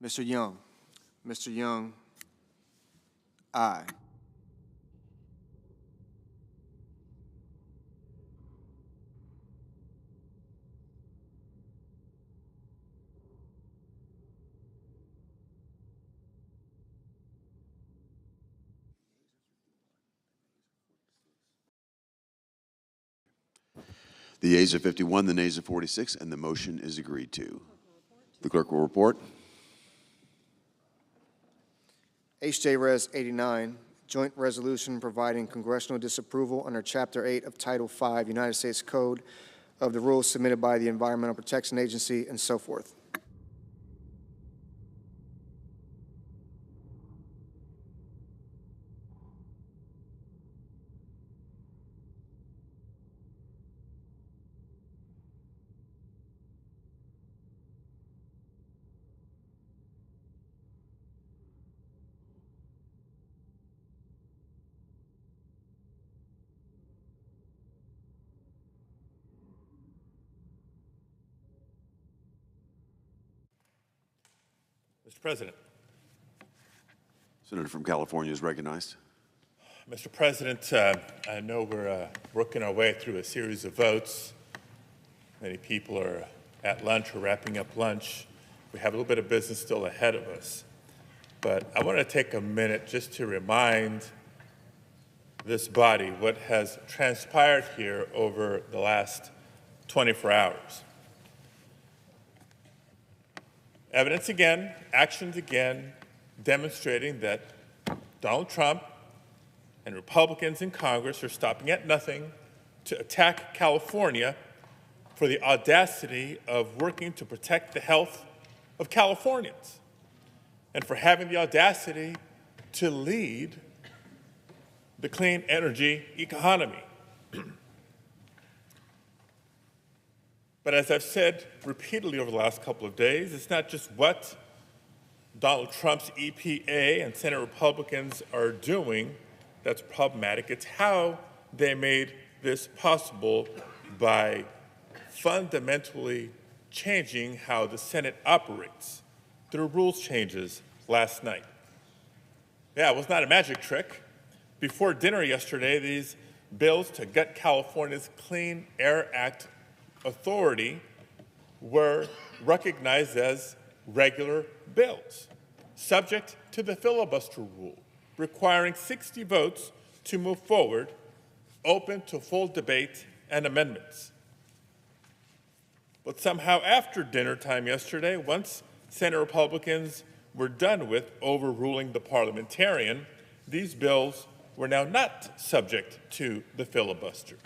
Mr. Young. Mr. Young, aye. The yeas are 51, the nays are 46, and the motion is agreed to. The clerk will report. HJ Res 89, Joint Resolution providing congressional disapproval under Chapter 8 of Title 5 United States Code of the rules submitted by the Environmental Protection Agency and so forth. Mr. President. Senator from California is recognized. Mr. President, I know we're working our way through a series of votes. Many people are at lunch or wrapping up lunch. We have a little bit of business still ahead of us. But I want to take a minute just to remind this body what has transpired here over the last 24 hours. Evidence again, actions again, demonstrating that Donald Trump and Republicans in Congress are stopping at nothing to attack California for the audacity of working to protect the health of Californians and for having the audacity to lead the clean energy economy. But as I've said repeatedly over the last couple of days, it's not just what Donald Trump's EPA and Senate Republicans are doing that's problematic. It's how they made this possible by fundamentally changing how the Senate operates through rules changes last night. Yeah, it was not a magic trick. Before dinner yesterday, these bills to gut California's Clean Air Act authority were recognized as regular bills, subject to the filibuster rule, requiring 60 votes to move forward, open to full debate and amendments. But somehow after dinner time yesterday, once Senate Republicans were done with overruling the parliamentarian, these bills were now not subject to the filibuster.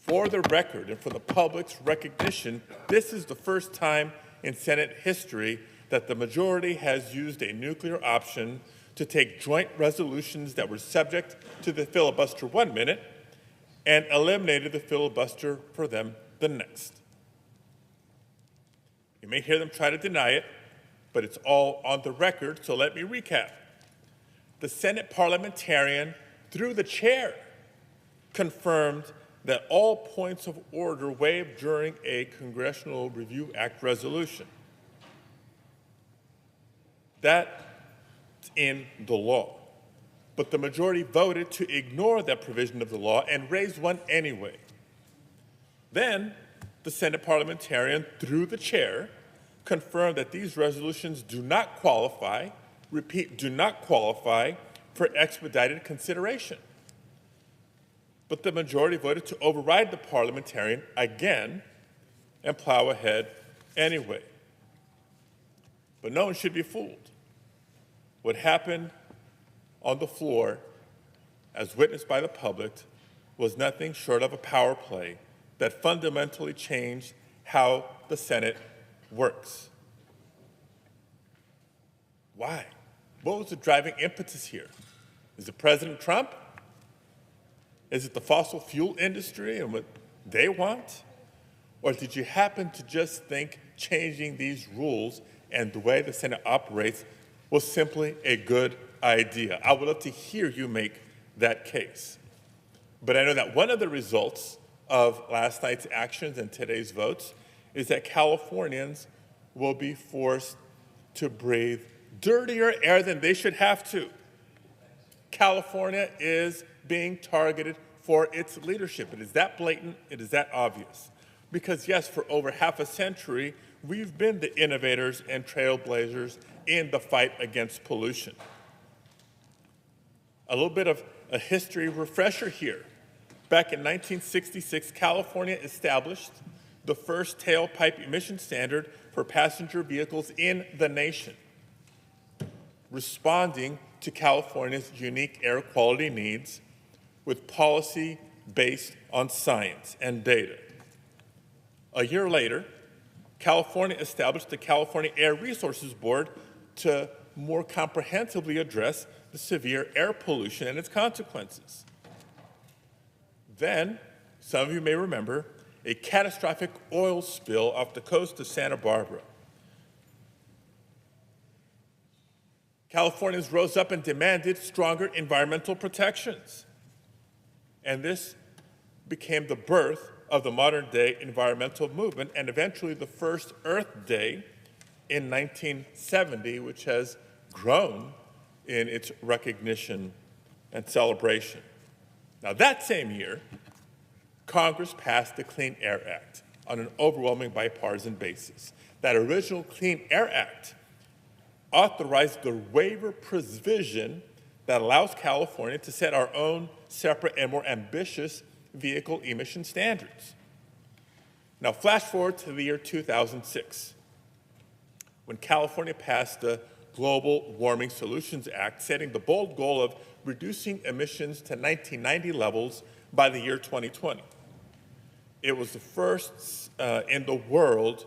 For the record and for the public's recognition, this is the first time in Senate history that the majority has used a nuclear option to take joint resolutions that were subject to the filibuster 1 minute and eliminated the filibuster for them the next. You may hear them try to deny it, but it's all on the record, so let me recap. The Senate parliamentarian, through the chair, confirmed that all points of order waived during a Congressional Review Act resolution. That's in the law. But the majority voted to ignore that provision of the law and raise one anyway. Then the Senate parliamentarian, through the chair, confirmed that these resolutions do not qualify, repeat, do not qualify for expedited consideration. But the majority voted to override the parliamentarian again and plow ahead anyway. But no one should be fooled. What happened on the floor, as witnessed by the public, was nothing short of a power play that fundamentally changed how the Senate works. Why? What was the driving impetus here? Is it President Trump? Is it the fossil fuel industry and what they want? Or did you happen to just think changing these rules and the way the Senate operates was simply a good idea? I would love to hear you make that case. But I know that one of the results of last night's actions and today's votes is that Californians will be forced to breathe dirtier air than they should have to. California is being targeted for its leadership. It is that blatant, it is that obvious. Because yes, for over half a century, we've been the innovators and trailblazers in the fight against pollution. A little bit of a history refresher here. Back in 1966, California established the first tailpipe emission standard for passenger vehicles in the nation, responding to California's unique air quality needs with policy based on science and data. A year later, California established the California Air Resources Board to more comprehensively address the severe air pollution and its consequences. Then, some of you may remember, a catastrophic oil spill off the coast of Santa Barbara. Californians rose up and demanded stronger environmental protections. And this became the birth of the modern-day environmental movement and eventually the first Earth Day in 1970, which has grown in its recognition and celebration. Now, that same year, Congress passed the Clean Air Act on an overwhelming bipartisan basis. That original Clean Air Act authorized the waiver provision that allows California to set our own separate and more ambitious vehicle emission standards. Now, flash forward to the year 2006, when California passed the Global Warming Solutions Act, setting the bold goal of reducing emissions to 1990 levels by the year 2020. It was the first in the world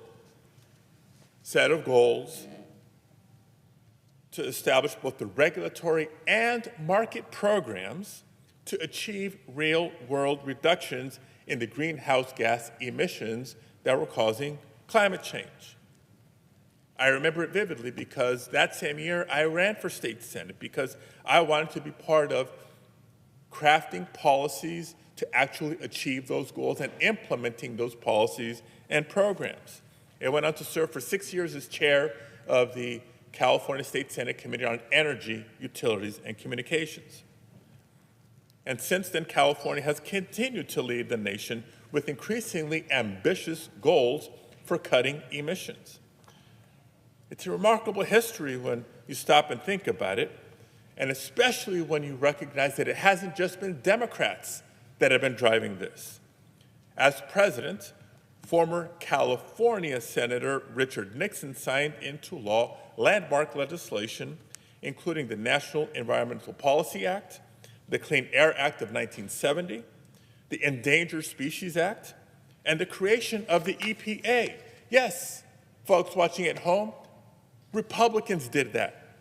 set of goals to establish both the regulatory and market programs to achieve real-world reductions in the greenhouse gas emissions that were causing climate change. I remember it vividly because that same year I ran for state senate because I wanted to be part of crafting policies to actually achieve those goals and implementing those policies and programs. I went on to serve for 6 years as chair of the California State Senate Committee on Energy, Utilities, and Communications. And since then, California has continued to lead the nation with increasingly ambitious goals for cutting emissions. It's a remarkable history when you stop and think about it, and especially when you recognize that it hasn't just been Democrats that have been driving this. As president, former California Senator Richard Nixon signed into law landmark legislation, including the National Environmental Policy Act, the Clean Air Act of 1970, the Endangered Species Act, and the creation of the EPA. Yes, folks watching at home, Republicans did that.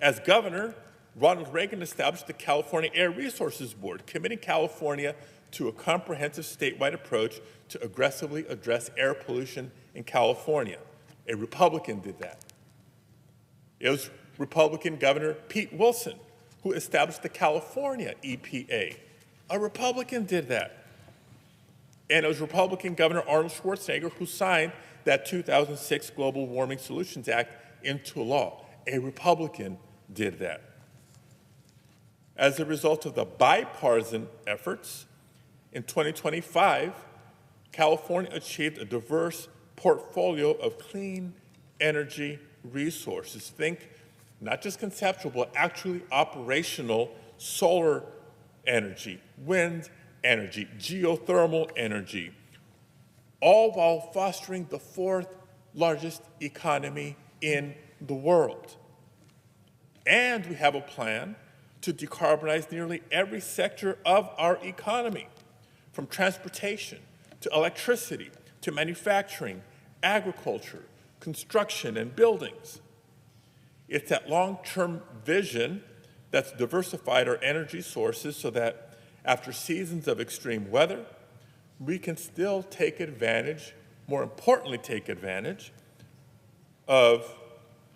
As governor, Ronald Reagan established the California Air Resources Board, committing California to a comprehensive statewide approach to aggressively address air pollution in California. A Republican did that. It was Republican Governor Pete Wilson who established the California EPA. A Republican did that. And it was Republican Governor Arnold Schwarzenegger who signed that 2006 Global Warming Solutions Act into law. A Republican did that. As a result of the bipartisan efforts, in 2025, California achieved a diverse portfolio of clean energy resources. Think not just conceptual, but actually operational solar energy, wind energy, geothermal energy, all while fostering the fourth largest economy in the world. And we have a plan to decarbonize nearly every sector of our economy, from transportation to electricity to manufacturing, agriculture, construction, and buildings. It's that long-term vision that's diversified our energy sources so that after seasons of extreme weather, we can still take advantage, more importantly take advantage, of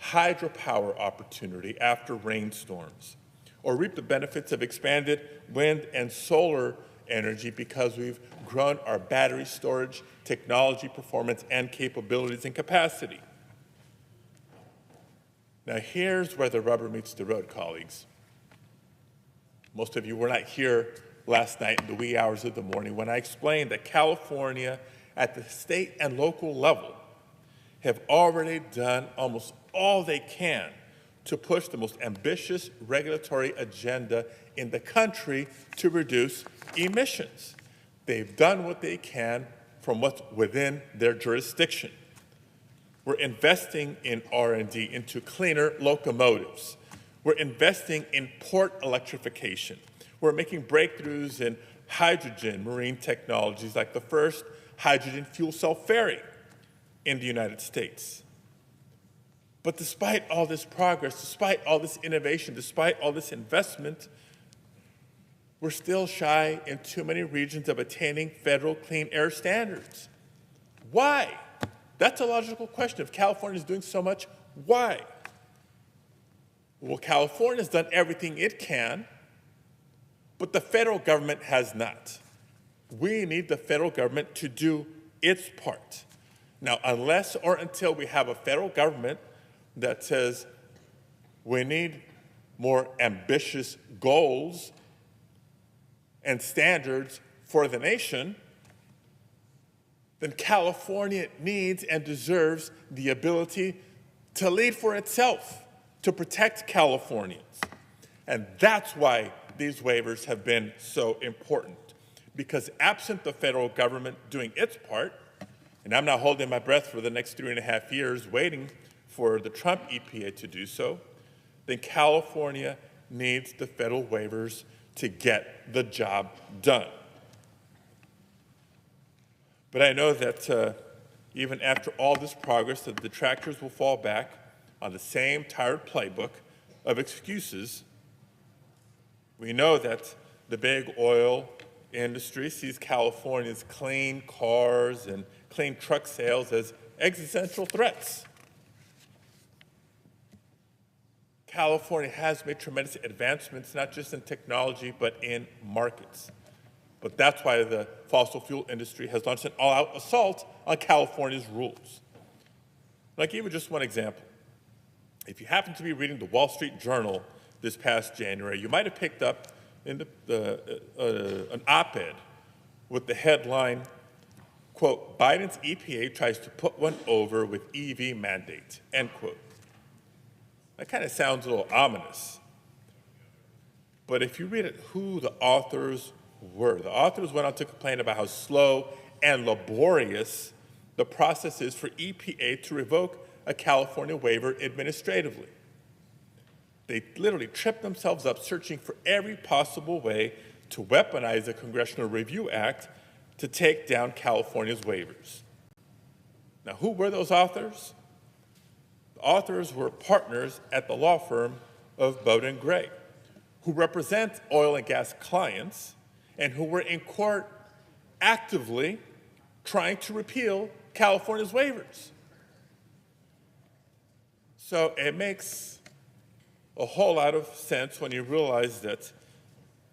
hydropower opportunity after rainstorms, or reap the benefits of expanded wind and solar energy because we've grown our battery storage technology, performance, and capabilities and capacity. Now, here's where the rubber meets the road, colleagues. Most of you were not here last night in the wee hours of the morning when I explained that California, at the state and local level, have already done almost all they can to push the most ambitious regulatory agenda in the country to reduce emissions. They've done what they can from what's within their jurisdiction. We're investing in R&D into cleaner locomotives. We're investing in port electrification. We're making breakthroughs in hydrogen marine technologies like the first hydrogen fuel cell ferry in the United States. But despite all this progress, despite all this innovation, despite all this investment, we're still shy in too many regions of attaining federal clean air standards. Why? That's a logical question. If California is doing so much, why? Well, California's done everything it can, but the federal government has not. We need the federal government to do its part. Now, unless or until we have a federal government that says we need more ambitious goals and standards for the nation, then California needs and deserves the ability to lead for itself, to protect Californians. And that's why these waivers have been so important. Because absent the federal government doing its part, and I'm not holding my breath for the next 3.5 years waiting for the Trump EPA to do so, then California needs the federal waivers to get the job done. But I know that even after all this progress, the detractors will fall back on the same tired playbook of excuses. We know that the big oil industry sees California's clean cars and clean truck sales as existential threats. California has made tremendous advancements, not just in technology, but in markets. But that's why the fossil fuel industry has launched an all-out assault on California's rules. I'll give you just one example. If you happen to be reading the Wall Street Journal this past January, you might have picked up in an op-ed with the headline, quote, "Biden's EPA tries to put one over with EV mandate," end quote. That kind of sounds a little ominous. But if you read it, who the authors were, the authors went on to complain about how slow and laborious the process is for EPA to revoke a California waiver administratively. They literally tripped themselves up searching for every possible way to weaponize the Congressional Review Act to take down California's waivers. Now, who were those authors? The authors were partners at the law firm of Bowden Gray, who represent oil and gas clients and who were in court actively trying to repeal California's waivers. So it makes a whole lot of sense when you realize that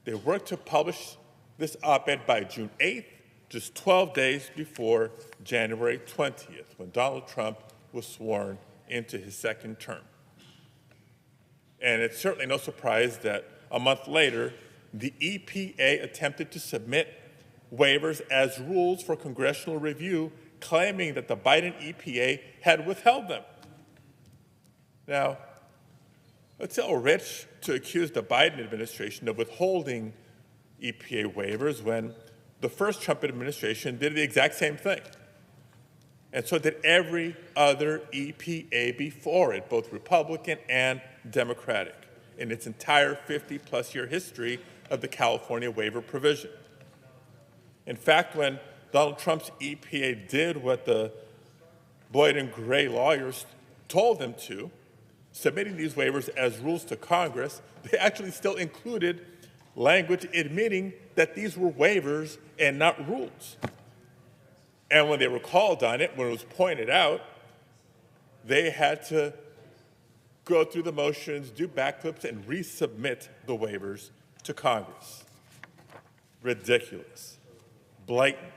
they worked to publish this op-ed by June 8th, just 12 days before January 20th, when Donald Trump was sworn into his second term. And it's certainly no surprise that a month later, the EPA attempted to submit waivers as rules for congressional review, claiming that the Biden EPA had withheld them. Now, it's a little rich to accuse the Biden administration of withholding EPA waivers when the first Trump administration did the exact same thing. And so did every other EPA before it, both Republican and Democratic, in its entire 50-plus year history of the California waiver provision. In fact, when Donald Trump's EPA did what the Boyd and Gray lawyers told them to, submitting these waivers as rules to Congress, they actually still included language admitting that these were waivers and not rules. And when they were called on it, when it was pointed out, they had to go through the motions, do backflips, and resubmit the waivers to Congress. ridiculous, blatant.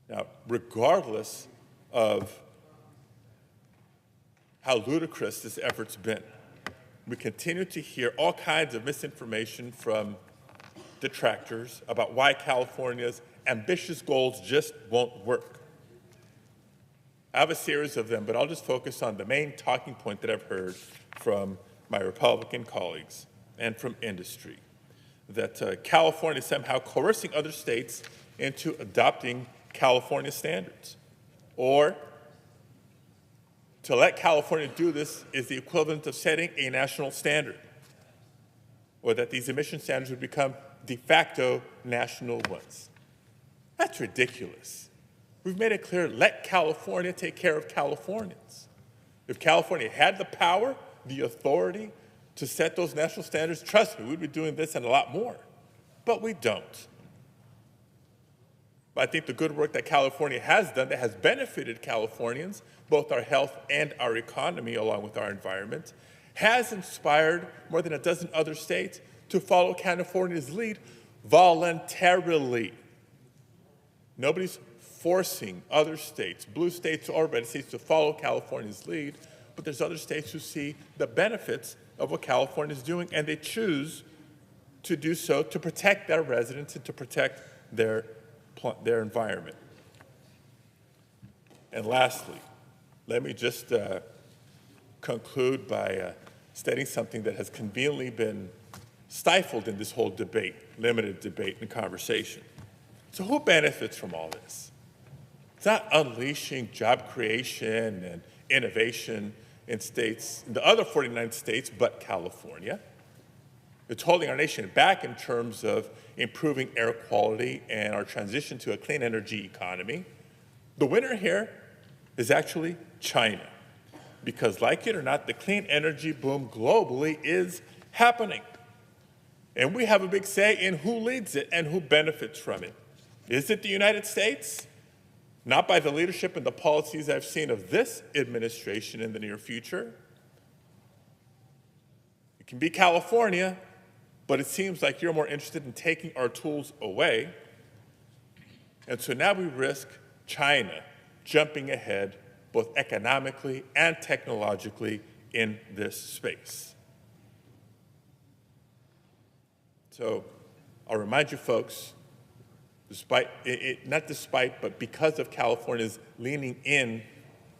Now, regardless of how ludicrous this effort's been, we continue to hear all kinds of misinformation from detractors about why California's ambitious goals just won't work. I have a series of them, but I'll just focus on the main talking point that I've heard from my Republican colleagues and from industry, that California is somehow coercing other states into adopting California standards, or to let California do this is the equivalent of setting a national standard, or that these emission standards would become de facto national ones. That's ridiculous. We've made it clear, let California take care of Californians. If California had the power, the authority to set those national standards, trust me, we'd be doing this and a lot more. But we don't. But I think the good work that California has done that has benefited Californians, both our health and our economy, along with our environment, has inspired more than a dozen other states to follow California's lead voluntarily. Nobody's forcing other states, blue states or red states, to follow California's lead, but there's other states who see the benefits of what California is doing, and they choose to do so to protect their residents and to protect their environment. And lastly, let me just conclude by stating something that has conveniently been stifled in this whole debate, limited debate and conversation. So who benefits from all this? It's not unleashing job creation and innovation in states, in the other 49 states but California. It's holding our nation back in terms of improving air quality and our transition to a clean energy economy. The winner here is actually China, because like it or not, the clean energy boom globally is happening. And we have a big say in who leads it and who benefits from it. Is it the United States? Not by the leadership and the policies I've seen of this administration in the near future. It can be California, but it seems like you're more interested in taking our tools away. And so now we risk China jumping ahead both economically and technologically in this space. So I'll remind you folks, but because of California's leaning in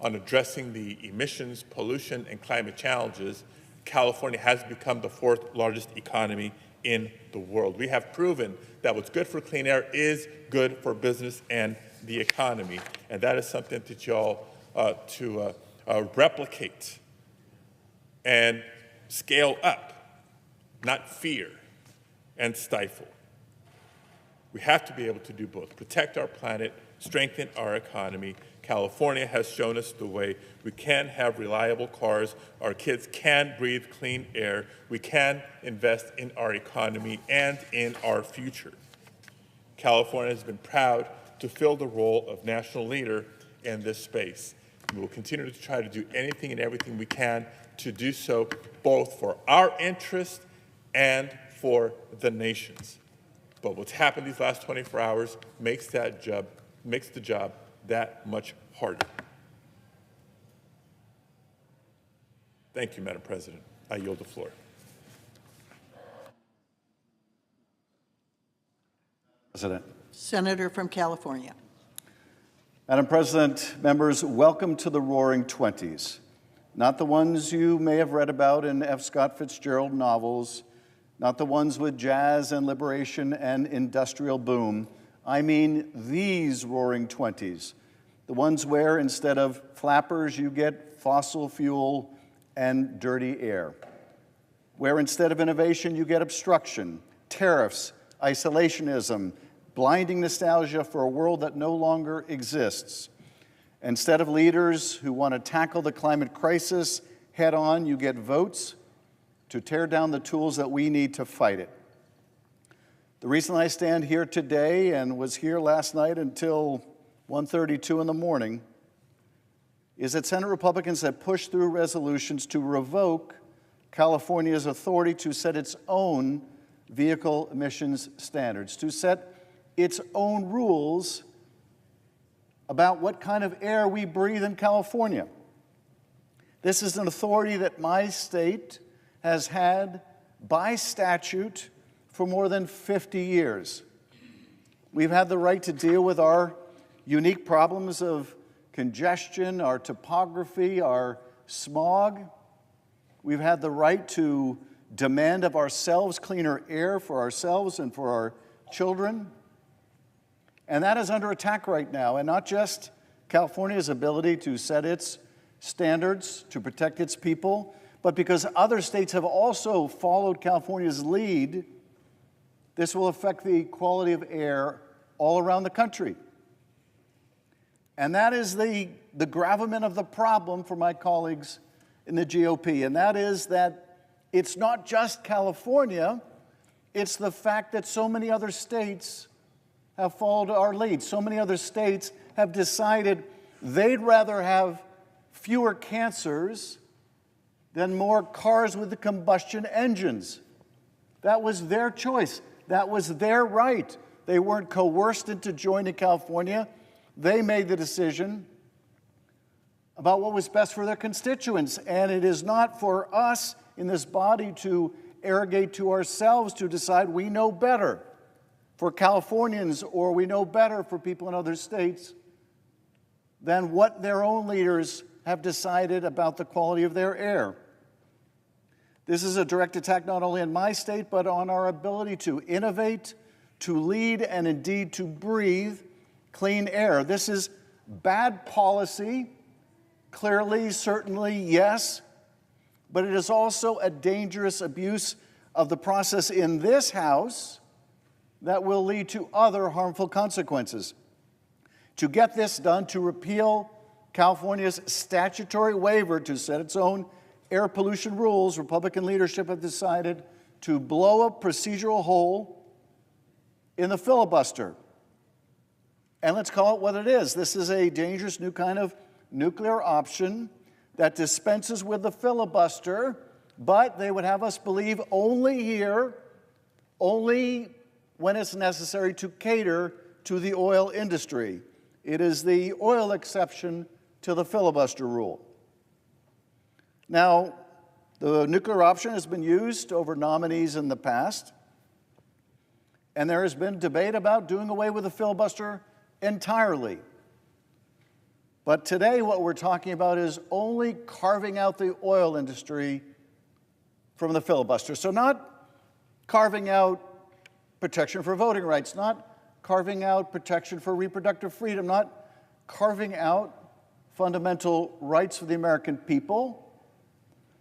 on addressing the emissions, pollution, and climate challenges, California has become the fourth largest economy in the world. We have proven that what's good for clean air is good for business and the economy, and that is something that y'all to replicate and scale up, not fear and stifle. We have to be able to do both, protect our planet, strengthen our economy. California has shown us the way. We can have reliable cars. Our kids can breathe clean air. We can invest in our economy and in our future. California has been proud to fill the role of national leader in this space. We will continue to try to do anything and everything we can to do so, both for our interest and for the nation's. But what's happened these last 24 hours makes the job that much harder. Thank you, Madam President. I yield the floor. President. Senator from California. Madam President, members, welcome to the Roaring Twenties. Not the ones you may have read about in F. Scott Fitzgerald novels, not the ones with jazz and liberation and industrial boom. I mean these Roaring Twenties, the ones where instead of flappers you get fossil fuel and dirty air, where instead of innovation you get obstruction, tariffs, isolationism, blinding nostalgia for a world that no longer exists. Instead of leaders who want to tackle the climate crisis head on, you get votes to tear down the tools that we need to fight it. The reason I stand here today and was here last night until 1:32 in the morning is that Senate Republicans have pushed through resolutions to revoke California's authority to set its own vehicle emissions standards, to set its own rules about what kind of air we breathe in California. This is an authority that my state has had by statute for more than 50 years. We've had the right to deal with our unique problems of congestion, our topography, our smog. We've had the right to demand of ourselves cleaner air for ourselves and for our children. And that is under attack right now, and not just California's ability to set its standards to protect its people, but because other states have also followed California's lead, this will affect the quality of air all around the country. And that is the gravamen of the problem for my colleagues in the GOP, and that is that it's not just California, it's the fact that so many other states have followed our lead. So many other states have decided they'd rather have fewer cancers than more cars with the combustion engines. That was their choice. That was their right. They weren't coerced into joining California. They made the decision about what was best for their constituents. And it is not for us in this body to arrogate to ourselves to decide we know better for Californians or we know better for people in other states than what their own leaders have decided about the quality of their air. This is a direct attack not only on my state, but on our ability to innovate, to lead, and indeed to breathe clean air. This is bad policy, clearly, certainly, yes, but it is also a dangerous abuse of the process in this House that will lead to other harmful consequences. To get this done, to repeal California's statutory waiver to set its own air pollution rules, Republican leadership have decided to blow a procedural hole in the filibuster. And let's call it what it is. This is a dangerous new kind of nuclear option that dispenses with the filibuster, but they would have us believe only here, only when it's necessary to cater to the oil industry. It is the oil exception to the filibuster rule. Now, the nuclear option has been used over nominees in the past, and there has been debate about doing away with the filibuster entirely. But today what we're talking about is only carving out the oil industry from the filibuster. So not carving out protection for voting rights, not carving out protection for reproductive freedom, not carving out fundamental rights for the American people,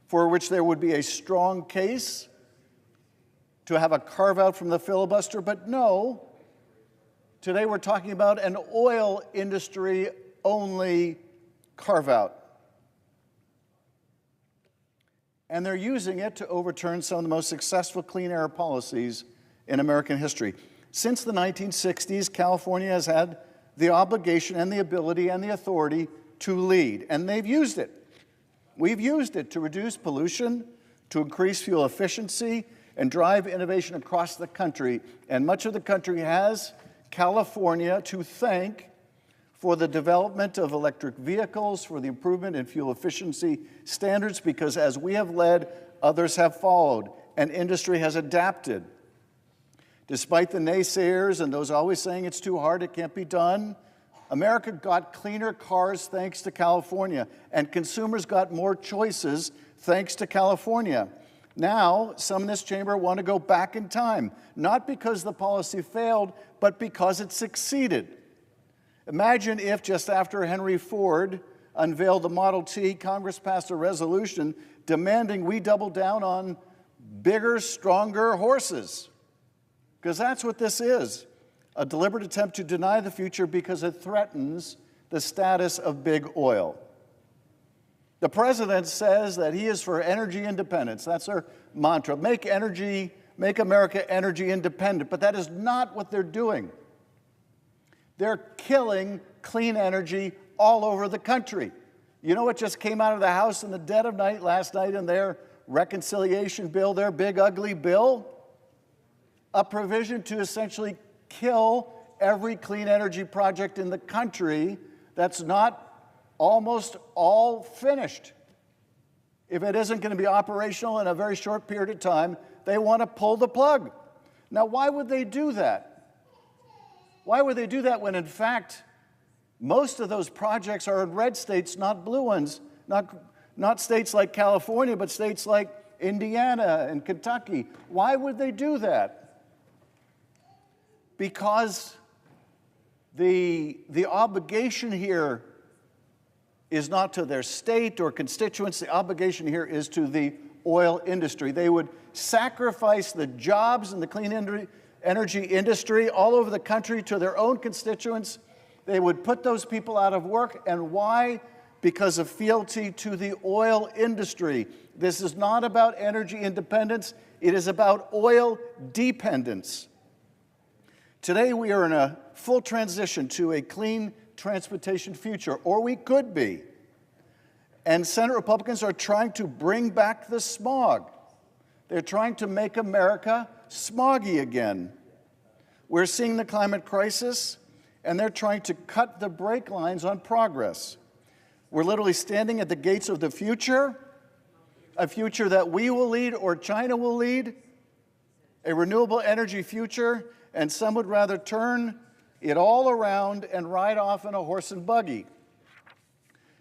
for which there would be a strong case to have a carve-out from the filibuster. But no, today we're talking about an oil industry-only carve-out. And they're using it to overturn some of the most successful clean air policies in American history. Since the 1960s, California has had the obligation and the ability and the authority to lead, and they've used it. We've used it to reduce pollution, to increase fuel efficiency, and drive innovation across the country. And much of the country has California to thank for the development of electric vehicles, for the improvement in fuel efficiency standards, because as we have led, others have followed, and industry has adapted. Despite the naysayers and those always saying it's too hard, it can't be done, America got cleaner cars thanks to California, and consumers got more choices thanks to California. Now, some in this chamber want to go back in time, not because the policy failed, but because it succeeded. Imagine if just after Henry Ford unveiled the Model T, Congress passed a resolution demanding we double down on bigger, stronger horses. Because that's what this is, a deliberate attempt to deny the future because it threatens the status of big oil. The president says that he is for energy independence. That's their mantra. Make America energy independent. But that is not what they're doing. They're killing clean energy all over the country. You know what just came out of the House in the dead of night last night in their reconciliation bill, their big ugly bill? a provision to essentially kill every clean energy project in the country that's not almost all finished. If it isn't going to be operational in a very short period of time, they want to pull the plug. Now, why would they do that? Why would they do that when, in fact, most of those projects are in red states, not blue ones, not states like California, but states like Indiana and Kentucky? Why would they do that? Because the obligation here is not to their state or constituents. The obligation here is to the oil industry. They would sacrifice the jobs in the clean energy industry all over the country to their own constituents. They would put those people out of work. And why? Because of fealty to the oil industry. This is not about energy independence. It is about oil dependence. Today, we are in a full transition to a clean transportation future, or we could be. And Senate Republicans are trying to bring back the smog. They're trying to make America smoggy again. We're seeing the climate crisis, and they're trying to cut the brake lines on progress. We're literally standing at the gates of the future, a future that we will lead or China will lead, a renewable energy future, and some would rather turn it all around and ride off in a horse and buggy.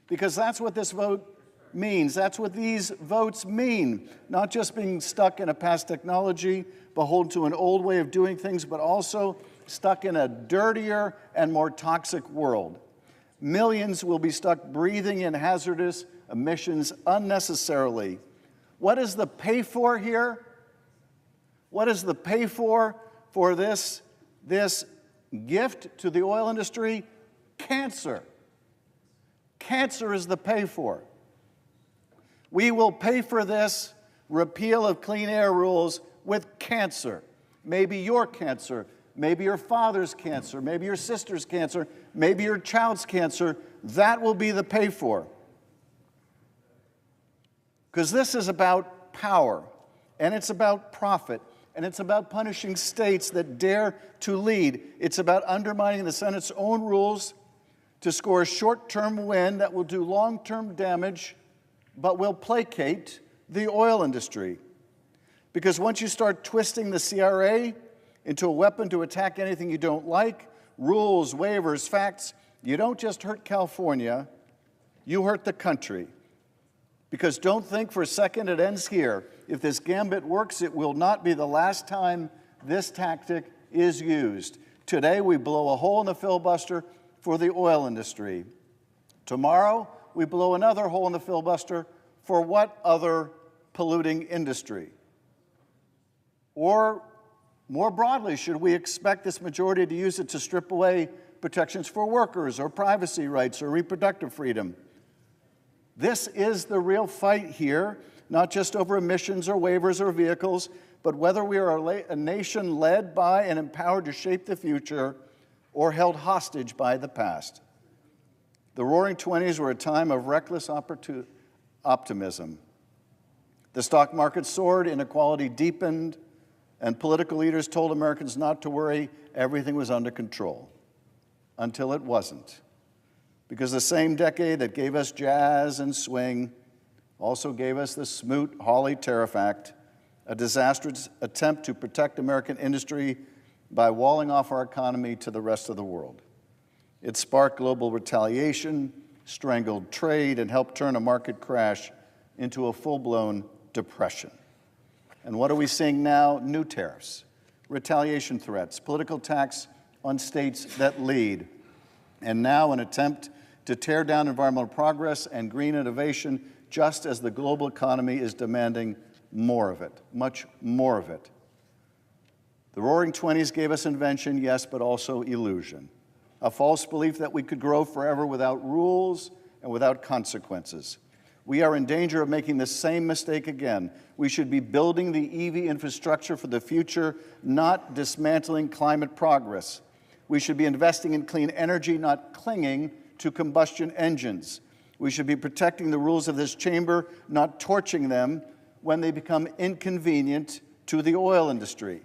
Because that's what this vote means. That's what these votes mean. Not just being stuck in a past technology, beholden to an old way of doing things, but also stuck in a dirtier and more toxic world. Millions will be stuck breathing in hazardous emissions unnecessarily. What is the pay for here? What is the pay for this gift to the oil industry? Cancer. Cancer is the pay for. We will pay for this repeal of clean air rules with cancer. Maybe your cancer, maybe your father's cancer, maybe your sister's cancer, maybe your child's cancer. That will be the pay for. Because this is about power, and it's about profit, and it's about punishing states that dare to lead. It's about undermining the Senate's own rules to score a short-term win that will do long-term damage, but will placate the oil industry. Because once you start twisting the CRA into a weapon to attack anything you don't like, rules, waivers, facts, you don't just hurt California, you hurt the country. Because don't think for a second it ends here. If this gambit works, it will not be the last time this tactic is used. Today, we blow a hole in the filibuster for the oil industry. Tomorrow, we blow another hole in the filibuster for what other polluting industry? Or, more broadly, should we expect this majority to use it to strip away protections for workers or privacy rights or reproductive freedom? This is the real fight here, not just over emissions or waivers or vehicles, but whether we are a nation led by and empowered to shape the future or held hostage by the past. The Roaring '20s were a time of reckless optimism. The stock market soared, inequality deepened, and political leaders told Americans not to worry, everything was under control. Until it wasn't. Because the same decade that gave us jazz and swing also gave us the Smoot-Hawley Tariff Act, a disastrous attempt to protect American industry by walling off our economy to the rest of the world. It sparked global retaliation, strangled trade, and helped turn a market crash into a full-blown depression. And what are we seeing now? New tariffs, retaliation threats, political attacks on states that lead, and now an attempt to tear down environmental progress and green innovation, just as the global economy is demanding more of it, much more of it. The Roaring '20s gave us invention, yes, but also illusion. A false belief that we could grow forever without rules and without consequences. We are in danger of making the same mistake again. We should be building the EV infrastructure for the future, not dismantling climate progress. We should be investing in clean energy, not clinging to combustion engines. We should be protecting the rules of this chamber, not torching them when they become inconvenient to the oil industry.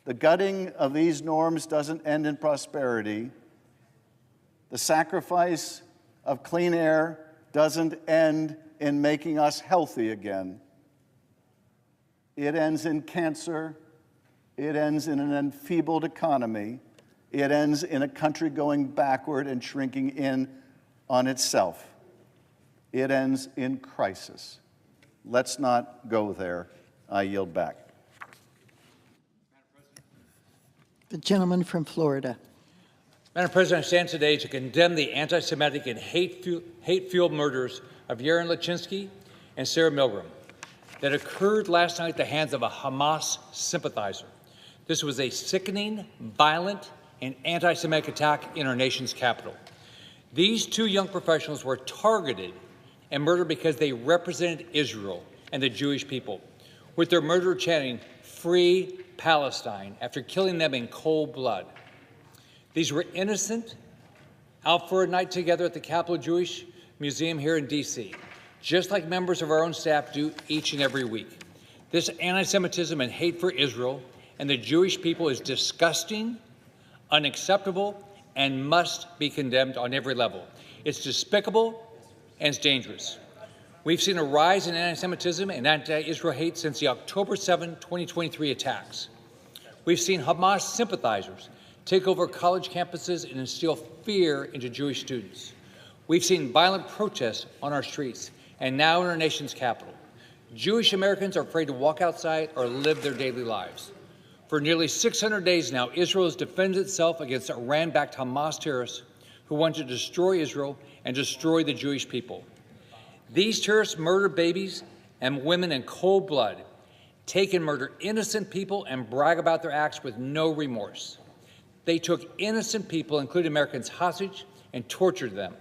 The gutting of these norms doesn't end in prosperity. The sacrifice of clean air doesn't end in making us healthy again. It ends in cancer. It ends in an enfeebled economy. It ends in a country going backward and shrinking in on itself. It ends in crisis. Let's not go there. I yield back. The gentleman from Florida. Madam President, I stand today to condemn the anti-Semitic and hate-fueled murders of Yaron Lachinsky and Sarah Milgram that occurred last night at the hands of a Hamas sympathizer. This was a sickening, violent, and anti-Semitic attack in our nation's capital. These two young professionals were targeted and murdered because they represented Israel and the Jewish people, with their murderer chanting, "Free Palestine," after killing them in cold blood. These were innocent, out for a night together at the Capitol Jewish Museum here in D.C., just like members of our own staff do each and every week. This anti-Semitism and hate for Israel and the Jewish people is disgusting, unacceptable, and must be condemned on every level. It's despicable and it's dangerous. We've seen a rise in anti-Semitism and anti-Israel hate since the October 7, 2023 attacks. We've seen Hamas sympathizers take over college campuses and instill fear into Jewish students. We've seen violent protests on our streets and now in our nation's capital. Jewish Americans are afraid to walk outside or live their daily lives. For nearly 600 days now, Israel has defended itself against Iran-backed Hamas terrorists who want to destroy Israel and destroy the Jewish people. These terrorists murder babies and women in cold blood, take and murder innocent people, and brag about their acts with no remorse. They took innocent people, including Americans, hostage and tortured them.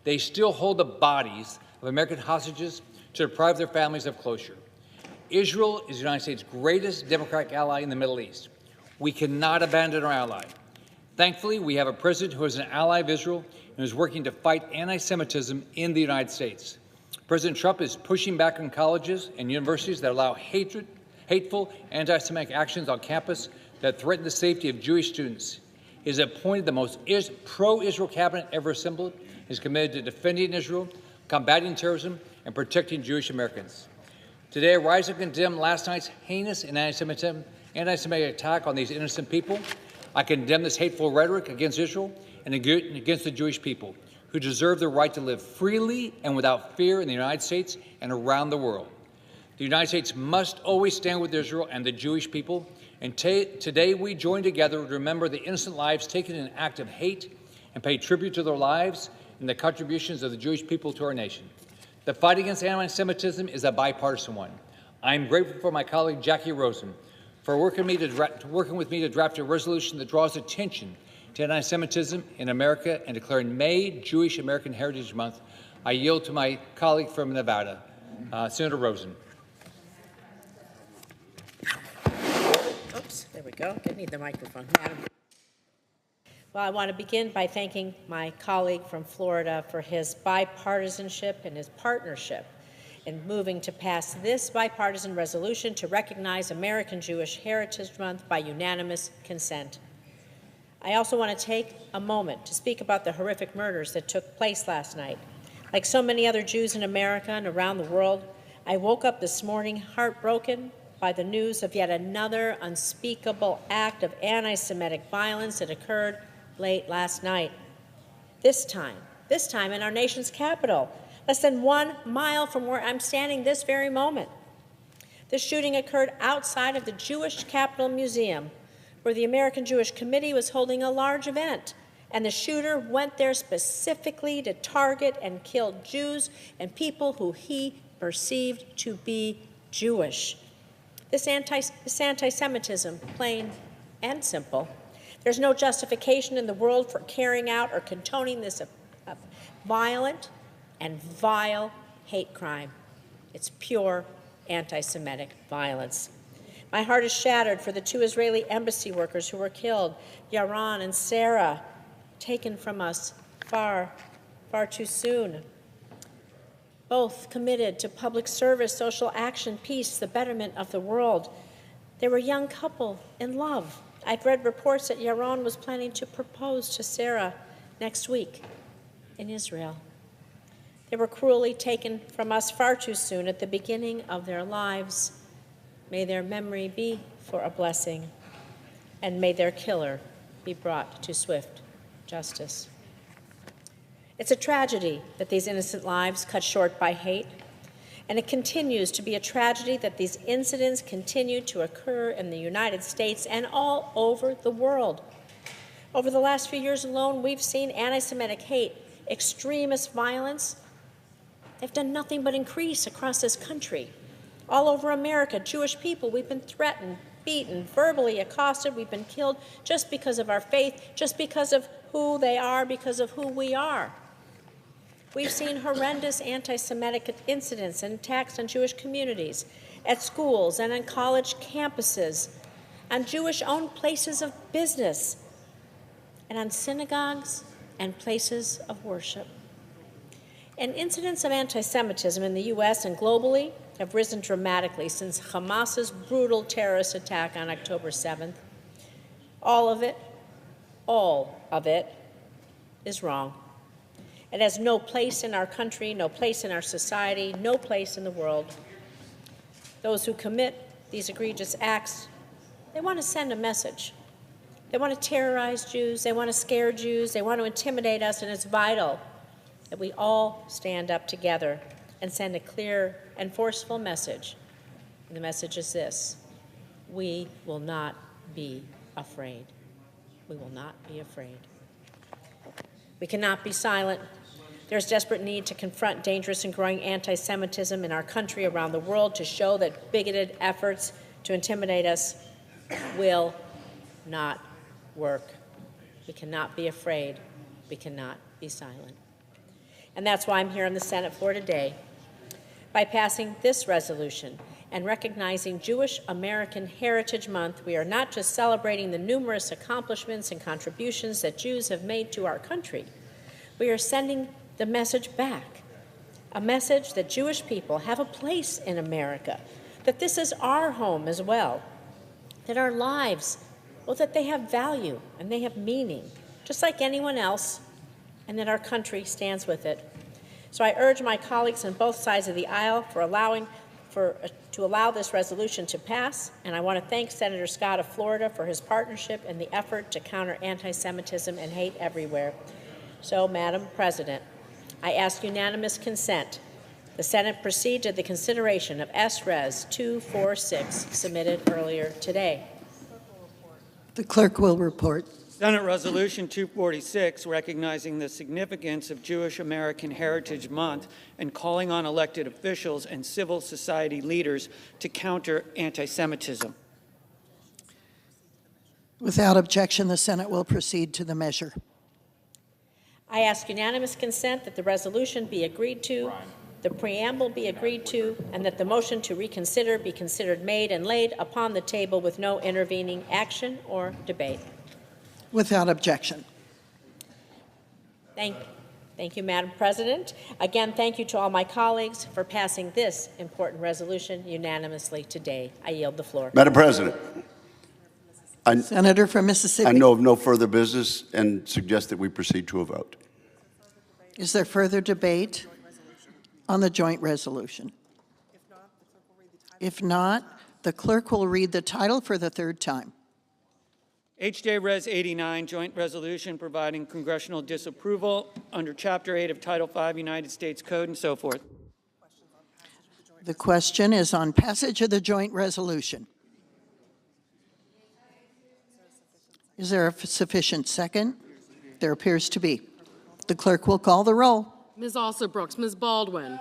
They still hold the bodies of American hostages to deprive their families of closure. Israel is the United States' greatest democratic ally in the Middle East. We cannot abandon our ally. Thankfully, we have a president who is an ally of Israel and is working to fight anti-Semitism in the United States. President Trump is pushing back on colleges and universities that allow hateful anti-Semitic actions on campus that threaten the safety of Jewish students. He has appointed the most pro-Israel cabinet ever assembled. He is committed to defending Israel, combating terrorism, and protecting Jewish Americans. Today, I rise to condemn last night's heinous and anti-Semitic attack on these innocent people. I condemn this hateful rhetoric against Israel and against the Jewish people, who deserve the right to live freely and without fear in the United States and around the world. The United States must always stand with Israel and the Jewish people, and today we join together to remember the innocent lives taken in an act of hate and pay tribute to their lives and the contributions of the Jewish people to our nation. The fight against anti-Semitism is a bipartisan one. I am grateful for my colleague Jackie Rosen for working with me to draft a resolution that draws attention to anti-Semitism in America and declaring May Jewish American Heritage Month. I yield to my colleague from Nevada, Senator Rosen. Oops, there we go. I need the microphone. Madam. Well, I want to begin by thanking my colleague from Florida for his bipartisanship and his partnership in moving to pass this bipartisan resolution to recognize American Jewish Heritage Month by unanimous consent. I also want to take a moment to speak about the horrific murders that took place last night. Like so many other Jews in America and around the world, I woke up this morning heartbroken by the news of yet another unspeakable act of anti-Semitic violence that occurred late last night. This time in our nation's capital, less than 1 mile from where I'm standing this very moment. The shooting occurred outside of the Jewish Capitol Museum, where the American Jewish Committee was holding a large event, and the shooter went there specifically to target and kill Jews and people who he perceived to be Jewish. This anti-Semitism, plain and simple. There's no justification in the world for carrying out or condoning this violent and vile hate crime. It's pure anti-Semitic violence. My heart is shattered for the 2 Israeli embassy workers who were killed, Yaron and Sarah, taken from us far, far too soon. Both committed to public service, social action, peace, the betterment of the world. They were a young couple in love, I've read reports that Yaron was planning to propose to Sarah next week in Israel. They were cruelly taken from us far too soon at the beginning of their lives. May their memory be for a blessing, and may their killer be brought to swift justice. It's a tragedy that these innocent lives cut short by hate, and it continues to be a tragedy that these incidents continue to occur in the United States and all over the world. Over the last few years alone, we've seen anti-Semitic hate, extremist violence. They've done nothing but increase across this country. All over America, Jewish people, we've been threatened, beaten, verbally accosted, we've been killed just because of our faith, just because of who they are, because of who we are. We've seen horrendous anti-Semitic incidents and attacks on Jewish communities, at schools and on college campuses, on Jewish-owned places of business, and on synagogues and places of worship. And incidents of anti-Semitism in the U.S. and globally have risen dramatically since Hamas's brutal terrorist attack on October 7th. All of it is wrong. It has no place in our country, no place in our society, no place in the world. Those who commit these egregious acts, they want to send a message. They want to terrorize Jews, they want to scare Jews, they want to intimidate us, and it's vital that we all stand up together and send a clear and forceful message. And the message is this: we will not be afraid. We will not be afraid. We cannot be silent. There's desperate need to confront dangerous and growing anti-Semitism in our country, around the world, to show that bigoted efforts to intimidate us will not work. We cannot be afraid. We cannot be silent. And that's why I'm here on the Senate floor today. By passing this resolution and recognizing Jewish American Heritage Month, we are not just celebrating the numerous accomplishments and contributions that Jews have made to our country. We are sending the message back, a message that Jewish people have a place in America, that this is our home as well, that our lives, well, that they have value and they have meaning, just like anyone else, and that our country stands with it. So I urge my colleagues on both sides of the aisle to allow this resolution to pass, and I want to thank Senator Scott of Florida for his partnership in the effort to counter anti-Semitism and hate everywhere. So, Madam President, I ask unanimous consent. The Senate proceed to the consideration of S-Res 246 submitted earlier today. The clerk will report. Senate Resolution 246, recognizing the significance of Jewish American Heritage Month and calling on elected officials and civil society leaders to counter anti-Semitism. Without objection, the Senate will proceed to the measure. I ask unanimous consent that the resolution be agreed to, the preamble be agreed to, and that the motion to reconsider be considered made and laid upon the table with no intervening action or debate. Without objection. Thank you, Madam President. Again, thank you to all my colleagues for passing this important resolution unanimously today. I yield the floor. Madam President, Senator from Mississippi. I know of no further business and suggest that we proceed to a vote. Is there further debate on the joint resolution? If not, the clerk will read the title for the third time. H.J. Res. 89, Joint Resolution providing congressional disapproval under Chapter 8 of Title 5 United States Code and so forth. The question is on passage of the joint resolution. Is there a sufficient second? There appears to be. The clerk will call the roll. Ms. Alsop-Brooks, Ms. Baldwin.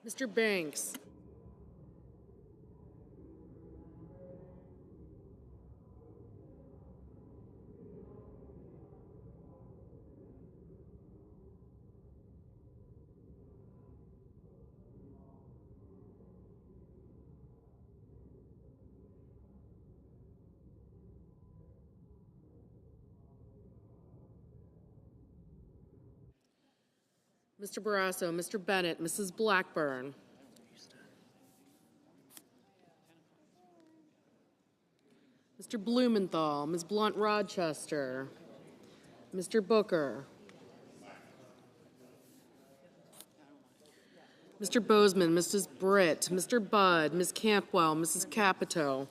Mr. Banks. Mr. Barrasso, Mr. Bennett, Mrs. Blackburn. Mr. Blumenthal, Ms. Blunt-Rochester, Mr. Booker, Mr. Bozeman, Mrs. Britt, Mr. Budd, Ms. Campwell, Mrs. Capito,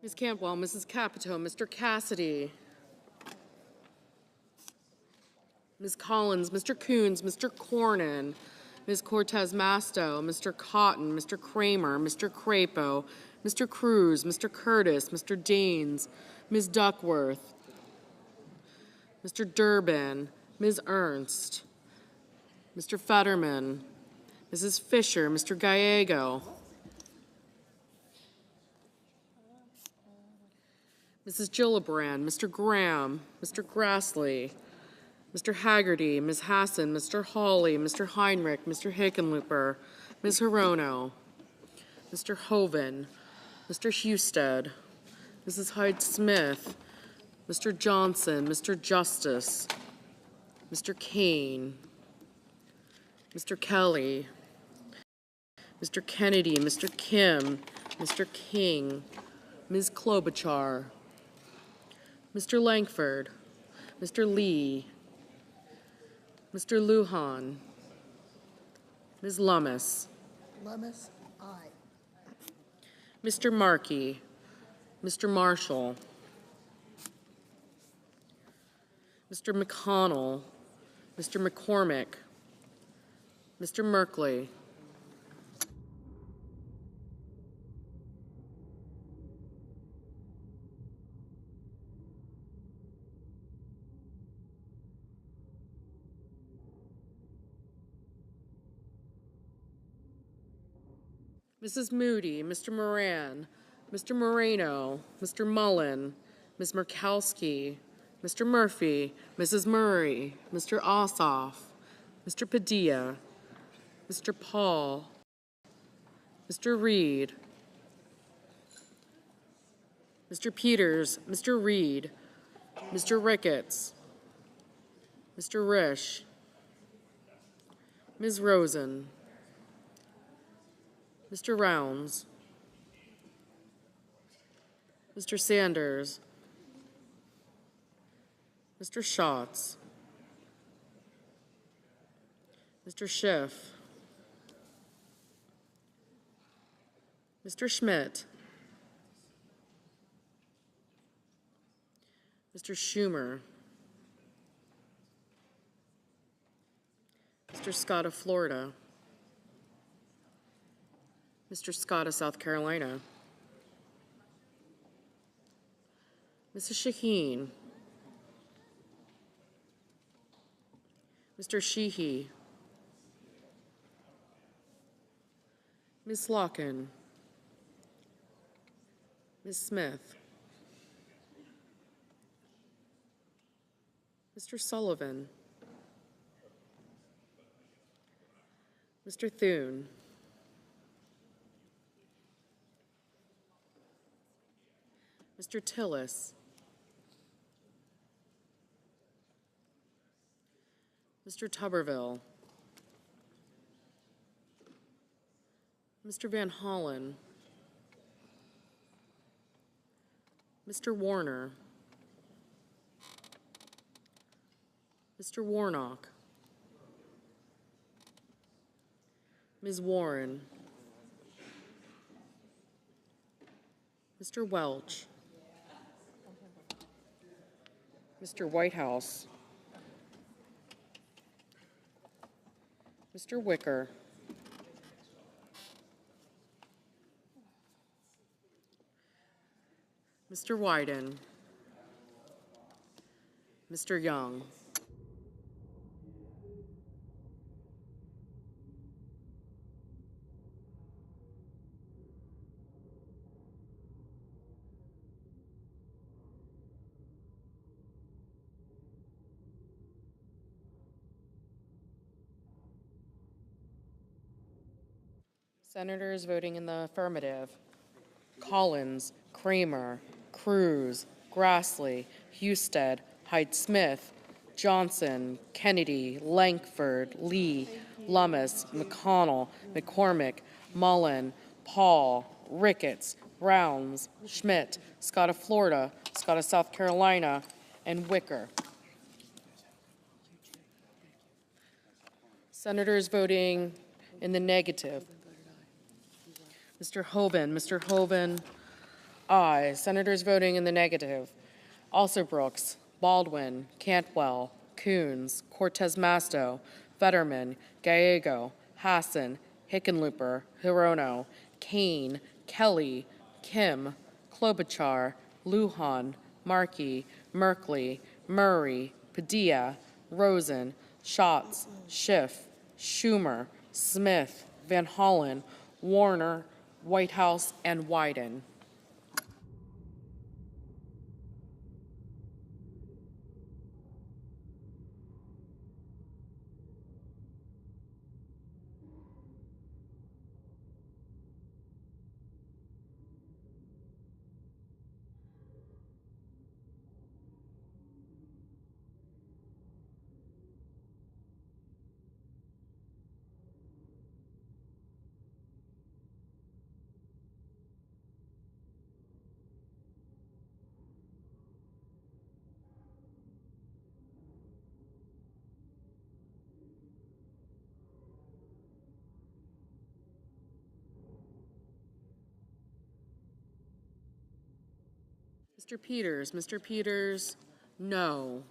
Ms. Campwell, Mrs. Capito, Mr. Cassidy, Ms. Collins, Mr. Coons, Mr. Cornyn, Ms. Cortez Masto, Mr. Cotton, Mr. Kramer, Mr. Crapo, Mr. Cruz, Mr. Curtis, Mr. Daines, Ms. Duckworth, Mr. Durbin, Ms. Ernst, Mr. Fetterman, Mrs. Fisher, Mr. Gallego, Mrs. Gillibrand, Mr. Graham, Mr. Grassley, Mr. Haggerty, Ms. Hassan, Mr. Hawley, Mr. Heinrich, Mr. Hickenlooper, Ms. Hirono, Mr. Hoven, Mr. Husted, Mrs. Hyde-Smith, Mr. Johnson, Mr. Justice, Mr. Kane, Mr. Kelly, Mr. Kennedy, Mr. Kim, Mr. King, Ms. Klobuchar, Mr. Langford, Mr. Lee, Mr. Lujan, Ms. Lummis, Lummis, aye. Mr. Markey, Mr. Marshall, Mr. McConnell, Mr. McCormick, Mr. Merkley, Mrs. Moody, Mr. Moran, Mr. Moreno, Mr. Mullen, Ms. Murkowski, Mr. Murphy, Mrs. Murray, Mr. Ossoff, Mr. Padilla, Mr. Paul, Mr. Reed, Mr. Peters, Mr. Reed, Mr. Ricketts, Mr. Risch, Ms. Rosen, Mr. Rounds, Mr. Sanders, Mr. Schatz, Mr. Schiff, Mr. Schmidt, Mr. Schumer, Mr. Scott of Florida, Mr. Scott of South Carolina, Mrs. Shaheen, Mr. Sheehy, Ms. Locken, Ms. Smith, Mr. Sullivan, Mr. Thune, Mr. Tillis, Mr. Tuberville, Mr. Van Hollen, Mr. Warner, Mr. Warnock, Ms. Warren, Mr. Welch, Mr. Whitehouse, Mr. Wicker, Mr. Wyden, Mr. Young. Senators voting in the affirmative: Collins, Kramer, Cruz, Grassley, Husted, Hyde-Smith, Johnson, Kennedy, Lankford, Lee, Lummis, McConnell, McCormick, Mullen, Paul, Ricketts, Rounds, Schmidt, Scott of Florida, Scott of South Carolina, and Wicker. Senators voting in the negative: Mr. Hoven, aye. Senators voting in the negative: Alsobrooks, Baldwin, Cantwell, Coons, Cortez Masto, Fetterman, Gallego, Hassan, Hickenlooper, Hirono, Kane, Kelly, Kim, Klobuchar, Lujan, Markey, Merkley, Murray, Padilla, Rosen, Schatz, Schiff, Schumer, Smith, Van Hollen, Warner, Whitehouse, and Wyden. Mr. Peters, no.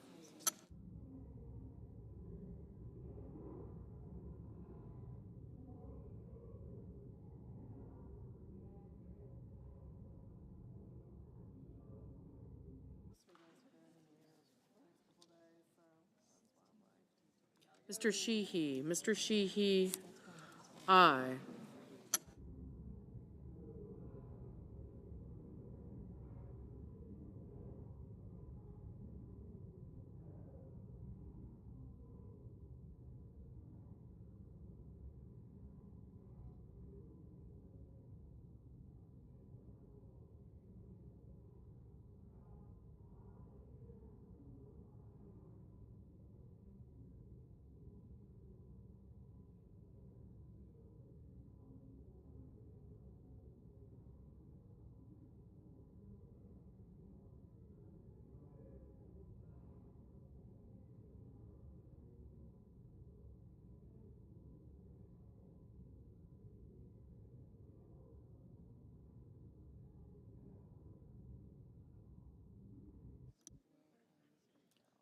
Mr. Sheehy, aye.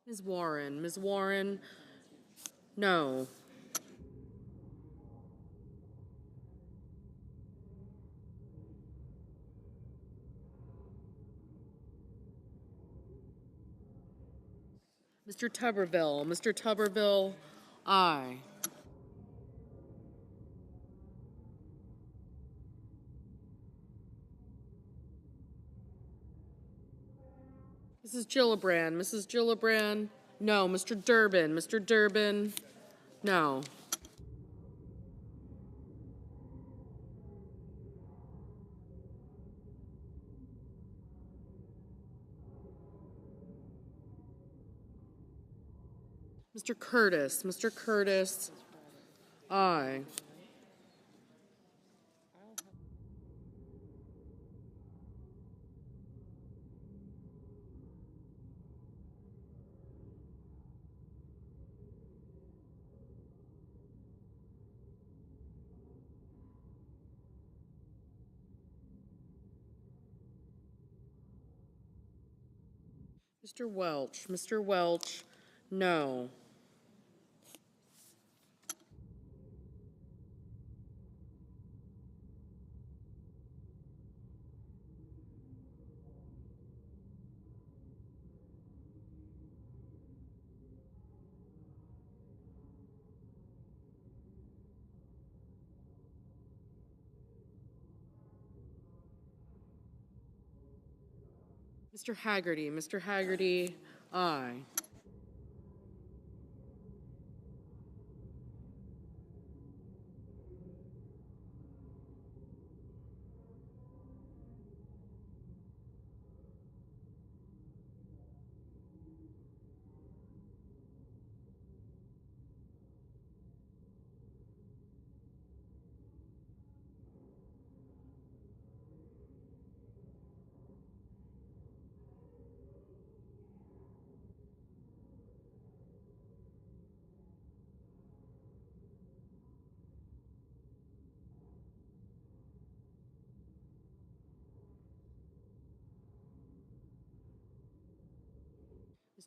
Ms. Warren, no. Mr. Tuberville, aye. Mrs. Gillibrand, no. Mr. Durbin, no. Mr. Curtis. Mr. Curtis, aye. Mr. Welch. Mr. Welch, no. Mr. Haggerty. Mr. Haggerty, aye.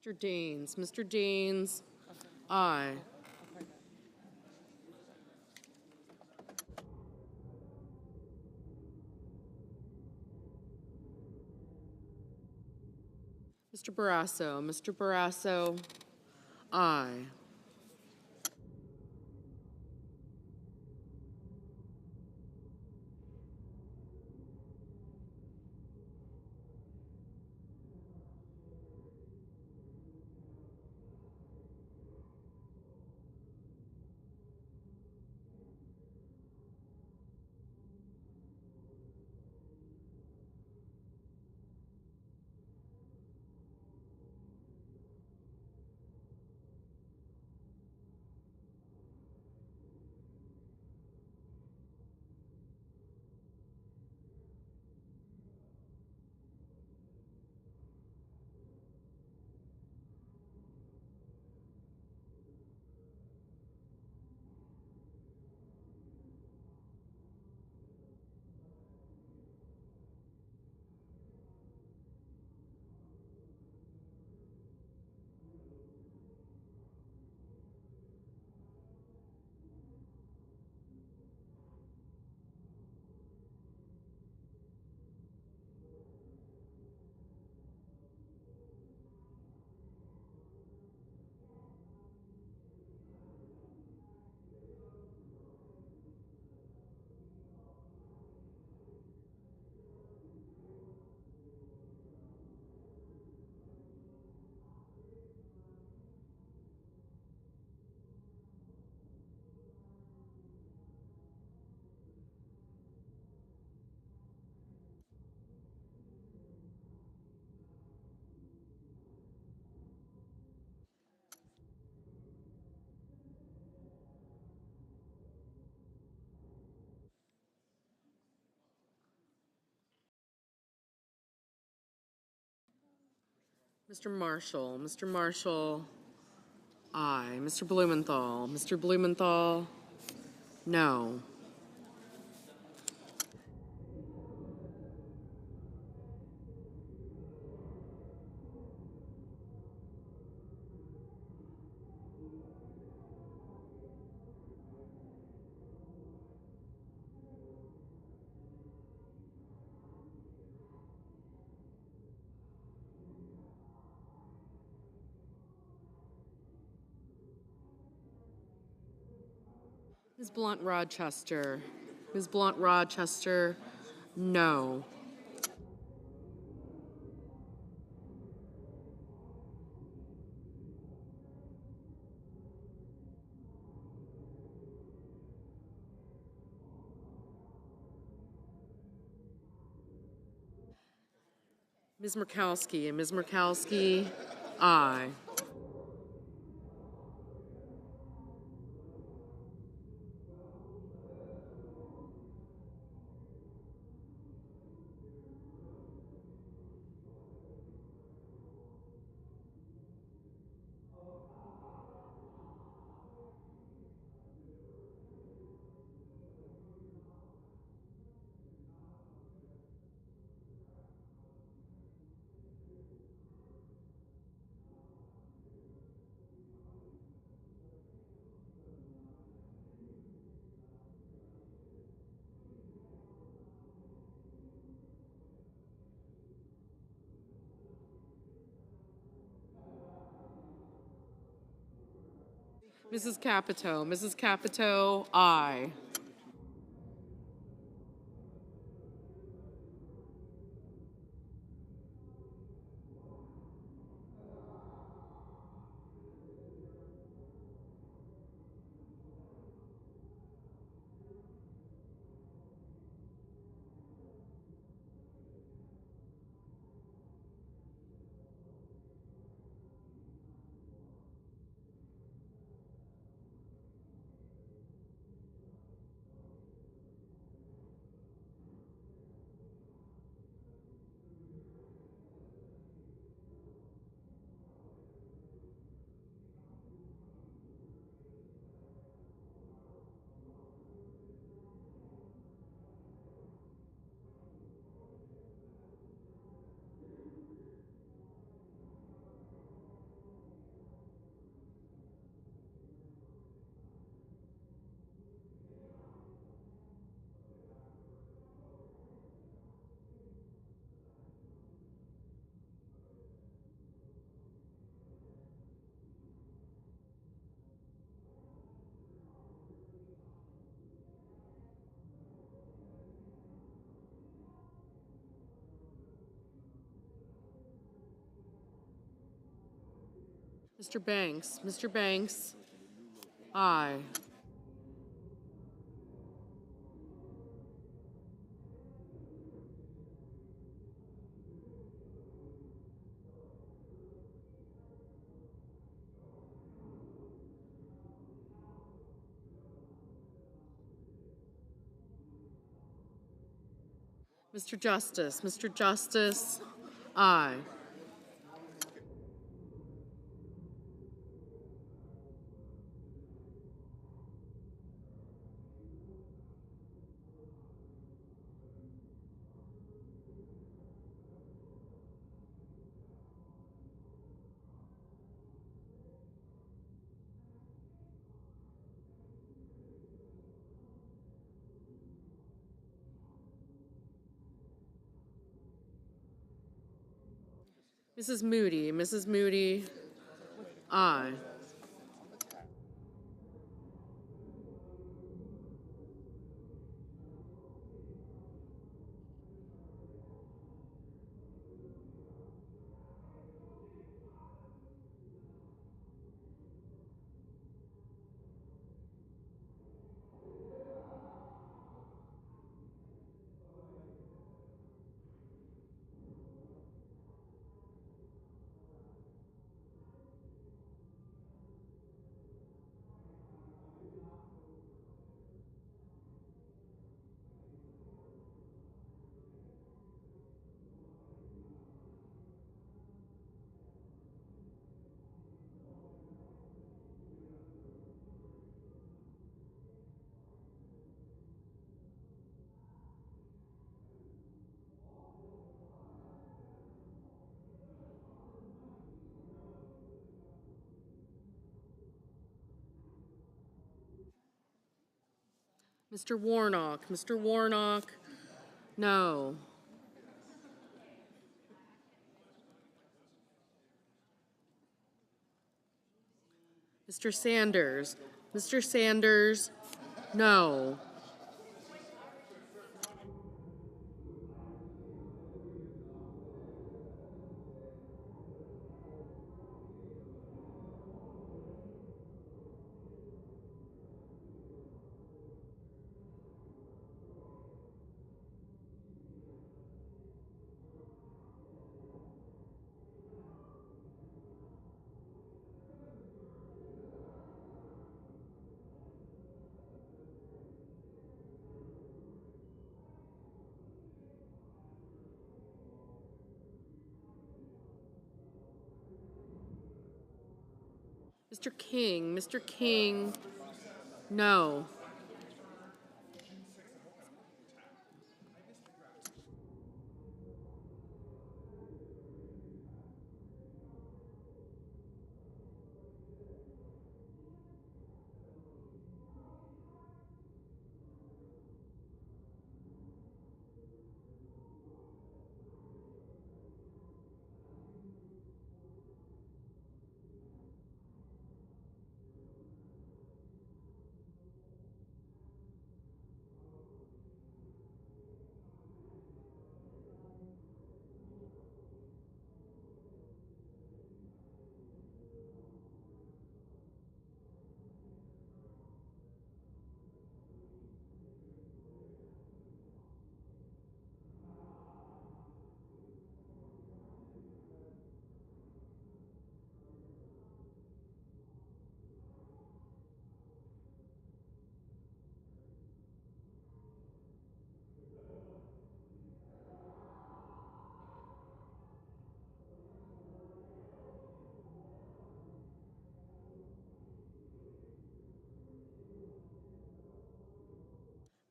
Mr. Daines. Mr. Daines, aye. Mr. Barrasso. Mr. Barrasso, aye. Mr. Marshall. Mr. Marshall, aye. Mr. Blumenthal. Mr. Blumenthal, no. Ms. Blunt Rochester. Ms. Blunt Rochester, no. Ms. Murkowski. And Ms. Murkowski, aye. Mrs. Capito. Mrs. Capito, aye. Mr. Banks. Mr. Banks, aye. Mr. Justice. Mr. Justice, aye. Mrs. Moody. Mrs. Moody, aye. Mr. Warnock. Mr. Warnock, no. Mr. Sanders. Mr. Sanders, no. Mr. King. Mr. King, no.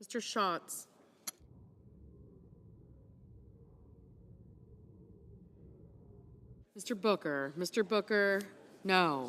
Mr. Schatz. Mr. Booker. Mr. Booker, no.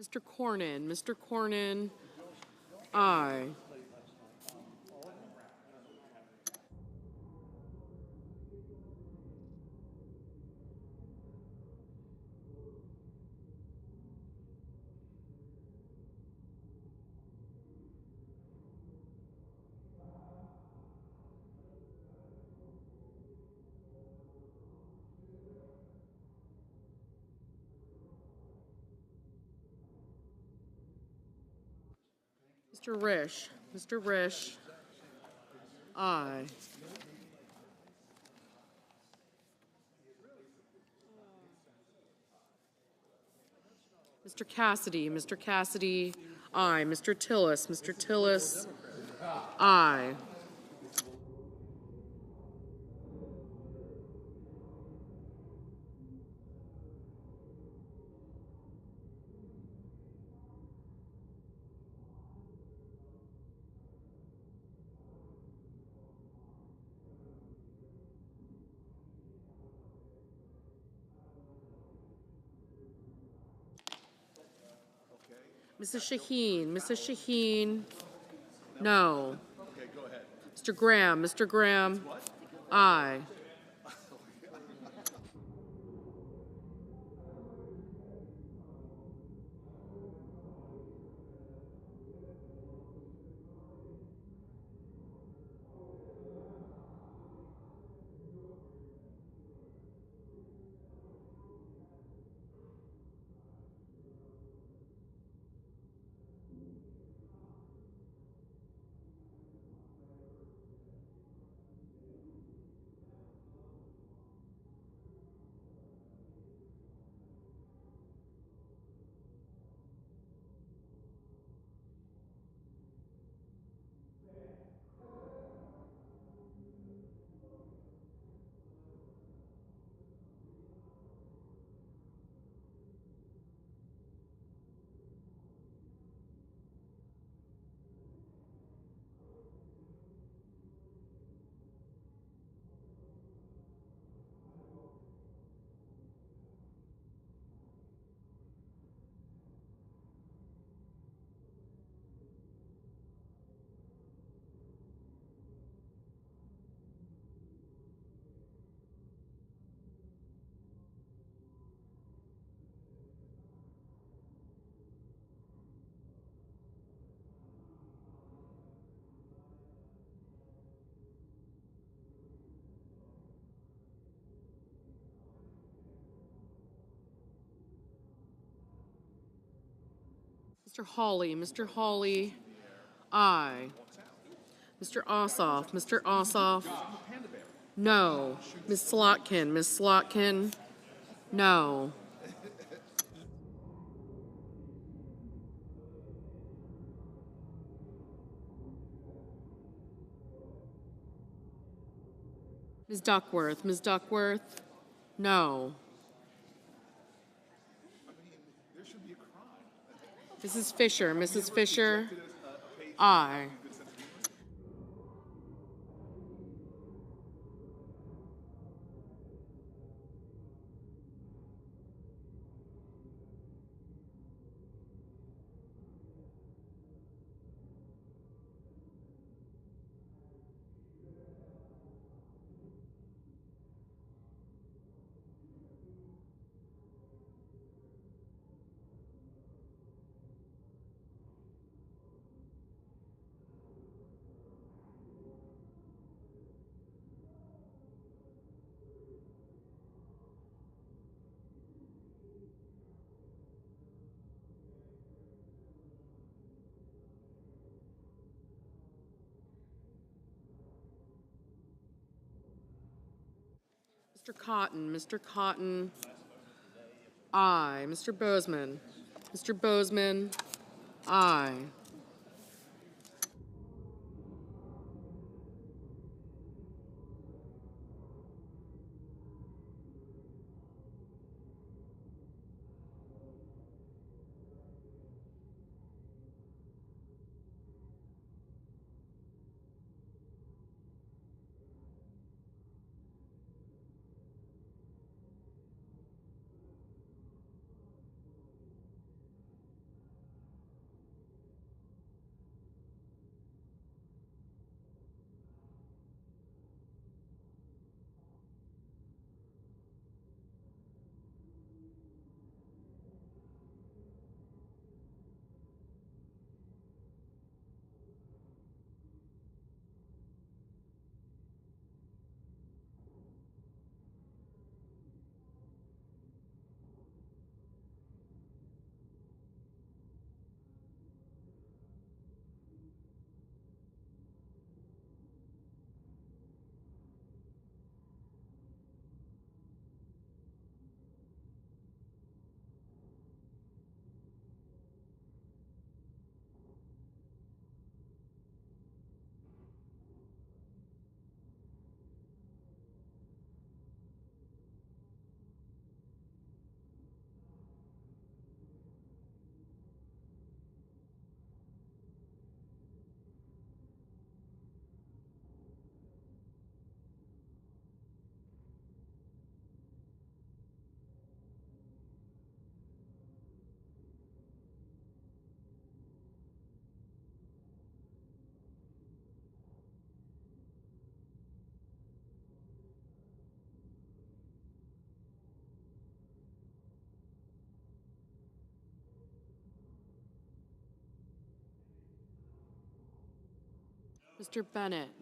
Mr. Cornyn. Mr. Cornyn, aye. Mr. Risch. Mr. Risch, aye. Mr. Cassidy. Mr. Cassidy, aye. Mr. Tillis. Mr. Tillis, aye. Mrs. Shaheen. Mrs. Shaheen, no. Okay, go ahead. Mr. Graham. Mr. Graham, aye. Mr. Hawley. Mr. Hawley, aye. Mr. Ossoff. Mr. Ossoff, no. Ms. Slotkin. Ms. Slotkin, no. Ms. Duckworth. Ms. Duckworth, no. Mrs. Fisher. Mrs. Fisher, aye. Mr. Cotton, Mr. Cotton, aye. Mr. Bozeman, Mr. Bozeman, aye.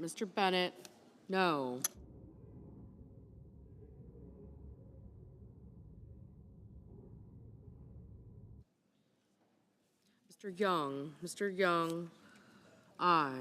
Mr. Bennett, no. Mr. Young, aye.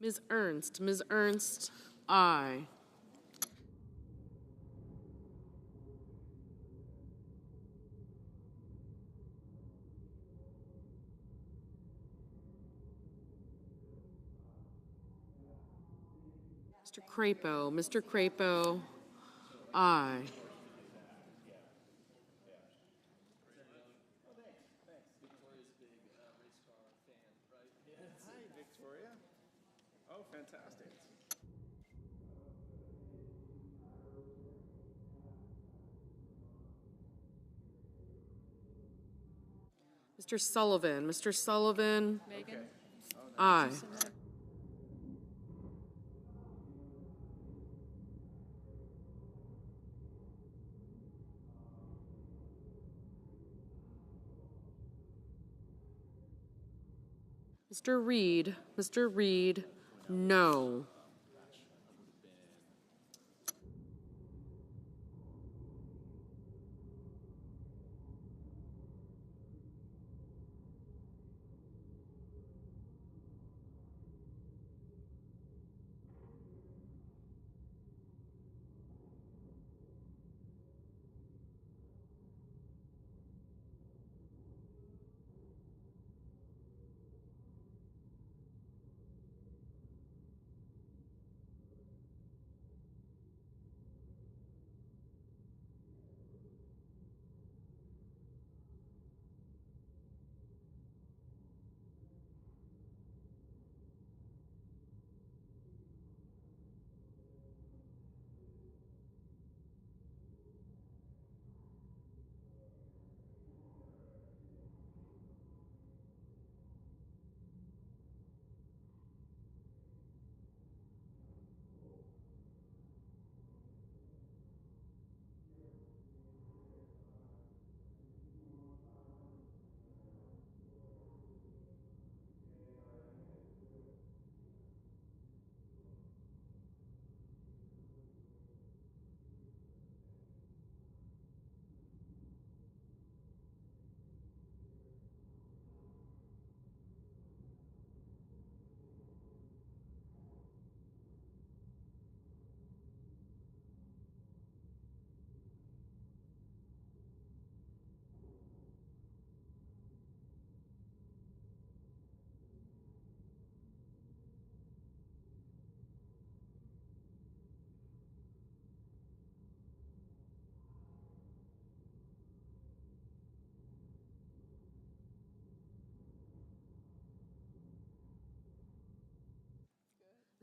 Ms. Ernst, aye. Mr. Crapo, aye. Mr. Sullivan, aye. Mr. Reed, no.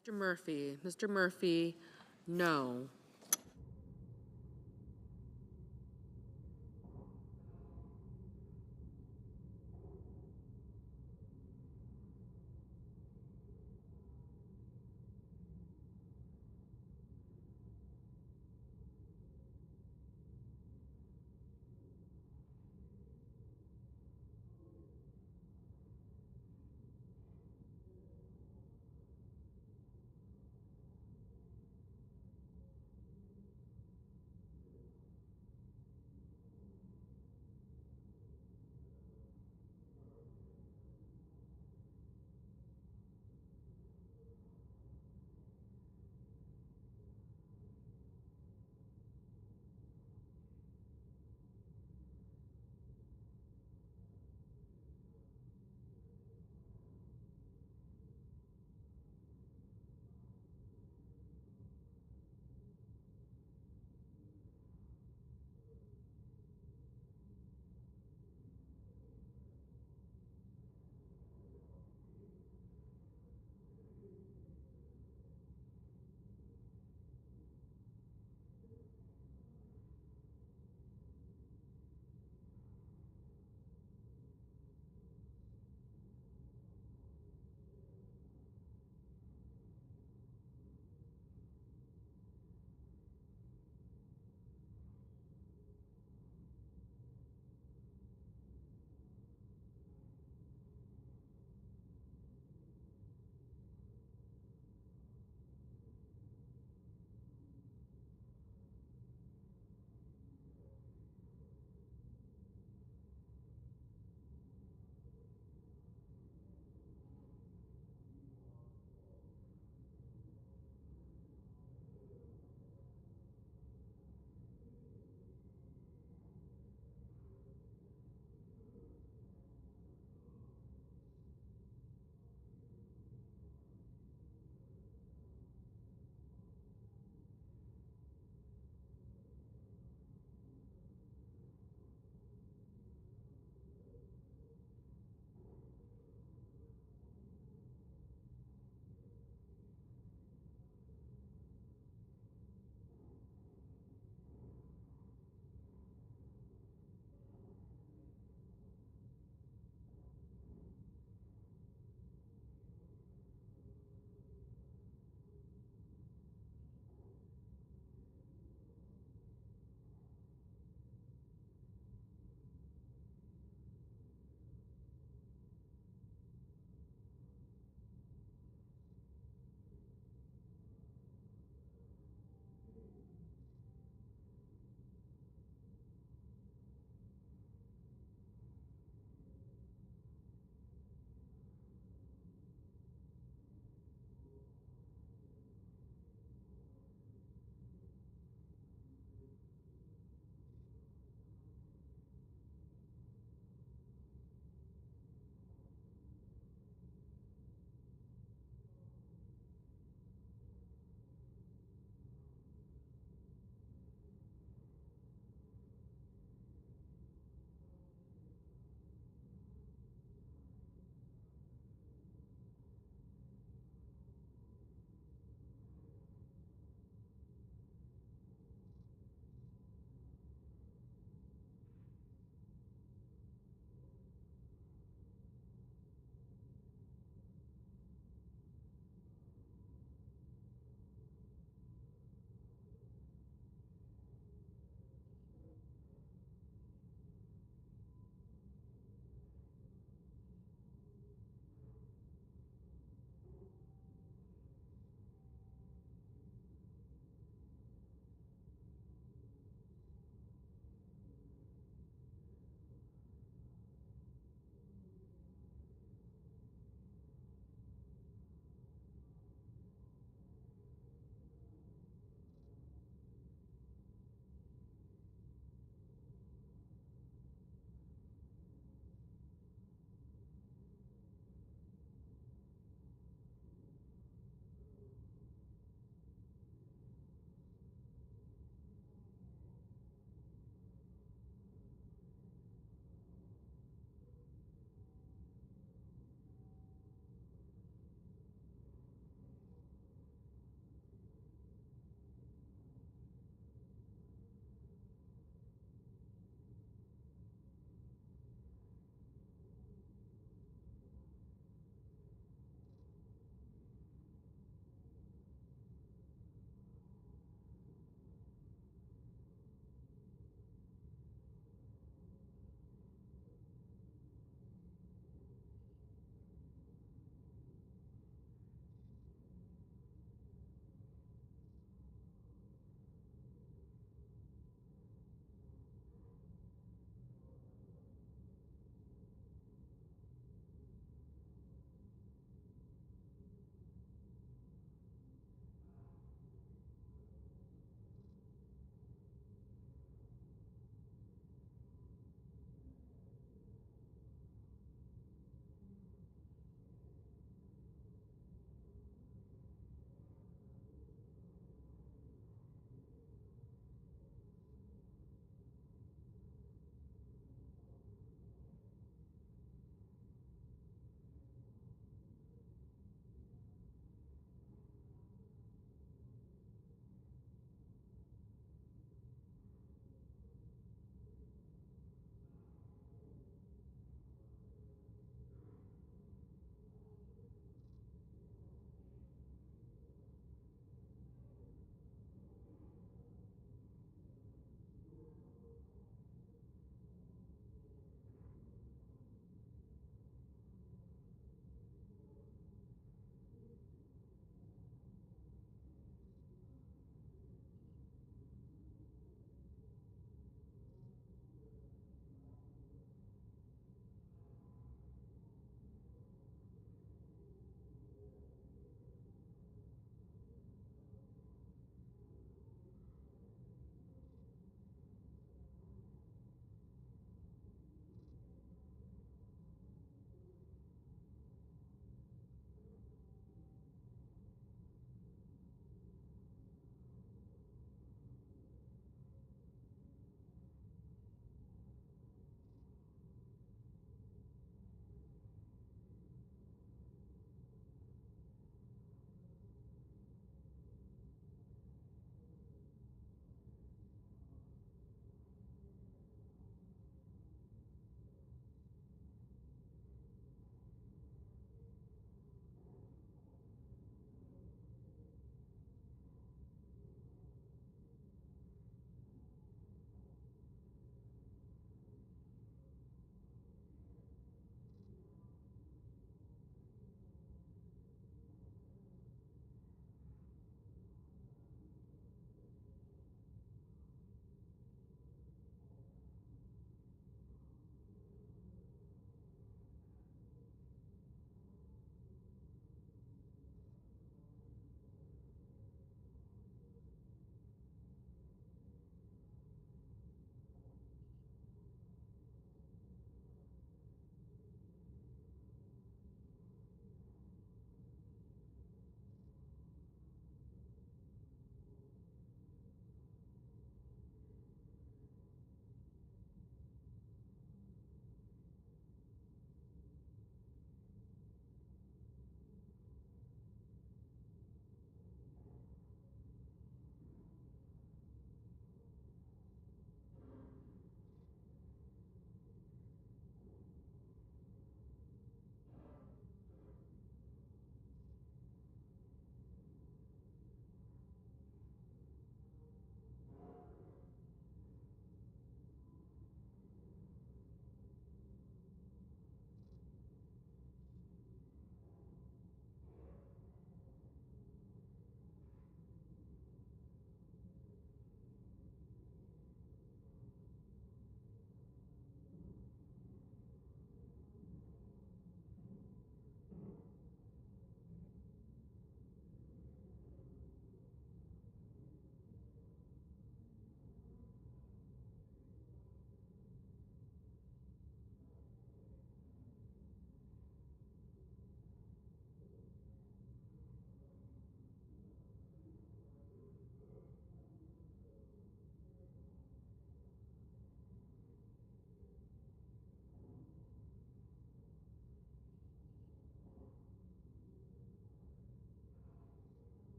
Mr. Murphy. Mr. Murphy, no.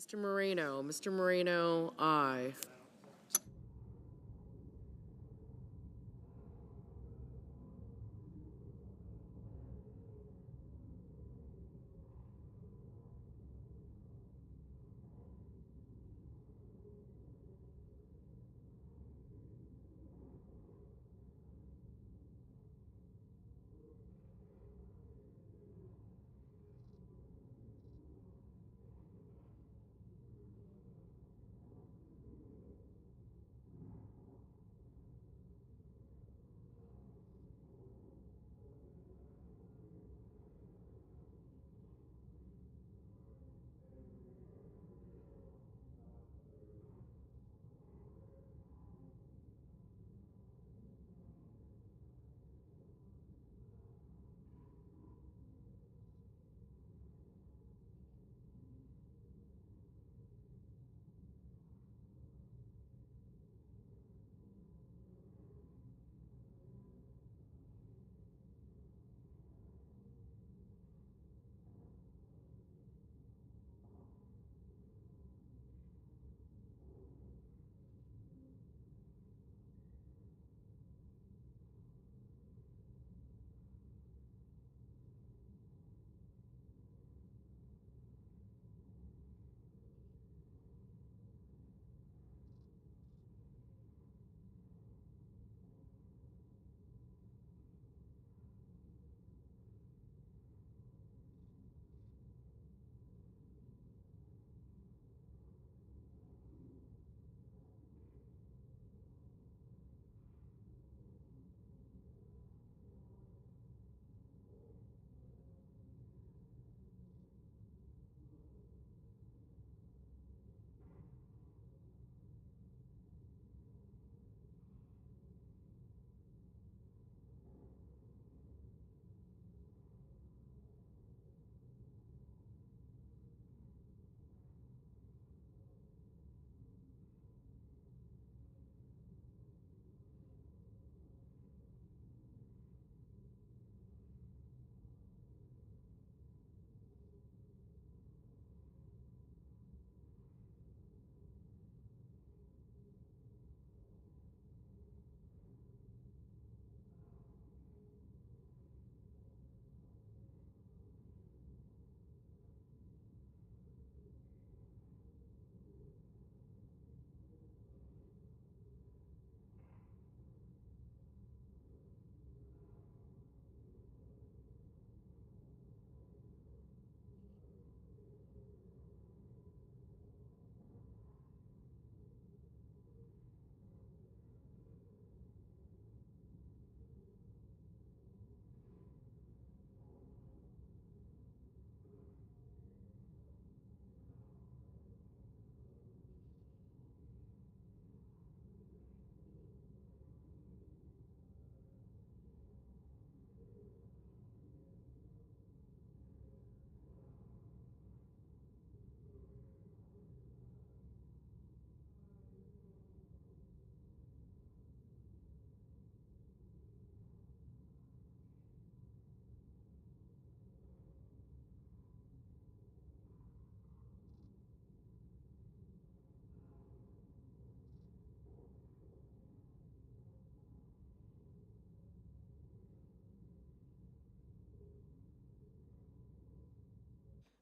Mr. Moreno. Mr. Moreno, aye.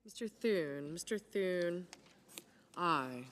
Mr. Thune. Mr. Thune, aye.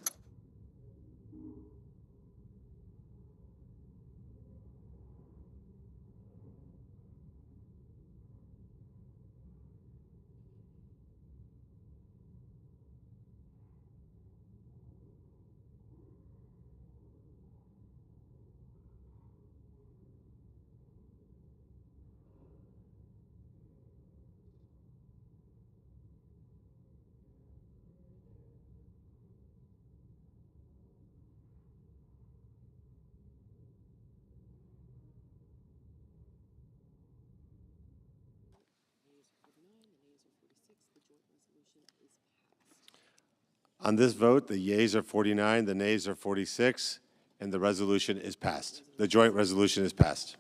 On this vote, the yeas are 49, the nays are 46, and the resolution is passed. The joint resolution is passed.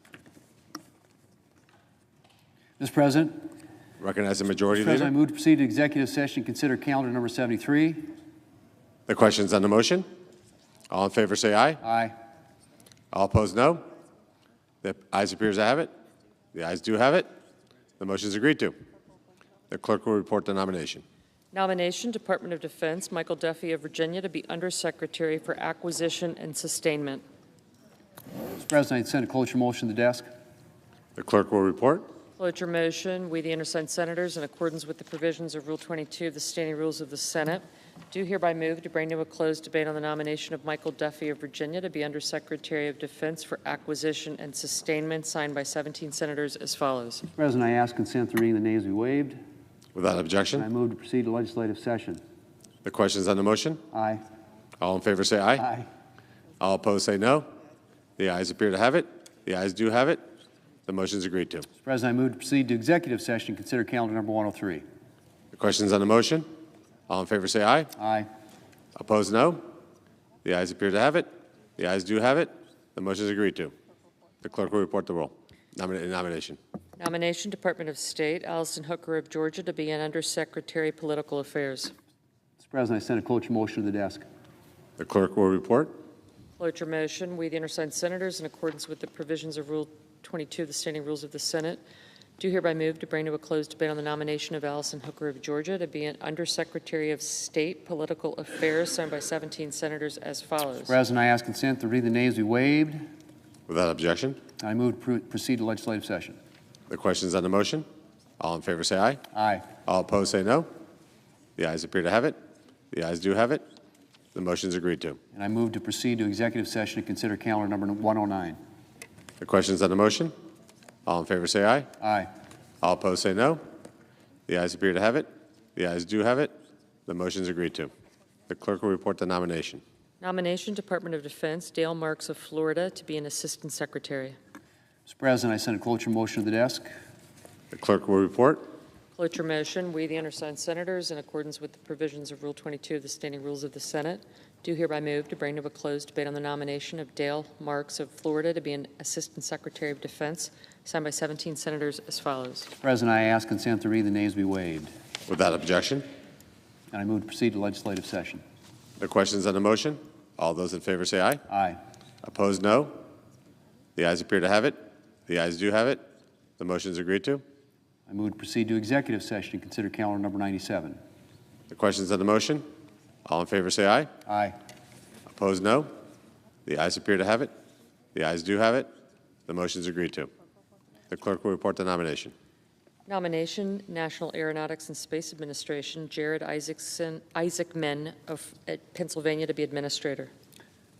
Mr. President. Recognize the majority Mr. President, leader. I move to proceed to executive session, consider calendar number 73. The questions on the motion? All in favor say aye. Aye. All opposed, no. The ayes appears to have it. The ayes do have it. The motion is agreed to. The clerk will report the nomination. Nomination, Department of Defense, Michael Duffy of Virginia to be Undersecretary for Acquisition and Sustainment. Mr. President, I send a cloture motion to the desk. The clerk will report. Cloture motion, we the undersigned senators, in accordance with the provisions of Rule 22 of the Standing Rules of the Senate, do hereby move to bring to a closed debate on the nomination of Michael Duffy of Virginia to be Undersecretary of Defense for Acquisition and Sustainment, signed by 17 senators as follows. Mr. President, I ask consent to reading the names be waived. Without objection. I move to proceed to legislative session. The questions on the motion? Aye. All in favor say aye. Aye. All opposed say no. The ayes appear to have it. The ayes do have it. The motion is agreed to. Mr. President, I move to proceed to executive session and consider calendar number 103. The questions on the motion? All in favor say aye. Aye. Opposed, no. The ayes appear to have it. The ayes do have it. The motion is agreed to. The clerk will report the roll. Nomination. Nomination, Department of State, Allison Hooker of Georgia to be an Undersecretary, Political Affairs. Mr. President, I send a cloture motion to the desk. The clerk will report. Cloture motion, we the undersigned senators, in accordance with the provisions of Rule 22 of the Standing Rules of the Senate, do hereby move to bring to a closed debate on the nomination of Allison Hooker of Georgia to be an Undersecretary of State, Political Affairs, signed by 17 senators as follows. Mr. President, I ask consent to read the names be waived. Without objection. I move to proceed to legislative session. The questions on the motion? All in favor say aye. Aye. All opposed say no. The ayes appear to have it. The ayes do have it. The motion is agreed to. And I move to proceed to executive session and consider calendar number 109. The questions on the motion? All in favor say aye. Aye. All opposed say no. The ayes appear to have it. The ayes do have it. The motion is agreed to. The clerk will report the nomination. Nomination, Department of Defense, Dale Marks of Florida to be an Assistant Secretary. Mr. President, I send a cloture motion to the desk. The clerk will report. Cloture motion, we the undersigned senators, in accordance with the provisions of Rule 22 of the Standing Rules of the Senate, do hereby move to bring to a closed debate on the nomination of Dale Marks of Florida to be an Assistant Secretary of Defense, signed by 17 senators as follows. Mr. President, I ask consent to read the names be waived. Without objection. And I move to proceed to legislative session. The questions on the motion? All those in favor say aye. Aye. Opposed, no. The ayes appear to have it. The ayes do have it. The motion is agreed to. I move to proceed to executive session and consider calendar number 97. The questions on the motion? All in favor say aye. Aye. Opposed, no. The ayes appear to have it. The ayes do have it. The motion is agreed to. The clerk will report the nomination. Nomination, National Aeronautics and Space Administration, Jared Isaacman of Pennsylvania to be Administrator.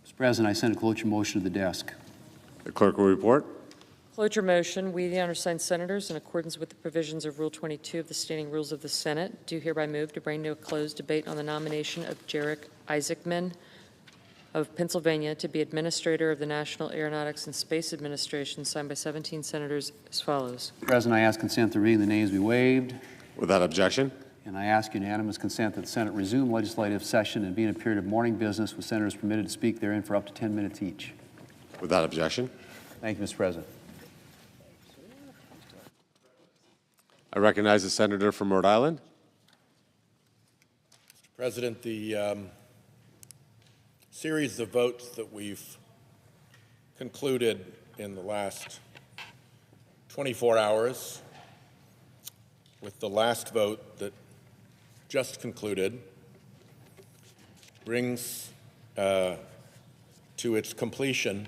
Mr. President, I send a cloture motion to the desk. The clerk will report. Cloture motion, we the undersigned senators, in accordance with the provisions of Rule 22 of the Standing Rules of the Senate, do hereby move to bring to a closed debate on the nomination of Jared Isaacman of Pennsylvania to be Administrator of the National Aeronautics and Space Administration, signed by 17 senators as follows. Mr. President, I ask consent to read the names be waived. Without objection. And I ask unanimous consent that the Senate resume legislative session and be in a period of morning business with senators permitted to speak therein for up to 10 minutes each. Without objection. Thank you, Mr. President. I recognize the senator from Rhode Island. Mr. President, the series of votes that we've concluded in the last 24 hours, with the last vote that just concluded, brings to its completion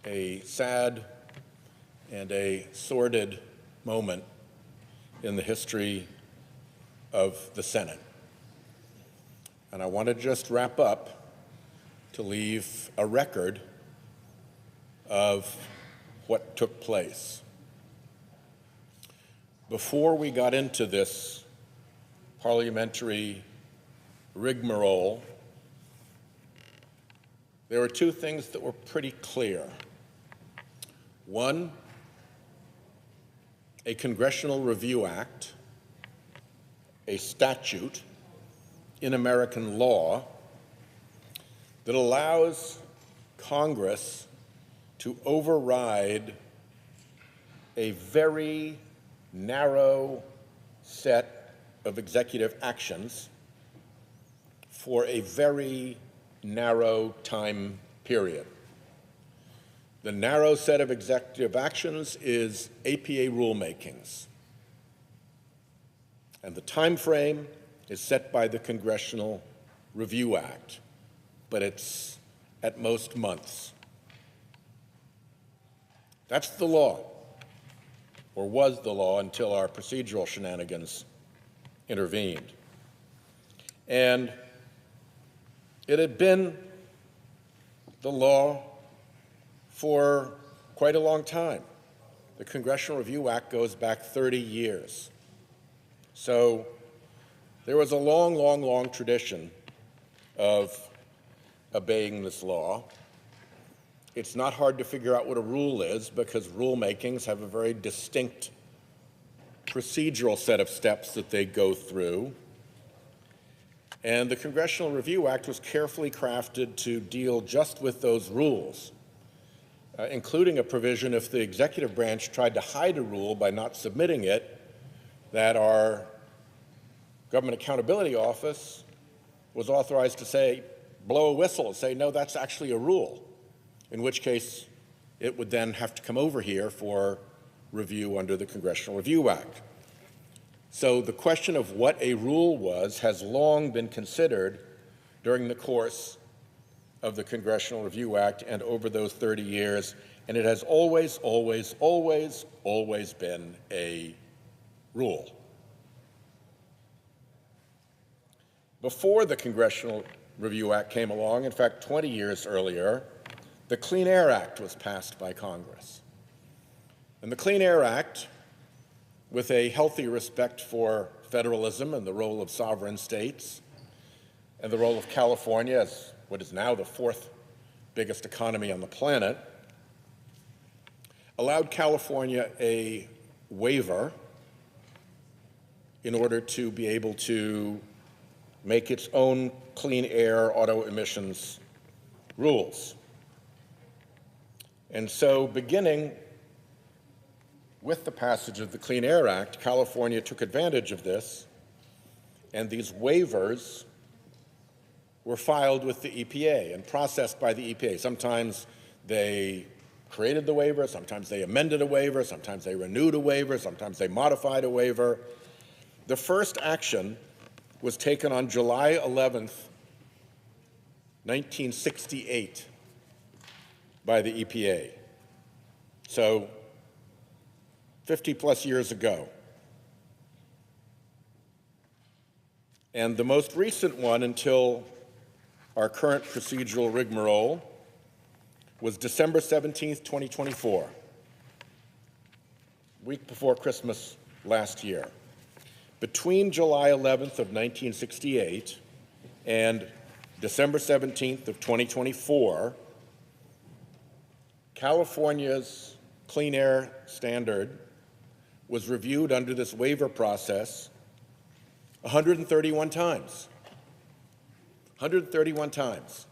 a sad and a sordid moment in the history of the Senate. And I want to just wrap up to leave a record of what took place. Before we got into this parliamentary rigmarole, there were two things that were pretty clear. One, a Congressional Review Act, a statute in American law that allows Congress to override a very narrow set of executive actions for a very narrow time period. The narrow set of executive actions is APA rulemakings. And the time frame is set by the Congressional Review Act, but it's at most months. That's the law, or was the law until our procedural shenanigans intervened. And it had been the law for quite a long time. The Congressional Review Act goes back 30 years. So there was a long, long, long tradition of obeying this law. It's not hard to figure out what a rule is because rulemakings have a very distinct procedural set of steps that they go through. And the Congressional Review Act was carefully crafted to deal just with those rules, including a provision if the executive branch tried to hide a rule by not submitting it, that our Government Accountability Office was authorized to say, blow a whistle and say, no, that's actually a rule, in which case it would then have to come over here for review under the Congressional Review Act. So the question of what a rule was has long been considered during the course of the Congressional Review Act and over those 30 years, and it has always, always, always, always been a rule. Before the Congressional Review Act came along, in fact, 20 years earlier, the Clean Air Act was passed by Congress. And the Clean Air Act, with a healthy respect for federalism and the role of sovereign states and the role of California as what is now the fourth biggest economy on the planet, allowed California a waiver in order to be able to make its own clean air auto emissions rules. And so beginning with the passage of the Clean Air Act, California took advantage of this, and these waivers were filed with the EPA and processed by the EPA. Sometimes they created the waiver, sometimes they amended a waiver, sometimes they renewed a waiver, sometimes they modified a waiver. The first action was taken on July 11th, 1968 by the EPA. So 50-plus years ago. And the most recent one until our current procedural rigmarole was December 17th, 2024, week before Christmas last year. Between July 11th of 1968 and December 17th of 2024, California's clean air standard was reviewed under this waiver process 131 times. 131 times.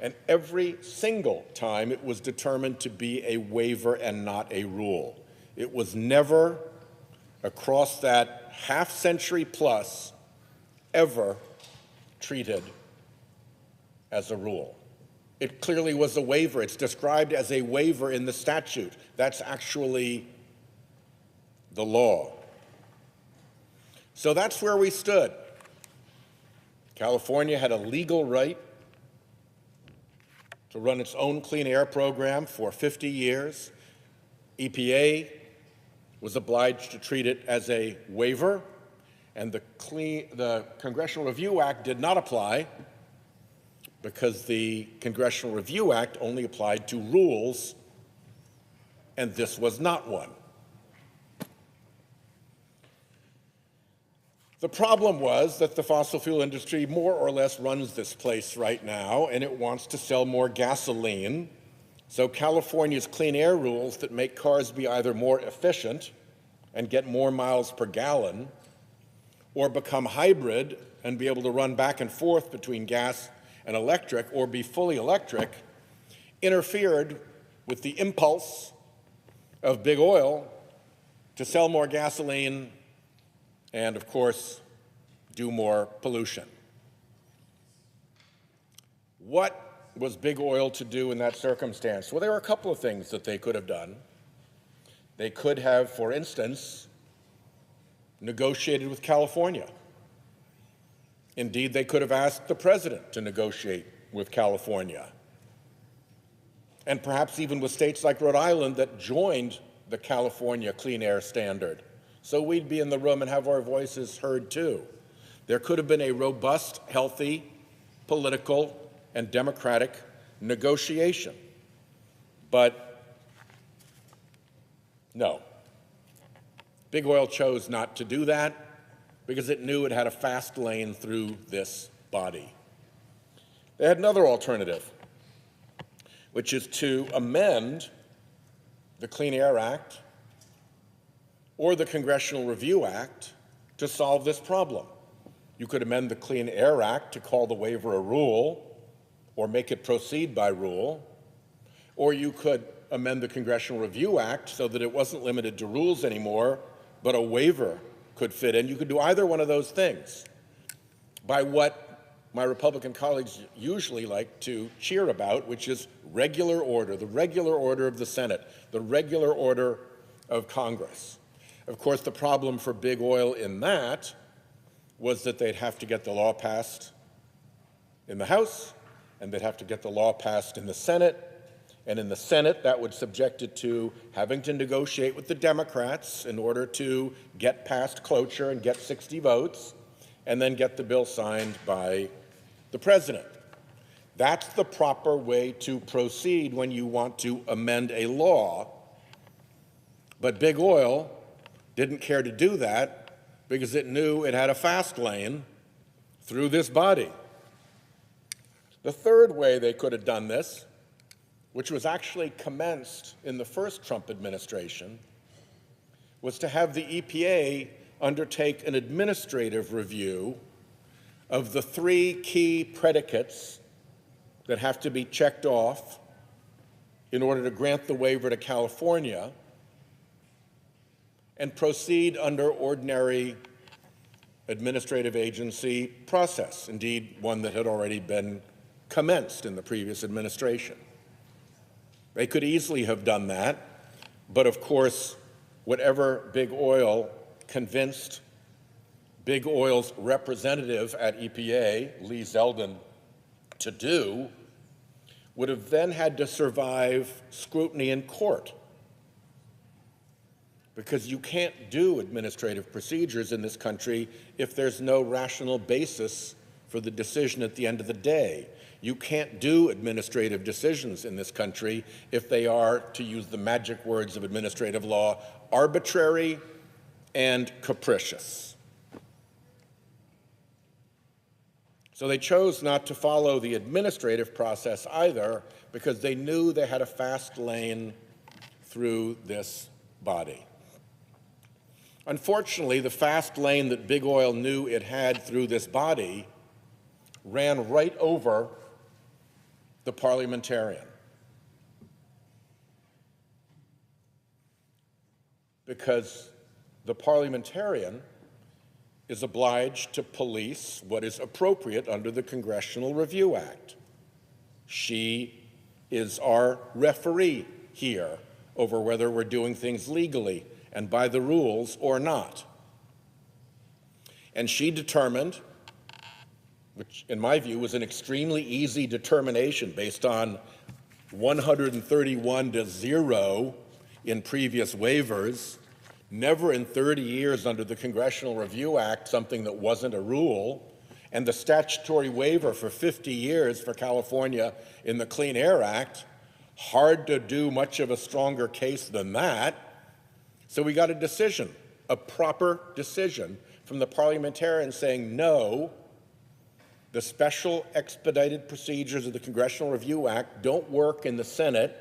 And every single time it was determined to be a waiver and not a rule. It was never, across that half century plus, ever treated as a rule. It clearly was a waiver. It's described as a waiver in the statute. That's actually the law. So that's where we stood. California had a legal right to run its own clean air program for 50 years. EPA was obliged to treat it as a waiver, and the Congressional Review Act did not apply because the Congressional Review Act only applied to rules, and this was not one. The problem was that the fossil fuel industry more or less runs this place right now, and it wants to sell more gasoline. So California's clean air rules that make cars be either more efficient and get more miles per gallon, or become hybrid and be able to run back and forth between gas and electric, or be fully electric, interfered with the impulse of big oil to sell more gasoline and, of course, do more pollution. What was big oil to do in that circumstance? Well, there were a couple of things that they could have done. They could have, for instance, negotiated with California. Indeed, they could have asked the president to negotiate with California, and perhaps even with states like Rhode Island that joined the California Clean Air Standard. So we'd be in the room and have our voices heard too. There could have been a robust, healthy, political, and democratic negotiation. But no. Big Oil chose not to do that because it knew it had a fast lane through this body. They had another alternative, which is to amend the Clean Air Act or the Congressional Review Act to solve this problem. You could amend the Clean Air Act to call the waiver a rule or make it proceed by rule, or you could amend the Congressional Review Act so that it wasn't limited to rules anymore, but a waiver could fit in. You could do either one of those things by what my Republican colleagues usually like to cheer about, which is regular order, the regular order of the Senate, the regular order of Congress. Of course, the problem for Big Oil in that was that they'd have to get the law passed in the House, and they'd have to get the law passed in the Senate, and in the Senate, that would subject it to having to negotiate with the Democrats in order to get past cloture and get 60 votes, and then get the bill signed by the president. That's the proper way to proceed when you want to amend a law. But Big Oil didn't care to do that because it knew it had a fast lane through this body. The third way they could have done this, which was actually commenced in the first Trump administration, was to have the EPA undertake an administrative review of the 3 key predicates that have to be checked off in order to grant the waiver to California, and proceed under ordinary administrative agency process, indeed one that had already been commenced in the previous administration. They could easily have done that, but of course, whatever Big Oil convinced Big Oil's representative at EPA, Lee Zeldin, to do, would have then had to survive scrutiny in court. Because you can't do administrative procedures in this country if there's no rational basis for the decision at the end of the day. You can't do administrative decisions in this country if they are, to use the magic words of administrative law, arbitrary and capricious. So they chose not to follow the administrative process either because they knew they had a fast lane through this body. Unfortunately, the fast lane that Big Oil knew it had through this body ran right over the parliamentarian. Because the parliamentarian is obliged to police what is appropriate under the Congressional Review Act. She is our referee here over whether we're doing things legally and by the rules or not. And she determined, which in my view was an extremely easy determination based on 131 to 0 in previous waivers, never in 30 years under the Congressional Review Act something that wasn't a rule, and the statutory waiver for 50 years for California in the Clean Air Act, hard to do much of a stronger case than that. So we got a decision, a proper decision from the parliamentarian saying, no, the special expedited procedures of the Congressional Review Act don't work in the Senate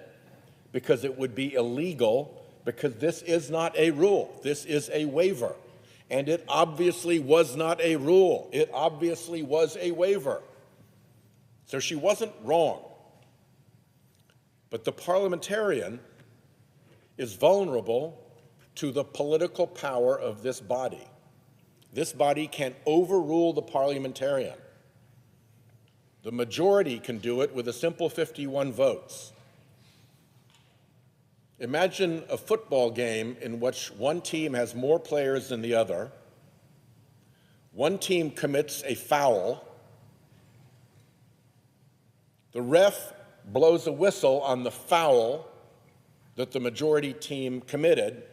because it would be illegal, because this is not a rule. This is a waiver. And it obviously was not a rule. It obviously was a waiver. So she wasn't wrong. But the parliamentarian is vulnerable to the political power of this body. This body can overrule the parliamentarian. The majority can do it with a simple 51 votes. Imagine a football game in which one team has more players than the other. One team commits a foul. The ref blows a whistle on the foul that the majority team committed,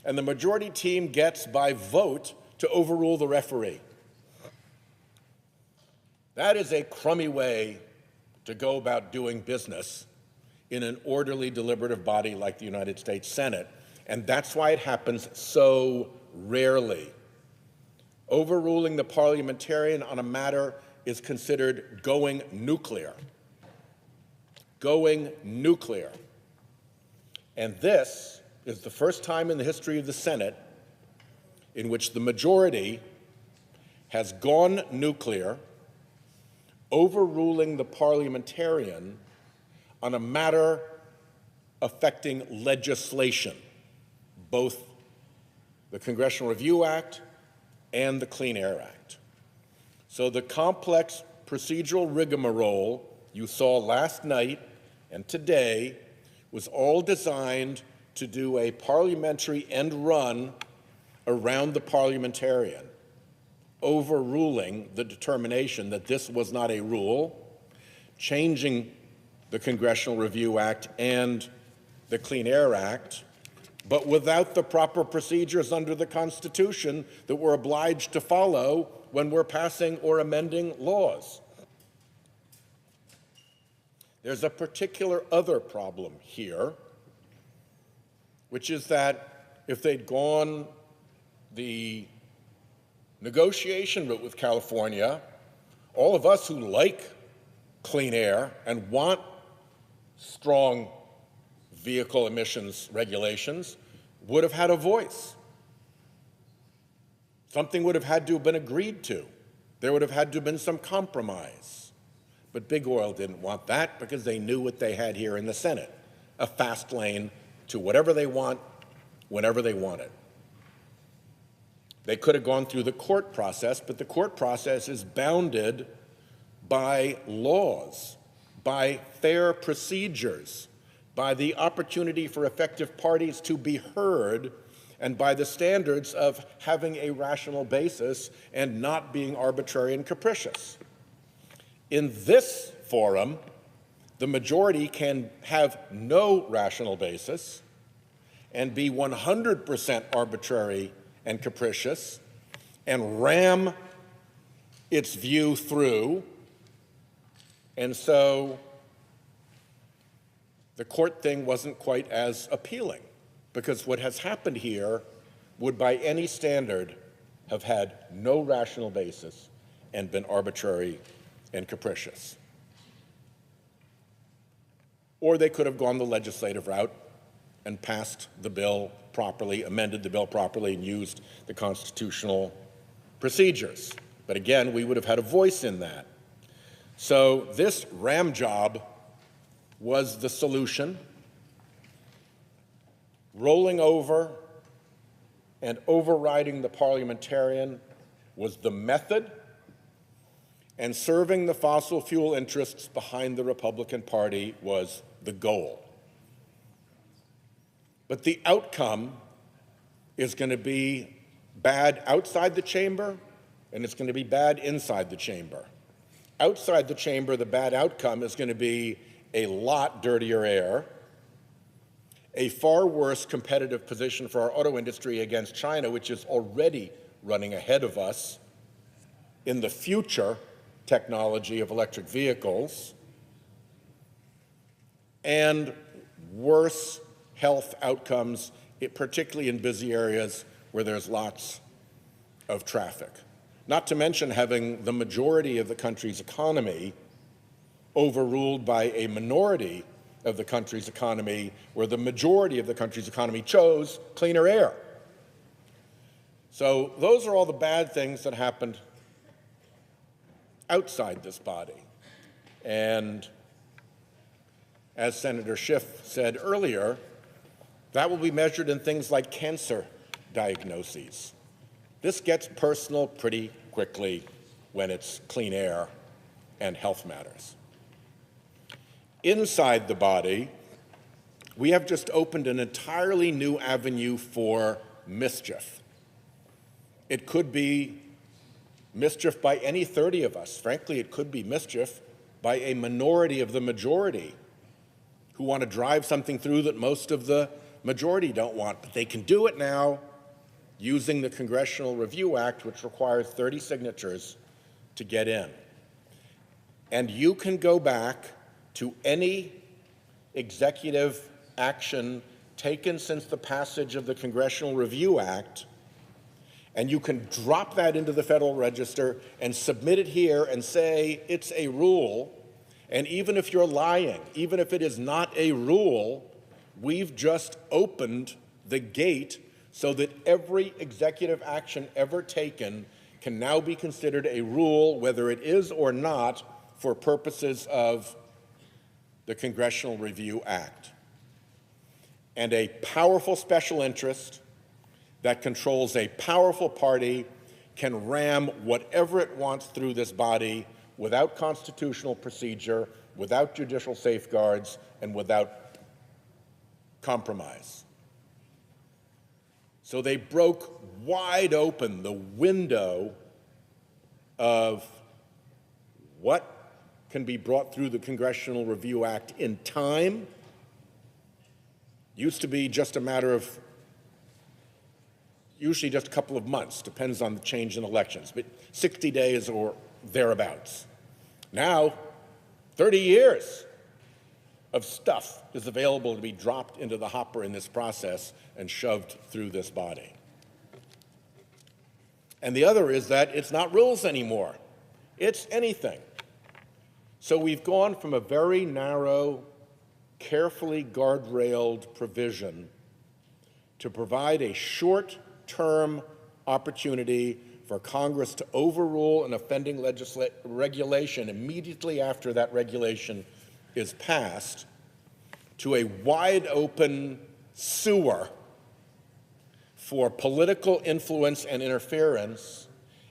and the majority team gets, by vote, to overrule the referee. That is a crummy way to go about doing business in an orderly, deliberative body like the United States Senate, and that's why it happens so rarely. Overruling the parliamentarian on a matter is considered going nuclear. Going nuclear. And this is the first time in the history of the Senate in which the majority has gone nuclear, overruling the parliamentarian on a matter affecting legislation, both the Congressional Review Act and the Clean Air Act. So the complex procedural rigmarole you saw last night and today was all designed to do a parliamentary end run around the parliamentarian, overruling the determination that this was not a rule, changing the Congressional Review Act and the Clean Air Act, but without the proper procedures under the Constitution that we're obliged to follow when we're passing or amending laws. There's a particular other problem here, which is that if they'd gone the negotiation route with California, all of us who like clean air and want strong vehicle emissions regulations would have had a voice. Something would have had to have been agreed to. There would have had to have been some compromise. But Big Oil didn't want that because they knew what they had here in the Senate, a fast lane to whatever they want, whenever they want it. They could have gone through the court process, but the court process is bounded by laws, by fair procedures, by the opportunity for effective parties to be heard, and by the standards of having a rational basis and not being arbitrary and capricious. In this forum, the majority can have no rational basis and be 100% arbitrary and capricious and ram its view through. And so the court thing wasn't quite as appealing, because what has happened here would by any standard have had no rational basis and been arbitrary and capricious. Or they could have gone the legislative route and passed the bill properly, amended the bill properly, and used the constitutional procedures. But again, we would have had a voice in that. So this ram job was the solution. Rolling over and overriding the parliamentarian was the method, and serving the fossil fuel interests behind the Republican Party was the goal. But the outcome is going to be bad outside the chamber, and it's going to be bad inside the chamber. Outside the chamber, the bad outcome is going to be a lot dirtier air, a far worse competitive position for our auto industry against China, which is already running ahead of us in the future technology of electric vehicles, and worse health outcomes, particularly in busy areas where there's lots of traffic. Not to mention having the majority of the country's economy overruled by a minority of the country's economy, where the majority of the country's economy chose cleaner air. So those are all the bad things that happened outside this body. And as Senator Schiff said earlier, that will be measured in things like cancer diagnoses. This gets personal pretty quickly when it's clean air and health matters. Inside the body, we have just opened an entirely new avenue for mischief. It could be mischief by any 30 of us. Frankly, it could be mischief by a minority of the majority who want to drive something through that most of the majority don't want. But they can do it now using the Congressional Review Act, which requires 30 signatures to get in. And you can go back to any executive action taken since the passage of the Congressional Review Act, and you can drop that into the Federal Register and submit it here and say it's a rule. And even if you're lying, even if it is not a rule, we've just opened the gate so that every executive action ever taken can now be considered a rule, whether it is or not, for purposes of the Congressional Review Act. And a powerful special interest that controls a powerful party can ram whatever it wants through this body without constitutional procedure, without judicial safeguards, and without compromise. So they broke wide open the window of what can be brought through the Congressional Review Act in time. Used to be just a matter of usually just a couple of months, depends on the change in elections, but 60 days or thereabouts. Now, 30 years of stuff is available to be dropped into the hopper in this process and shoved through this body. And the other is that it's not rules anymore. It's anything. So we've gone from a very narrow, carefully guardrailed provision to provide a short-term opportunity for Congress to overrule an offending regulation immediately after that regulation is passed, to a wide-open sewer for political influence and interference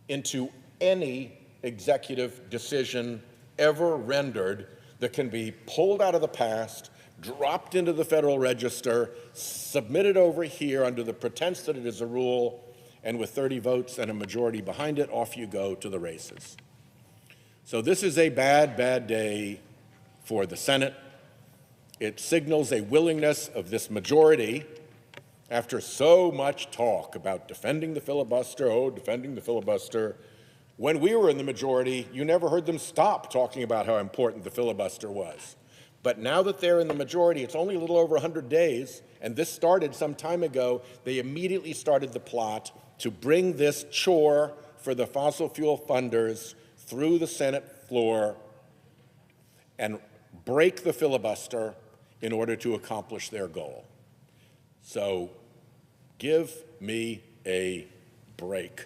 into any executive decision ever rendered that can be pulled out of the past, dropped into the Federal Register, submitted over here under the pretense that it is a rule, and with 30 votes and a majority behind it, off you go to the races. So this is a bad, bad day for the Senate. It signals a willingness of this majority, after so much talk about defending the filibuster, defending the filibuster. When we were in the majority, you never heard them stop talking about how important the filibuster was. But now that they're in the majority, it's only a little over 100 days, and this started some time ago. They immediately started the plot to bring this chore for the fossil fuel funders through the Senate floor and break the filibuster in order to accomplish their goal. So give me a break.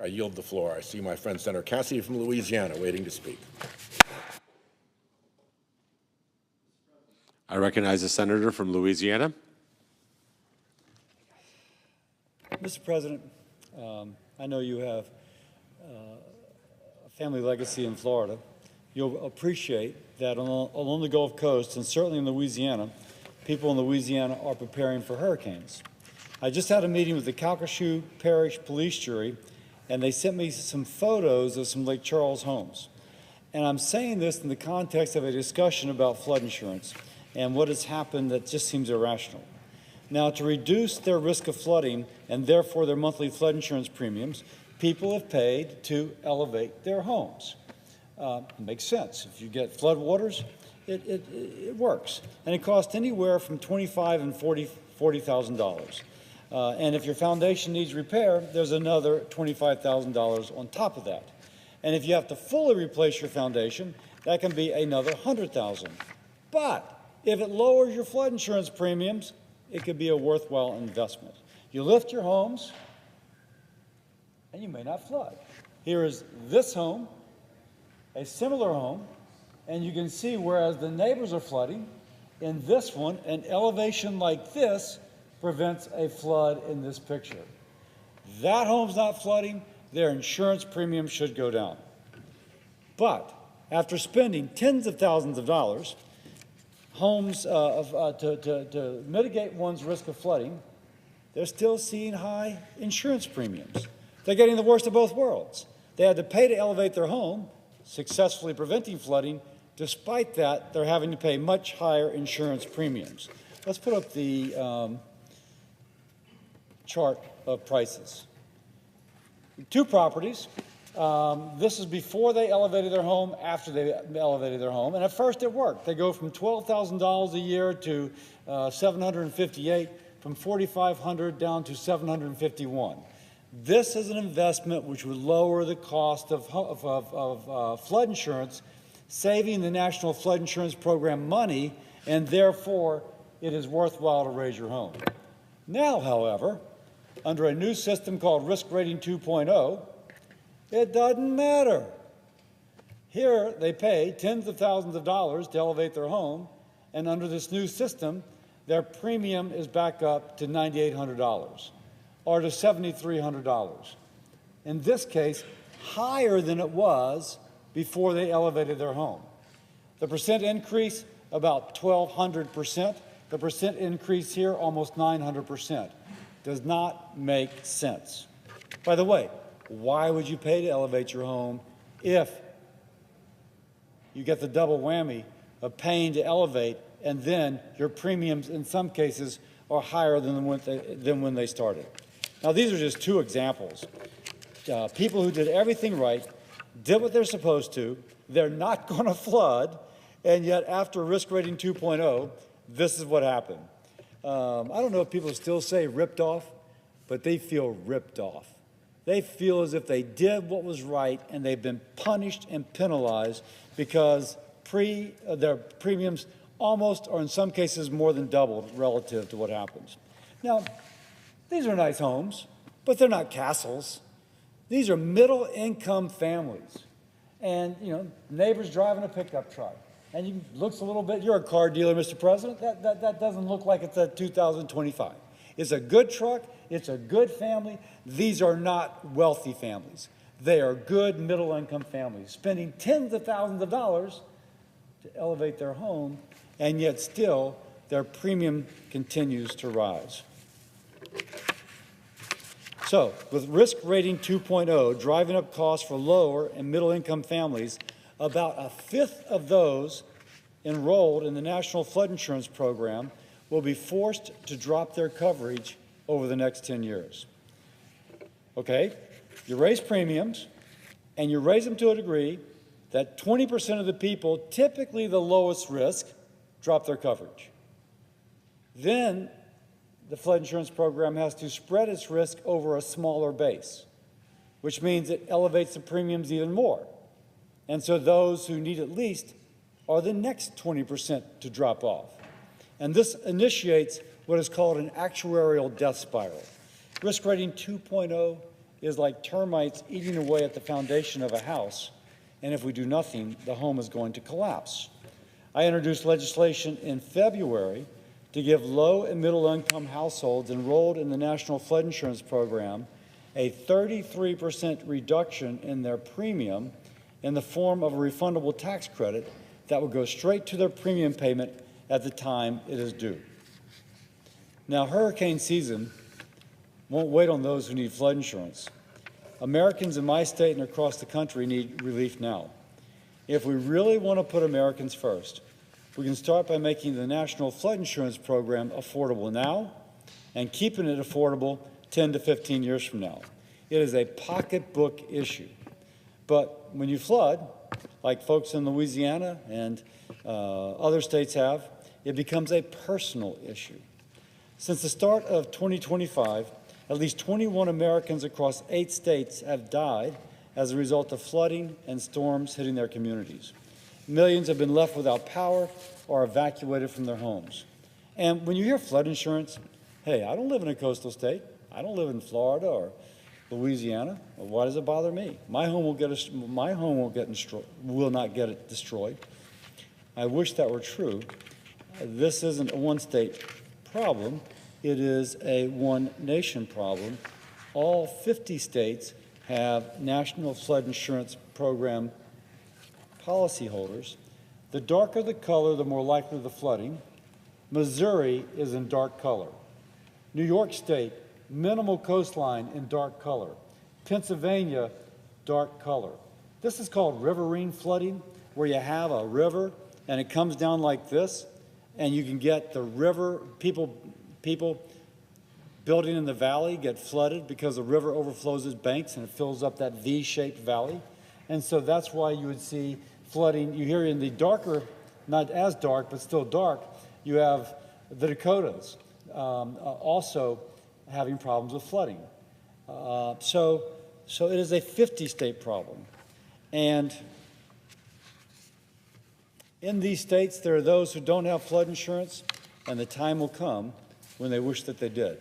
I yield the floor. I see my friend Senator Cassidy from Louisiana waiting to speak. I recognize the senator from Louisiana. Mr. President, I know you have a family legacy in Florida. You'll appreciate that along the Gulf Coast, and certainly in Louisiana, people in Louisiana are preparing for hurricanes. I just had a meeting with the Calcasieu Parish Police Jury, and they sent me some photos of some Lake Charles homes. And I'm saying this in the context of a discussion about flood insurance and what has happened that just seems irrational. Now, to reduce their risk of flooding and therefore their monthly flood insurance premiums, people have paid to elevate their homes. It makes sense. If you get flood waters, it works. And it costs anywhere from $25,000 and $40,000. And if your foundation needs repair, there's another $25,000 on top of that. And if you have to fully replace your foundation, that can be another $100,000. But if it lowers your flood insurance premiums, it could be a worthwhile investment. You lift your homes, and you may not flood. Here is this home, a similar home, and you can see whereas the neighbors are flooding, in this one, an elevation like this prevents a flood in this picture. That home's not flooding, their insurance premium should go down. But after spending tens of thousands of dollars, to mitigate one's risk of flooding, they're still seeing high insurance premiums. They're getting the worst of both worlds. They had to pay to elevate their home, successfully preventing flooding. Despite that, they're having to pay much higher insurance premiums. Let's put up the chart of prices. Two properties. This is before they elevated their home, after they elevated their home. And at first it worked. They go from $12,000 a year to $758, from $4,500 down to $751. This is an investment which would lower the cost of flood insurance, saving the National Flood Insurance Program money, and therefore it is worthwhile to raise your home. Now, however, under a new system called Risk Rating 2.0, it doesn't matter. Here, they pay tens of thousands of dollars to elevate their home, and under this new system, their premium is back up to $9,800 or to $7,300. In this case, higher than it was before they elevated their home. The percent increase, about 1,200%. The percent increase here, almost 900%. Does not make sense. By the way, why would you pay to elevate your home if you get the double whammy of paying to elevate and then your premiums in some cases are higher than when they started? Now, these are just two examples. People who did everything right, did what they're supposed to, they're not going to flood, and yet after Risk Rating 2.0, this is what happened. I don't know if people still say ripped off, but they feel ripped off. They feel as if they did what was right and they've been punished and penalized because their premiums almost, or in some cases more than doubled relative to what happens. Now, these are nice homes, but they're not castles. These are middle-income families. And, you know, neighbors driving a pickup truck. And it looks a little bit, you're a car dealer, Mr. President, that doesn't look like it's a 2025. It's a good truck, it's a good family. These are not wealthy families. They are good middle-income families, spending tens of thousands of dollars to elevate their home, and yet still their premium continues to rise. So, with Risk Rating 2.0 driving up costs for lower and middle-income families, about a fifth of those enrolled in the National Flood Insurance Program will be forced to drop their coverage over the next 10 years. Okay, you raise premiums, and you raise them to a degree that 20% of the people, typically the lowest risk, drop their coverage. Then the flood insurance program has to spread its risk over a smaller base, which means it elevates the premiums even more. And so those who need it least are the next 20% to drop off. And this initiates what is called an actuarial death spiral. Risk Rating 2.0 is like termites eating away at the foundation of a house, and if we do nothing, the home is going to collapse. I introduced legislation in February to give low and middle income households enrolled in the National Flood Insurance Program a 33% reduction in their premium in the form of a refundable tax credit that will go straight to their premium payment at the time it is due. Now, hurricane season won't wait on those who need flood insurance. Americans in my state and across the country need relief now. If we really want to put Americans first, we can start by making the National Flood Insurance Program affordable now and keeping it affordable 10 to 15 years from now. It is a pocketbook issue. But when you flood, like folks in Louisiana and other states have, it becomes a personal issue. Since the start of 2025, at least 21 Americans across 8 states have died as a result of flooding and storms hitting their communities. Millions have been left without power or evacuated from their homes. And when you hear flood insurance, hey, I don't live in a coastal state. I don't live in Florida or Louisiana. Well, why does it bother me? My home will not get it destroyed. I wish that were true. This isn't a one-state problem. It is a one-nation problem. All 50 states have National Flood Insurance Program policyholders, the darker the color, the more likely the flooding. Missouri is in dark color. New York State, minimal coastline in dark color. Pennsylvania, dark color. This is called riverine flooding, where you have a river and it comes down like this, and you can get the river, people building in the valley get flooded because the river overflows its banks and it fills up that V-shaped valley. And so that's why you would see flooding. You hear in the darker, not as dark, but still dark, you have the Dakotas also having problems with flooding. So it is a 50-state problem. And in these states, there are those who don't have flood insurance, and the time will come when they wish that they did.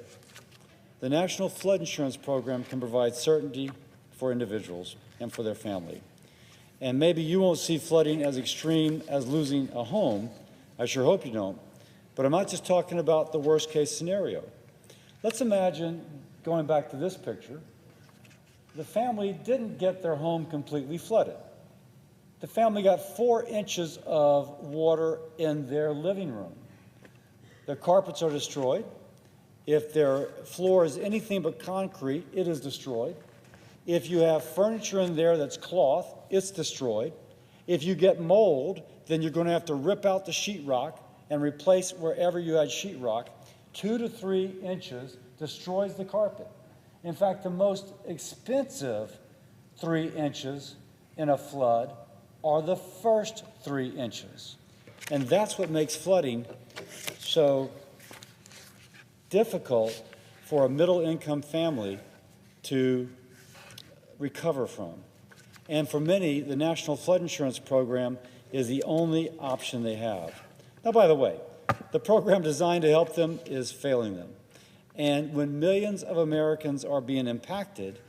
The National Flood Insurance Program can provide certainty for individuals and for their family. And maybe you won't see flooding as extreme as losing a home. I sure hope you don't. But I'm not just talking about the worst-case scenario. Let's imagine, going back to this picture, the family didn't get their home completely flooded. The family got 4 inches of water in their living room. Their carpets are destroyed. If their floor is anything but concrete, it is destroyed. If you have furniture in there that's cloth, it's destroyed. If you get mold, then you're going to have to rip out the sheetrock and replace wherever you had sheetrock. 2 to 3 inches destroys the carpet. In fact, the most expensive 3 inches in a flood are the first 3 inches. And that's what makes flooding so difficult for a middle-income family to recover from. And for many, the National Flood Insurance Program is the only option they have. Now, by the way, the program designed to help them is failing them. And when millions of Americans are being impacted,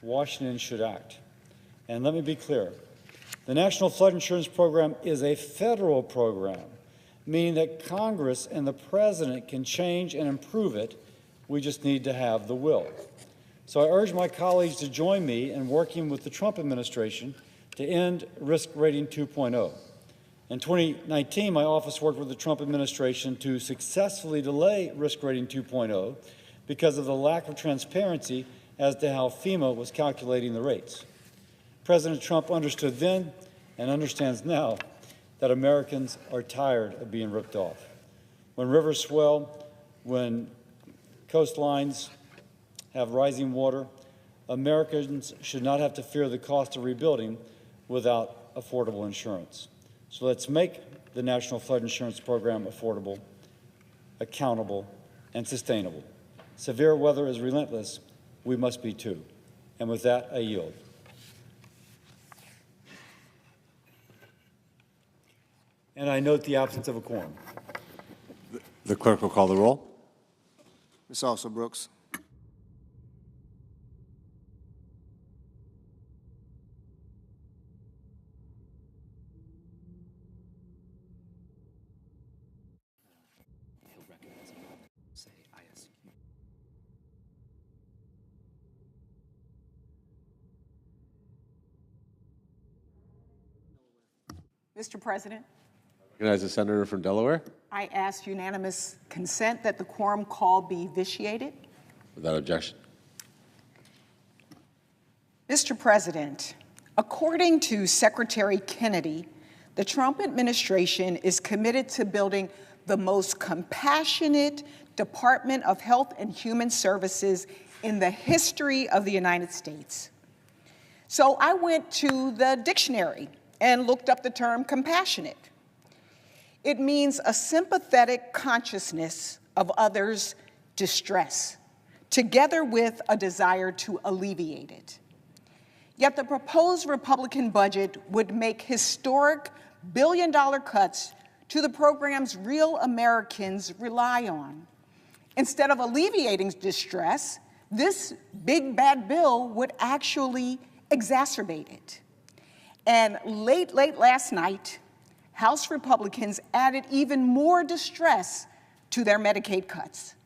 Washington should act. And let me be clear. The National Flood Insurance Program is a federal program, meaning that Congress and the President can change and improve it. We just need to have the will. So I urge my colleagues to join me in working with the Trump administration to end Risk Rating 2.0. In 2019, my office worked with the Trump administration to successfully delay Risk Rating 2.0 because of the lack of transparency as to how FEMA was calculating the rates. President Trump understood then and understands now that Americans are tired of being ripped off. When rivers swell, when coastlines have rising water, Americans should not have to fear the cost of rebuilding without affordable insurance. So let's make the National Flood Insurance Program affordable, accountable, and sustainable. Severe weather is relentless. We must be too. And with that, I yield. And I note the absence of a quorum. The clerk will call the roll. Ms. Also Brooks. Mr. President, Recognize the senator from Delaware. I ask unanimous consent that the quorum call be vitiated. Without objection. Mr. President, according to Secretary Kennedy, the Trump administration is committed to building the most compassionate Department of Health and Human Services in the history of the United States. So I went to the dictionary and looked up the term compassionate. It means a sympathetic consciousness of others' distress, together with a desire to alleviate it. Yet the proposed Republican budget would make historic billion-dollar cuts to the programs real Americans rely on. Instead of alleviating distress, this big bad bill would actually exacerbate it. And late last night, House Republicans added even more distress to their Medicaid cuts.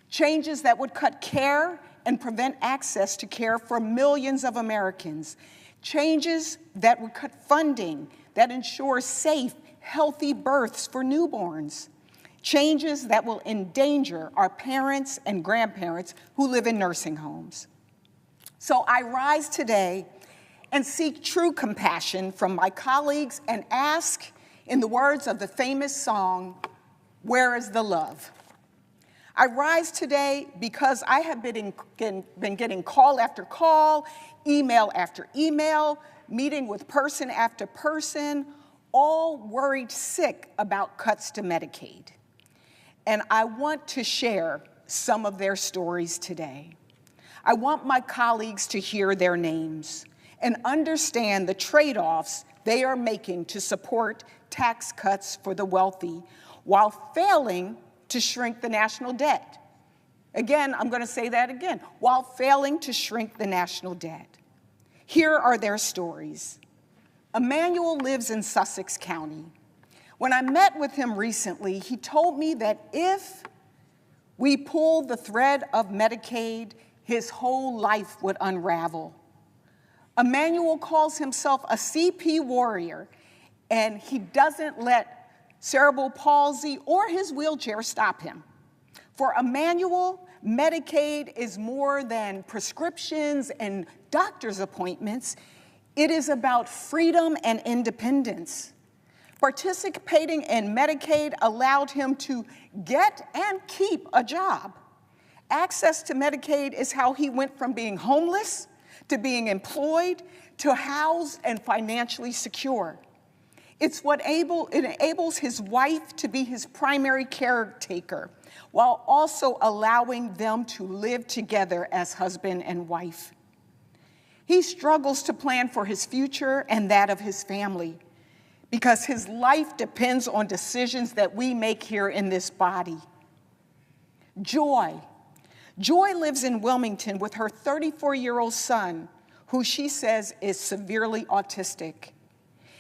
Changes that would cut care and prevent access to care for millions of Americans. changes that would cut funding that ensure safe, healthy births for newborns, changes that will endanger our parents and grandparents who live in nursing homes. So I rise today and seek true compassion from my colleagues and ask, in the words of the famous song, "Where is the love?" I rise today because I have been getting call after call, email after email, meeting with person after person, all worried sick about cuts to Medicaid. And I want to share some of their stories today. I want my colleagues to hear their names and understand the trade-offs they are making to support tax cuts for the wealthy while failing to shrink the national debt. Again, I'm going to say that again, while failing to shrink the national debt. Here are their stories. Emmanuel lives in Sussex County. When I met with him recently, he told me that if we pulled the thread of Medicaid, his whole life would unravel. Emmanuel calls himself a CP warrior, and he doesn't let cerebral palsy or his wheelchair stop him. For Emmanuel, Medicaid is more than prescriptions and doctor's appointments. It is about freedom and independence. Participating in Medicaid allowed him to get and keep a job. Access to Medicaid is how he went from being homeless to being employed to housed and financially secure. It's what enables his wife to be his primary caretaker, while also allowing them to live together as husband and wife. He struggles to plan for his future and that of his family, because his life depends on decisions that we make here in this body. Joy lives in Wilmington with her 34-year-old son, who she says is severely autistic.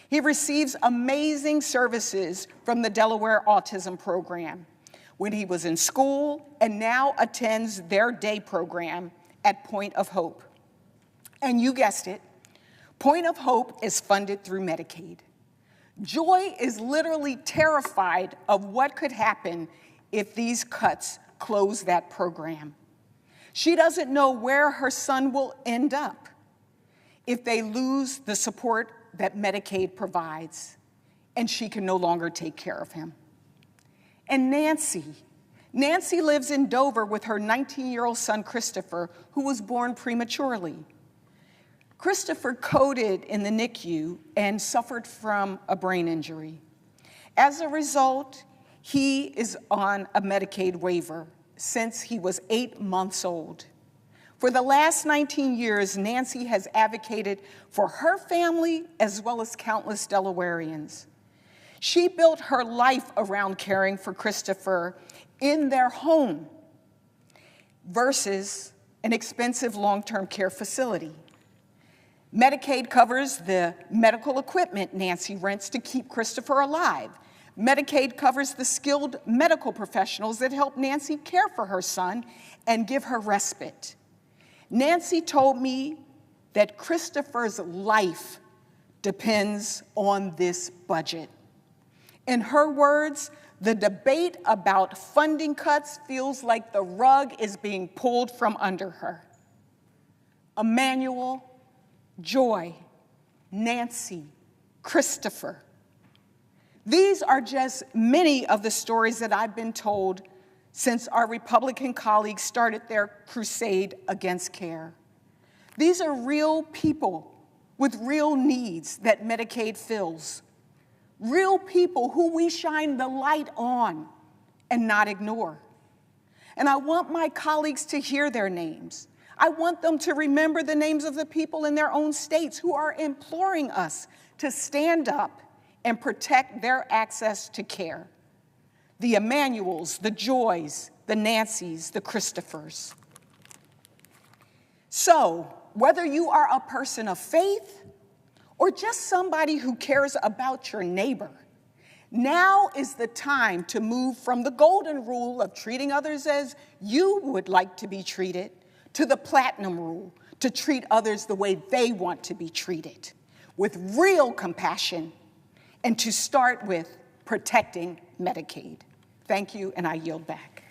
He receives amazing services from the Delaware Autism Program when he was in school and now attends their day program at Point of Hope. And you guessed it, Point of Hope is funded through Medicaid. Joy is literally terrified of what could happen if these cuts close that program. She doesn't know where her son will end up if they lose the support that Medicaid provides, and she can no longer take care of him. And Nancy lives in Dover with her 19-year-old son, Christopher, who was born prematurely. Christopher coded in the NICU and suffered from a brain injury. As a result, he is on a Medicaid waiver since he was 8 months old. For the last 19 years, Nancy has advocated for her family as well as countless Delawareans. She built her life around caring for Christopher in their home versus an expensive long-term care facility. Medicaid covers the medical equipment Nancy rents to keep Christopher alive. Medicaid covers the skilled medical professionals that help Nancy care for her son and give her respite. Nancy told me that Christopher's life depends on this budget. In her words, the debate about funding cuts feels like the rug is being pulled from under her. Emmanuel, Joy, Nancy, Christopher. These are just many of the stories that I've been told since our Republican colleagues started their crusade against care. These are real people with real needs that Medicaid fills. Real people who we shine the light on and not ignore. And I want my colleagues to hear their names. I want them to remember the names of the people in their own states who are imploring us to stand up and protect their access to care. The Emmanuels, the Joys, the Nancys, the Christophers. So, whether you are a person of faith or just somebody who cares about your neighbor, now is the time to move from the golden rule of treating others as you would like to be treated to the platinum rule, to treat others the way they want to be treated, with real compassion, and to start with protecting Medicaid. Thank you, and I yield back.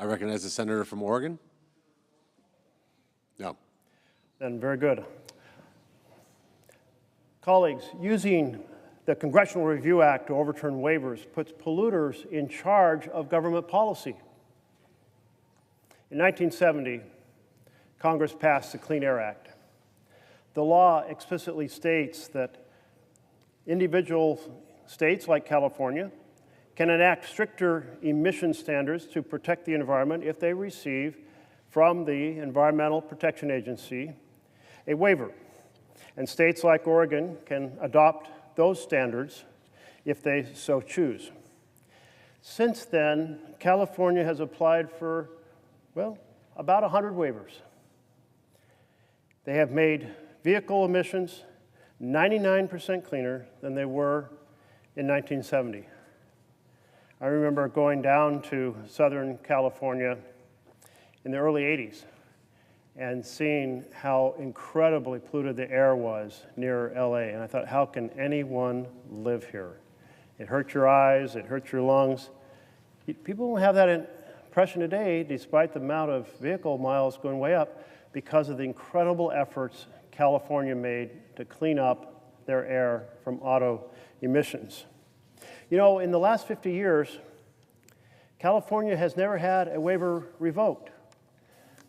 I recognize the senator from Oregon. No. Then very good. Colleagues, using the Congressional Review Act to overturn waivers puts polluters in charge of government policy. In 1970, Congress passed the Clean Air Act. The law explicitly states that individual states like California can enact stricter emission standards to protect the environment if they receive from the Environmental Protection Agency a waiver. And states like Oregon can adopt those standards if they so choose. Since then, California has applied for, well, about 100 waivers. They have made vehicle emissions 99% cleaner than they were in 1970. I remember going down to Southern California in the early 80s and seeing how incredibly polluted the air was near LA. And I thought, how can anyone live here? It hurts your eyes, it hurts your lungs. People don't have that impression today, despite the amount of vehicle miles going way up, because of the incredible efforts California made to clean up their air from auto emissions. You know, in the last 50 years, California has never had a waiver revoked.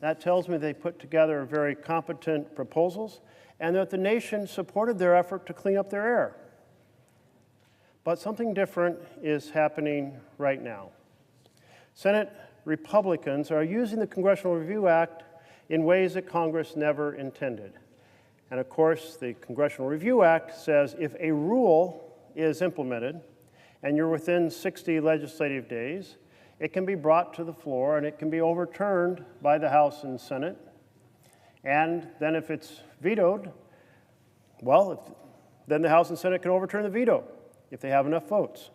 That tells me they put together very competent proposals and that the nation supported their effort to clean up their air. But something different is happening right now. Senate Republicans are using the Congressional Review Act in ways that Congress never intended. And of course, the Congressional Review Act says if a rule is implemented and you're within 60 legislative days, it can be brought to the floor and it can be overturned by the House and Senate. And then if it's vetoed, well, then the House and Senate can overturn the veto if they have enough votes.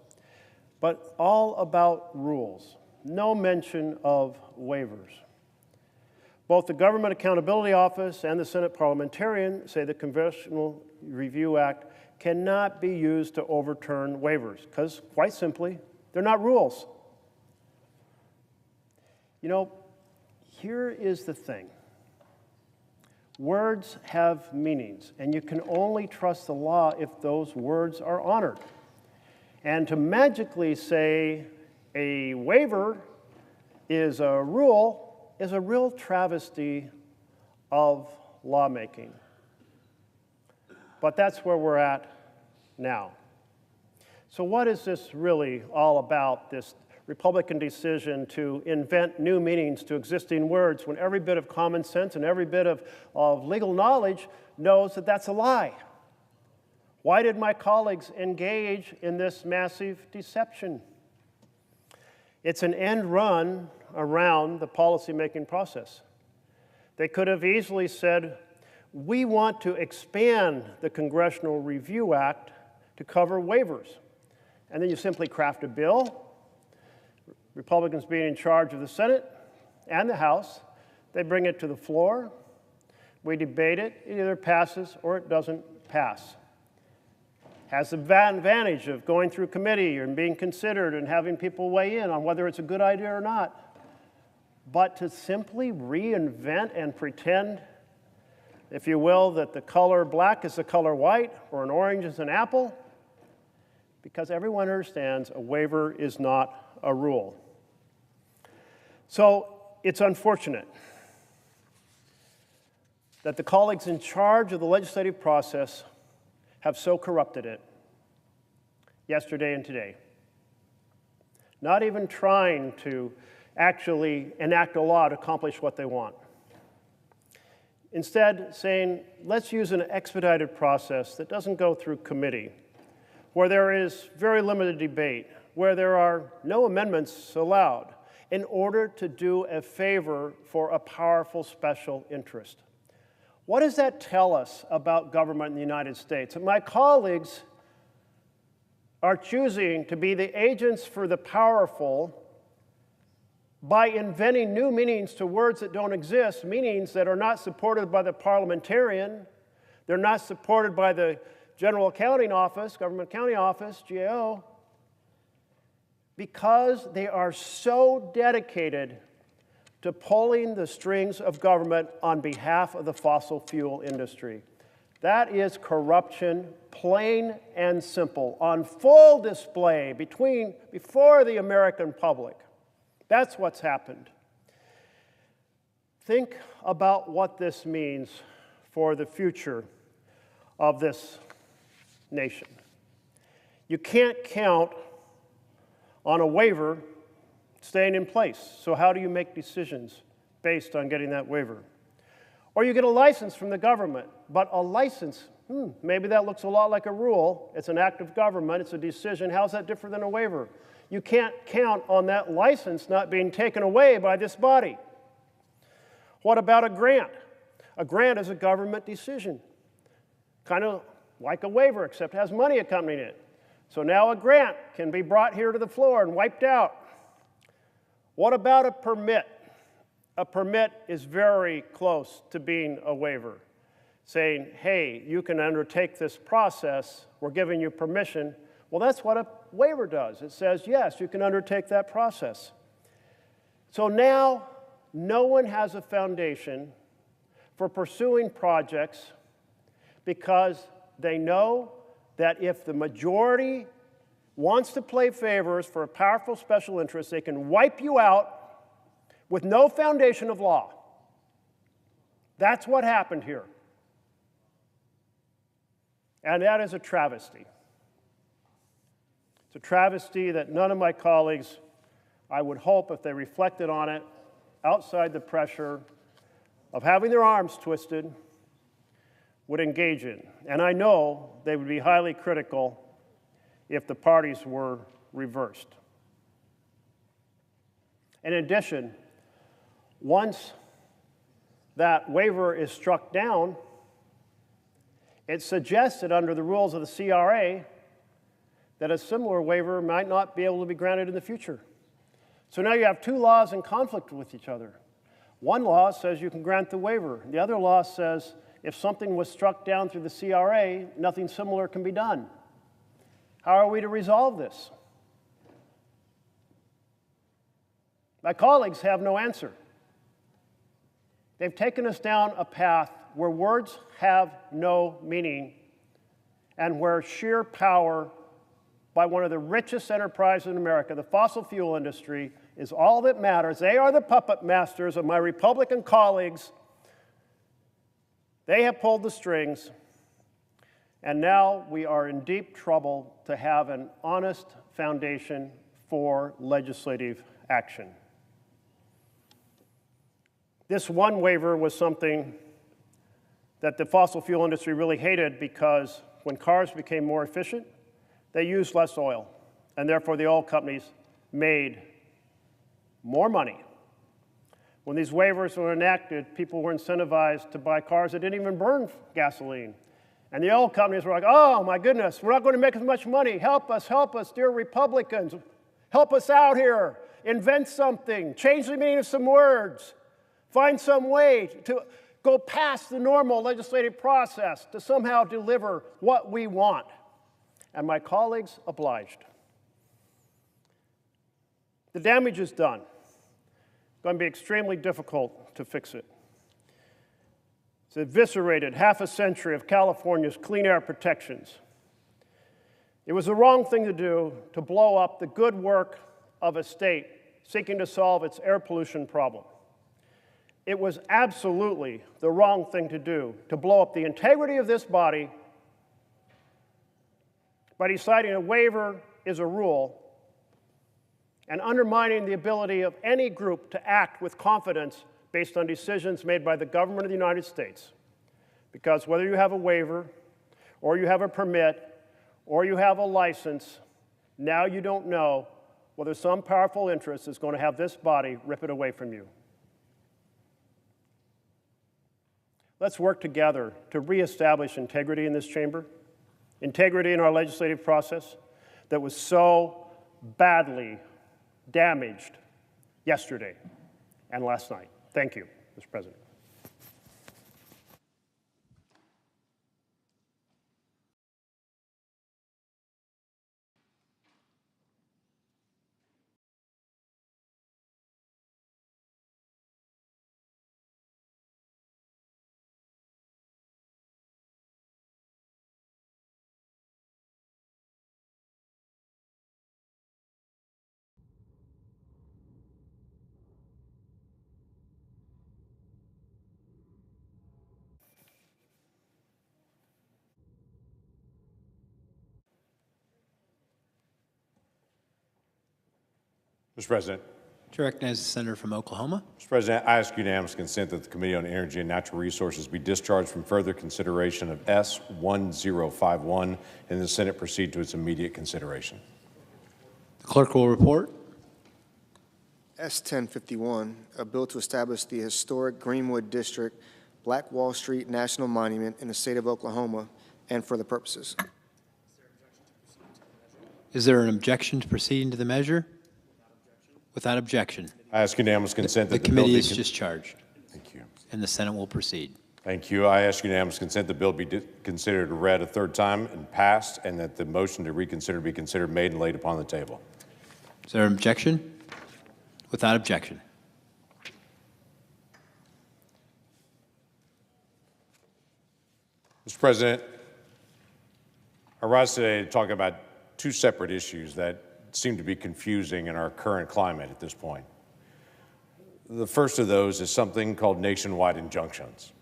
But all about rules, no mention of waivers. Both the Government Accountability Office and the Senate parliamentarian say the Congressional Review Act cannot be used to overturn waivers because, quite simply, they're not rules. You know, here is the thing. Words have meanings, and you can only trust the law if those words are honored. And to magically say a waiver is a rule is a real travesty of lawmaking. But that's where we're at now. So what is this really all about, this Republican decision to invent new meanings to existing words when every bit of common sense and every bit of legal knowledge knows that that's a lie? Why did my colleagues engage in this massive deception? It's an end run around the policymaking process. They could have easily said, we want to expand the Congressional Review Act to cover waivers. And then you simply craft a bill, Republicans being in charge of the Senate and the House, they bring it to the floor, we debate it, it either passes or it doesn't pass. Has the advantage of going through committee and being considered and having people weigh in on whether it's a good idea or not. But to simply reinvent and pretend, if you will, that the color black is the color white or an orange is an apple, because everyone understands a waiver is not a rule. So it's unfortunate that the colleagues in charge of the legislative process have so corrupted it yesterday and today. Not even trying to actually enact a law to accomplish what they want. Instead, saying, let's use an expedited process that doesn't go through committee, where there is very limited debate, where there are no amendments allowed, in order to do a favor for a powerful special interest. What does that tell us about government in the United States? And my colleagues are choosing to be the agents for the powerful by inventing new meanings to words that don't exist, meanings that are not supported by the parliamentarian, they're not supported by the General Accounting Office, Government Accounting Office, GAO, because they are so dedicated to pulling the strings of government on behalf of the fossil fuel industry. That is corruption, plain and simple, on full display before the American public. That's what's happened. Think about what this means for the future of this nation. You can't count on a waiver staying in place. So how do you make decisions based on getting that waiver? Or you get a license from the government, but a license, maybe that looks a lot like a rule. It's an act of government, it's a decision. How's that different than a waiver? You can't count on that license not being taken away by this body. What about a grant? A grant is a government decision, kind of like a waiver, except it has money accompanying it. So now a grant can be brought here to the floor and wiped out. What about a permit? A permit is very close to being a waiver, saying, hey, you can undertake this process, we're giving you permission. Well, that's what a waiver does. It says, yes, you can undertake that process. So now, no one has a foundation for pursuing projects because they know that if the majority wants to play favors for a powerful special interest, they can wipe you out with no foundation of law. That's what happened here. And that is a travesty. It's a travesty that none of my colleagues, I would hope, if they reflected on it, outside the pressure of having their arms twisted, would engage in. And I know they would be highly critical if the parties were reversed. In addition, once that waiver is struck down, it suggests that under the rules of the CRA that a similar waiver might not be able to be granted in the future. So now you have two laws in conflict with each other. One law says you can grant the waiver. The other law says if something was struck down through the CRA, nothing similar can be done. How are we to resolve this? My colleagues have no answer. They've taken us down a path where words have no meaning and where sheer power by one of the richest enterprises in America, the fossil fuel industry, is all that matters. They are the puppet masters of my Republican colleagues. They have pulled the strings, and now we are in deep trouble to have an honest foundation for legislative action. This one waiver was something that the fossil fuel industry really hated because when cars became more efficient, they used less oil, and therefore the oil companies made more money. When these waivers were enacted, people were incentivized to buy cars that didn't even burn gasoline. And the oil companies were like, oh my goodness, we're not going to make as much money. Help us, dear Republicans. Help us out here. Invent something. Change the meaning of some words. Find some way to go past the normal legislative process to somehow deliver what we want. And my colleagues obliged. The damage is done. It's going to be extremely difficult to fix it. It's eviscerated half a century of California's clean air protections. It was the wrong thing to do to blow up the good work of a state seeking to solve its air pollution problem. It was absolutely the wrong thing to do to blow up the integrity of this body by deciding a waiver is a rule and undermining the ability of any group to act with confidence based on decisions made by the government of the United States. Because whether you have a waiver, or you have a permit, or you have a license, now you don't know whether some powerful interest is going to have this body rip it away from you. Let's work together to reestablish integrity in this chamber, integrity in our legislative process that was so badly damaged yesterday and last night. Thank you, Mr. President. Mr. President. To recognize the senator from Oklahoma. Mr. President, I ask unanimous consent that the Committee on Energy and Natural Resources be discharged from further consideration of S-1051 and the Senate proceed to its immediate consideration. The clerk will report. S-1051, a bill to establish the historic Greenwood District Black Wall Street National Monument in the state of Oklahoma and for the purposes. Is there an objection to proceeding to the measure? Without objection. I ask unanimous consent that the bill committee be is discharged. Thank you. And the Senate will proceed. Thank you. I ask unanimous consent the bill be considered read a third time and passed, and that the motion to reconsider be considered made and laid upon the table. Is there an objection? Without objection. Mr. President, I rise today to talk about two separate issues that seem to be confusing in our current climate at this point. The first of those is something called nationwide injunctions.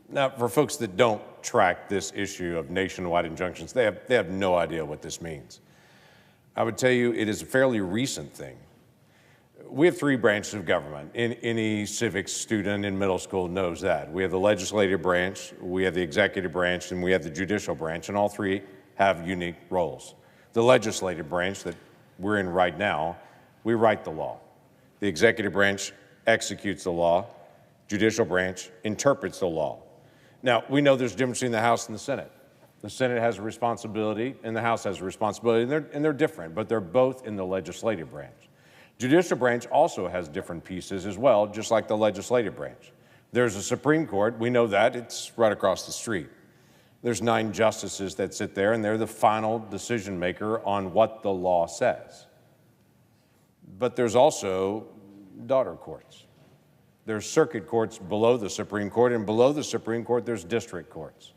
Now, for folks that don't track this issue of nationwide injunctions, they have no idea what this means. I would tell you it is a fairly recent thing. We have three branches of government. Any civics student in middle school knows that. We have the legislative branch, we have the executive branch, and we have the judicial branch, and all three have unique roles. The legislative branch that we're in right now, we write the law. The executive branch executes the law. Judicial branch interprets the law. Now, we know there's a difference between the House and the Senate. The Senate has a responsibility and the House has a responsibility, and they're different, but they're both in the legislative branch. Judicial branch also has different pieces as well, just like the legislative branch. There's a Supreme Court. We know that. It's right across the street. There's 9 justices that sit there, and they're the final decision maker on what the law says. But there's also daughter courts. There's circuit courts below the Supreme Court, and below the Supreme Court, there's district courts.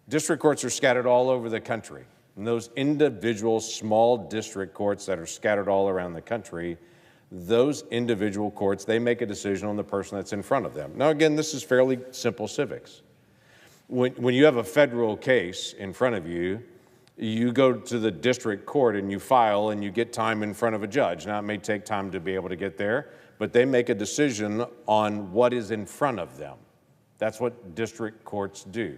District courts are scattered all over the country. And those individual small district courts that are scattered all around the country, those individual courts, they make a decision on the person that's in front of them. Now, again, this is fairly simple civics. When you have a federal case in front of you, you go to the district court and you file and you get time in front of a judge. Now, it may take time to be able to get there, but they make a decision on what is in front of them. That's what district courts do.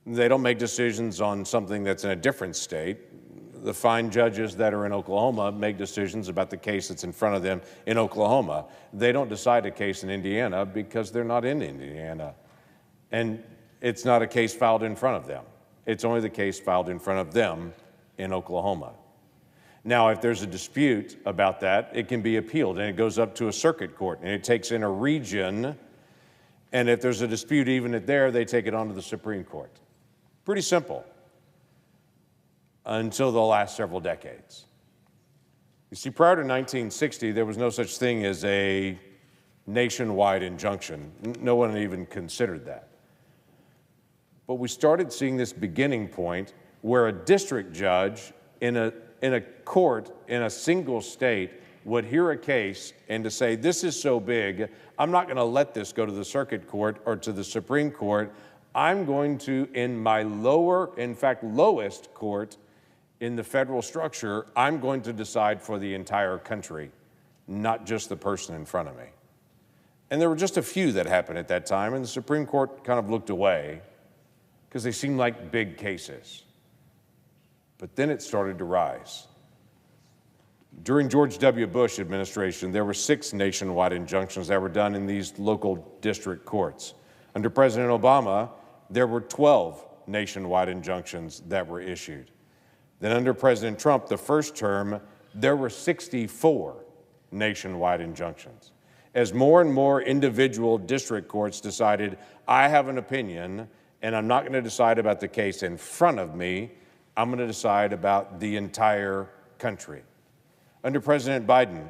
They don't make decisions on something that's in a different state. The fine judges that are in Oklahoma make decisions about the case that's in front of them in Oklahoma. They don't decide a case in Indiana because they're not in Indiana. And it's not a case filed in front of them. It's only the case filed in front of them in Oklahoma. Now, if there's a dispute about that, it can be appealed, and it goes up to a circuit court, and it takes in a region, and if there's a dispute even there, they take it on to the Supreme Court. Pretty simple, until the last several decades. You see, prior to 1960, there was no such thing as a nationwide injunction. No one even considered that. But we started seeing this beginning point where a district judge in a court in a single state would hear a case and to say, this is so big, I'm not going to let this go to the circuit court or to the Supreme Court. I'm going to, in my lowest court in the federal structure, I'm going to decide for the entire country, not just the person in front of me. And there were just a few that happened at that time, and the Supreme Court kind of looked away because they seemed like big cases. But then it started to rise. During George W. Bush administration, there were 6 nationwide injunctions that were done in these local district courts. Under President Obama, there were 12 nationwide injunctions that were issued. Then under President Trump, the first term, there were 64 nationwide injunctions. As more and more individual district courts decided, I have an opinion, and I'm not going to decide about the case in front of me, I'm going to decide about the entire country. Under President Biden,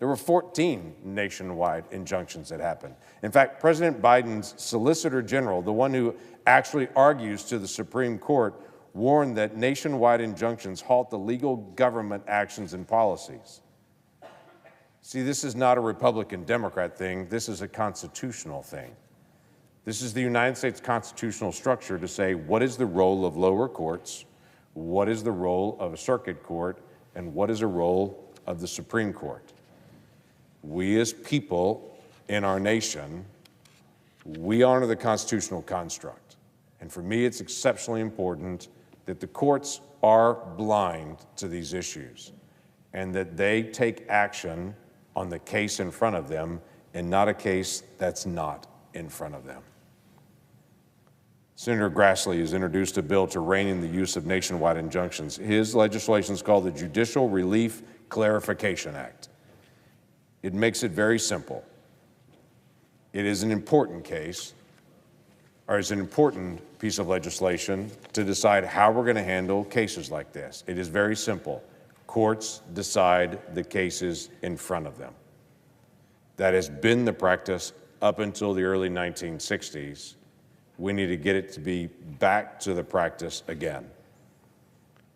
there were 14 nationwide injunctions that happened. In fact, President Biden's Solicitor General, the one who actually argues to the Supreme Court, warned that nationwide injunctions halt the legal government actions and policies. See, this is not a Republican-Democrat thing. This is a constitutional thing. This is the United States constitutional structure to say what is the role of lower courts, what is the role of a circuit court, and what is the role of the Supreme Court. We as people in our nation, we honor the constitutional construct. And for me, it's exceptionally important that the courts are blind to these issues and that they take action on the case in front of them and not a case that's not in front of them. Senator Grassley has introduced a bill to rein in the use of nationwide injunctions. His legislation is called the Judicial Relief Clarification Act. It makes it very simple. It is an important case, or is an important piece of legislation to decide how we're going to handle cases like this. It is very simple. Courts decide the cases in front of them. That has been the practice up until the early 1960s. We need to get it to be back to the practice again.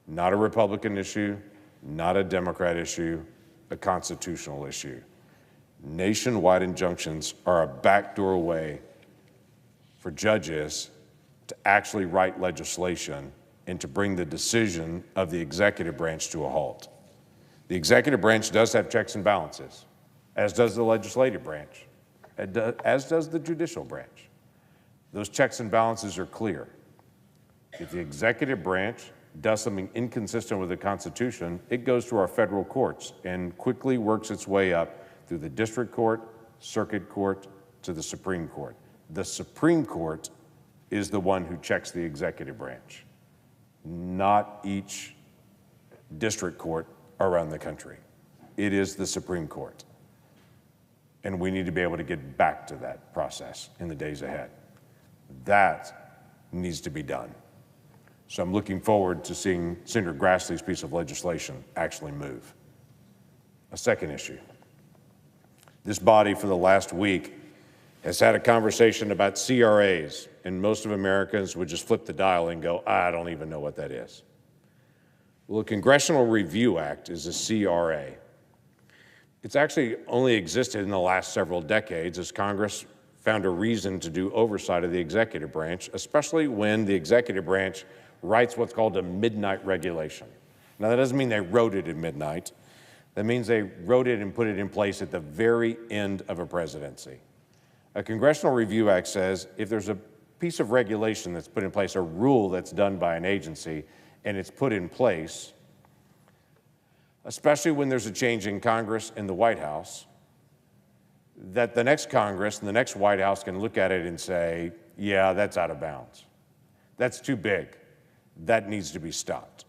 Not a Republican issue, not a Democrat issue, a constitutional issue. Nationwide injunctions are a backdoor way for judges to actually write legislation and to bring the decision of the executive branch to a halt. The executive branch does have checks and balances, as does the legislative branch, as does the judicial branch. Those checks and balances are clear. If the executive branch does something inconsistent with the Constitution, it goes to our federal courts and quickly works its way up through the district court, circuit court, to the Supreme Court. The Supreme Court is the one who checks the executive branch, not each district court around the country. It is the Supreme Court. And we need to be able to get back to that process in the days ahead. That needs to be done. So I'm looking forward to seeing Senator Grassley's piece of legislation actually move. A second issue. This body for the last week has had a conversation about CRAs, and most of Americans would just flip the dial and go, I don't even know what that is. Well, the Congressional Review Act is a CRA. It's actually only existed in the last several decades as Congress found a reason to do oversight of the executive branch, especially when the executive branch writes what's called a midnight regulation. Now, that doesn't mean they wrote it at midnight. That means they wrote it and put it in place at the very end of a presidency. A Congressional Review Act says if there's a piece of regulation that's put in place, a rule that's done by an agency, and it's put in place, especially when there's a change in Congress and the White House, that the next Congress and the next White House can look at it and say, yeah, that's out of bounds. That's too big. That needs to be stopped.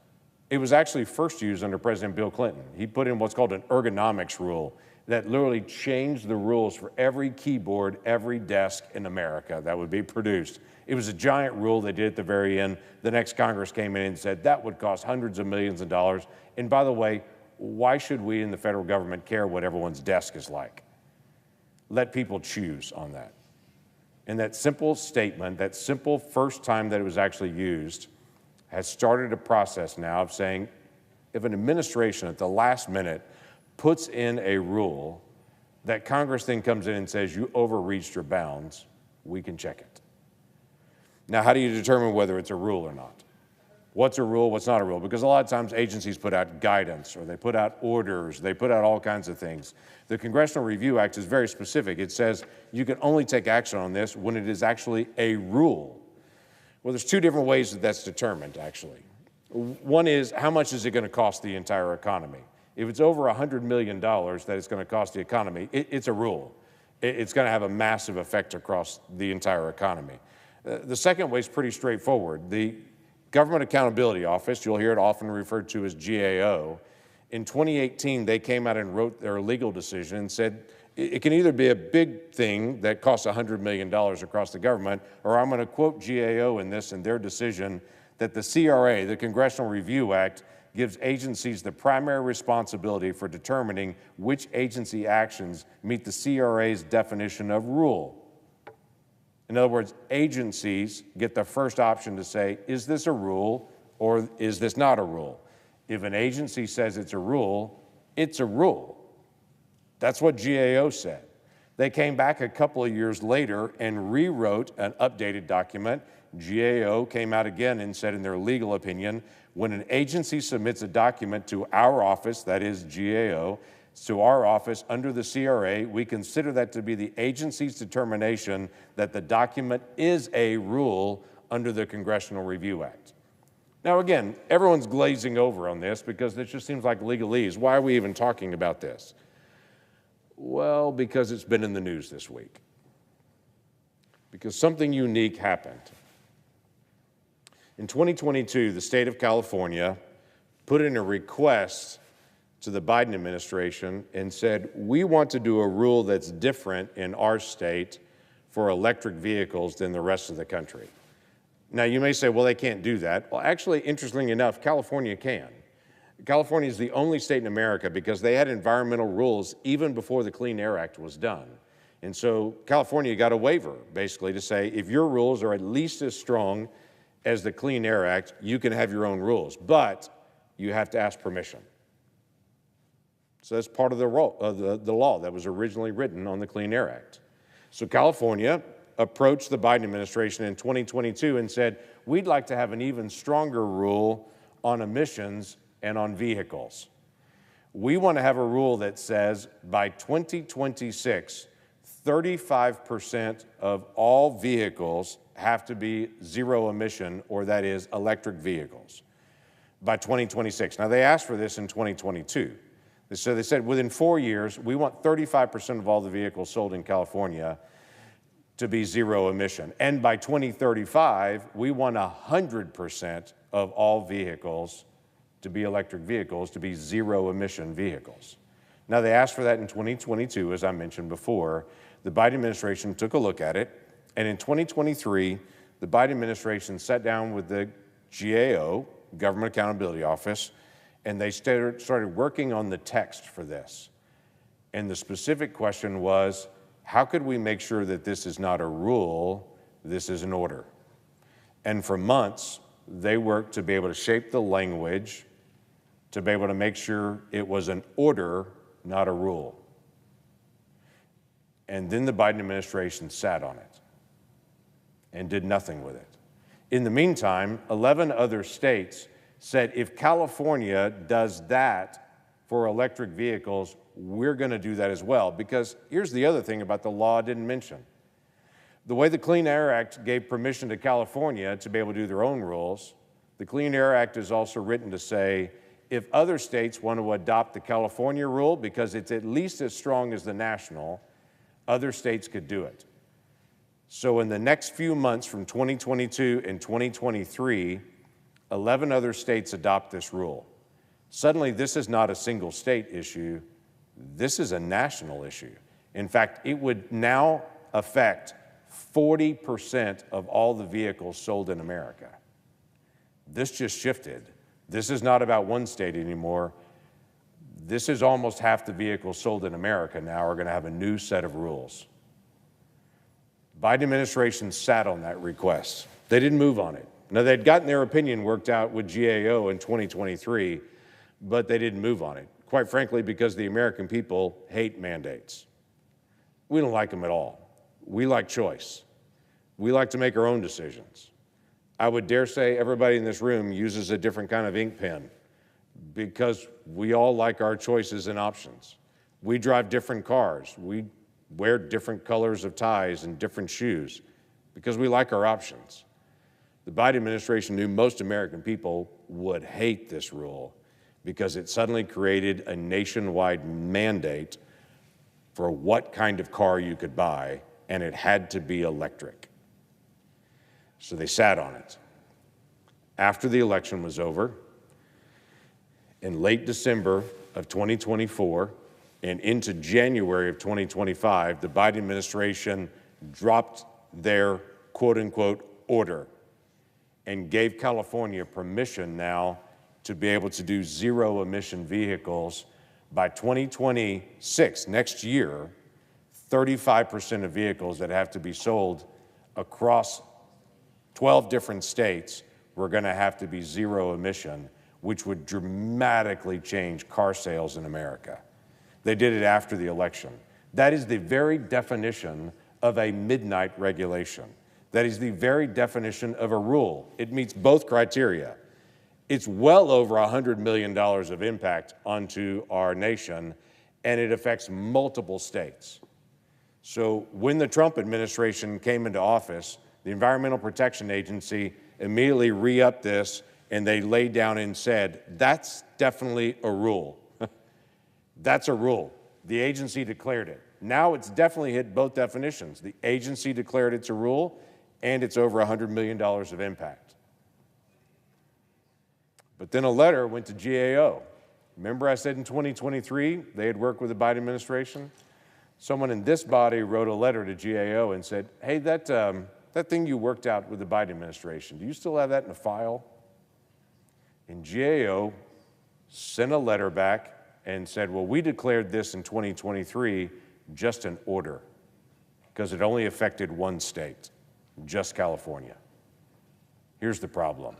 It was actually first used under President Bill Clinton. He put in what's called an ergonomics rule that literally changed the rules for every keyboard, every desk in America that would be produced. It was a giant rule they did at the very end. The next Congress came in and said that would cost hundreds of millions of dollars. And by the way, why should we in the federal government care what everyone's desk is like? Let people choose on that. And that simple statement, that simple first time that it was actually used, has started a process now of saying if an administration at the last minute puts in a rule that Congress then comes in and says you overreached your bounds, we can check it. Now, how do you determine whether it's a rule or not? What's a rule, what's not a rule? Because a lot of times agencies put out guidance or they put out orders, they put out all kinds of things. The Congressional Review Act is very specific. It says you can only take action on this when it is actually a rule. Well, there's two different ways that that's determined, actually. One is how much is it going to cost the entire economy? If it's over $100 million that it's going to cost the economy, it's a rule. It's going to have a massive effect across the entire economy. The second way is pretty straightforward. The Government Accountability Office, you'll hear it often referred to as GAO, in 2018, they came out and wrote their legal decision and said, it can either be a big thing that costs $100 million across the government, or I'm going to quote GAO in this in their decision that the CRA, the Congressional Review Act, gives agencies the primary responsibility for determining which agency actions meet the CRA's definition of rule. In other words, agencies get the first option to say, is this a rule or is this not a rule? If an agency says it's a rule, it's a rule. That's what GAO said. They came back a couple of years later and rewrote an updated document. GAO came out again and said in their legal opinion, when an agency submits a document to our office, that is GAO, to our office under the CRA, we consider that to be the agency's determination that the document is a rule under the Congressional Review Act. Now again, everyone's glazing over on this because this just seems like legalese. Why are we even talking about this? Well, because it's been in the news this week. Because something unique happened. In 2022, the state of California put in a request to the Biden administration and said, we want to do a rule that's different in our state for electric vehicles than the rest of the country. Now, you may say, well, they can't do that. Well, actually, interestingly enough, California can. California is the only state in America because they had environmental rules even before the Clean Air Act was done. And so California got a waiver, basically, to say if your rules are at least as strong as the Clean Air Act, you can have your own rules, but you have to ask permission. So that's part of the law that was originally written on the Clean Air Act. So California approached the Biden administration in 2022 and said, we'd like to have an even stronger rule on emissions and on vehicles. We want to have a rule that says by 2026, 35% of all vehicles have to be zero emission, or that is electric vehicles, by 2026. Now, they asked for this in 2022. So they said within 4 years, we want 35% of all the vehicles sold in California to be zero emission. And by 2035, we want 100% of all vehicles to be electric vehicles, to be zero emission vehicles. Now, they asked for that in 2022, as I mentioned before. The Biden administration took a look at it, and in 2023, the Biden administration sat down with the GAO, Government Accountability Office, and they started working on the text for this. And the specific question was, how could we make sure that this is not a rule, this is an order? And for months, they worked to be able to shape the language, to be able to make sure it was an order, not a rule. And then the Biden administration sat on it and did nothing with it. In the meantime, 11 other states said, if California does that for electric vehicles, we're going to do that as well. Because here's the other thing about the law I didn't mention. The way the Clean Air Act gave permission to California to be able to do their own rules, the Clean Air Act is also written to say, if other states want to adopt the California rule, because it's at least as strong as the national, other states could do it. So in the next few months from 2022 and 2023, 11 other states adopt this rule. Suddenly, this is not a single state issue. This is a national issue. In fact, it would now affect 40% of all the vehicles sold in America. This just shifted. This is not about one state anymore. This is almost half the vehicles sold in America now are going to have a new set of rules. Biden administration sat on that request. They didn't move on it. Now, they'd gotten their opinion worked out with GAO in 2023, but they didn't move on it, quite frankly, because the American people hate mandates. We don't like them at all. We like choice. We like to make our own decisions. I would dare say everybody in this room uses a different kind of ink pen because we all like our choices and options. We drive different cars. We wear different colors of ties and different shoes because we like our options. The Biden administration knew most American people would hate this rule because it suddenly created a nationwide mandate for what kind of car you could buy, and it had to be electric. So they sat on it. After the election was over, in late December of 2024 and into January of 2025, the Biden administration dropped their quote-unquote order and gave California permission now to be able to do zero-emission vehicles. By 2026, next year, 35% of vehicles that have to be sold across 12 different states were going to have to be zero emission, which would dramatically change car sales in America. They did it after the election. That is the very definition of a midnight regulation. That is the very definition of a rule. It meets both criteria. It's well over $100 million of impact onto our nation, and it affects multiple states. So when the Trump administration came into office, the Environmental Protection Agency immediately re-upped this, and they laid down and said, that's definitely a rule. That's a rule. The agency declared it. Now it's definitely hit both definitions. The agency declared it's a rule, and it's over $100 million of impact. But then a letter went to GAO. Remember I said in 2023 they had worked with the Biden administration? Someone in this body wrote a letter to GAO and said, hey, that thing you worked out with the Biden administration, do you still have that in a file? And GAO sent a letter back and said, well, we declared this in 2023 just an order because it only affected one state, just California. Here's the problem.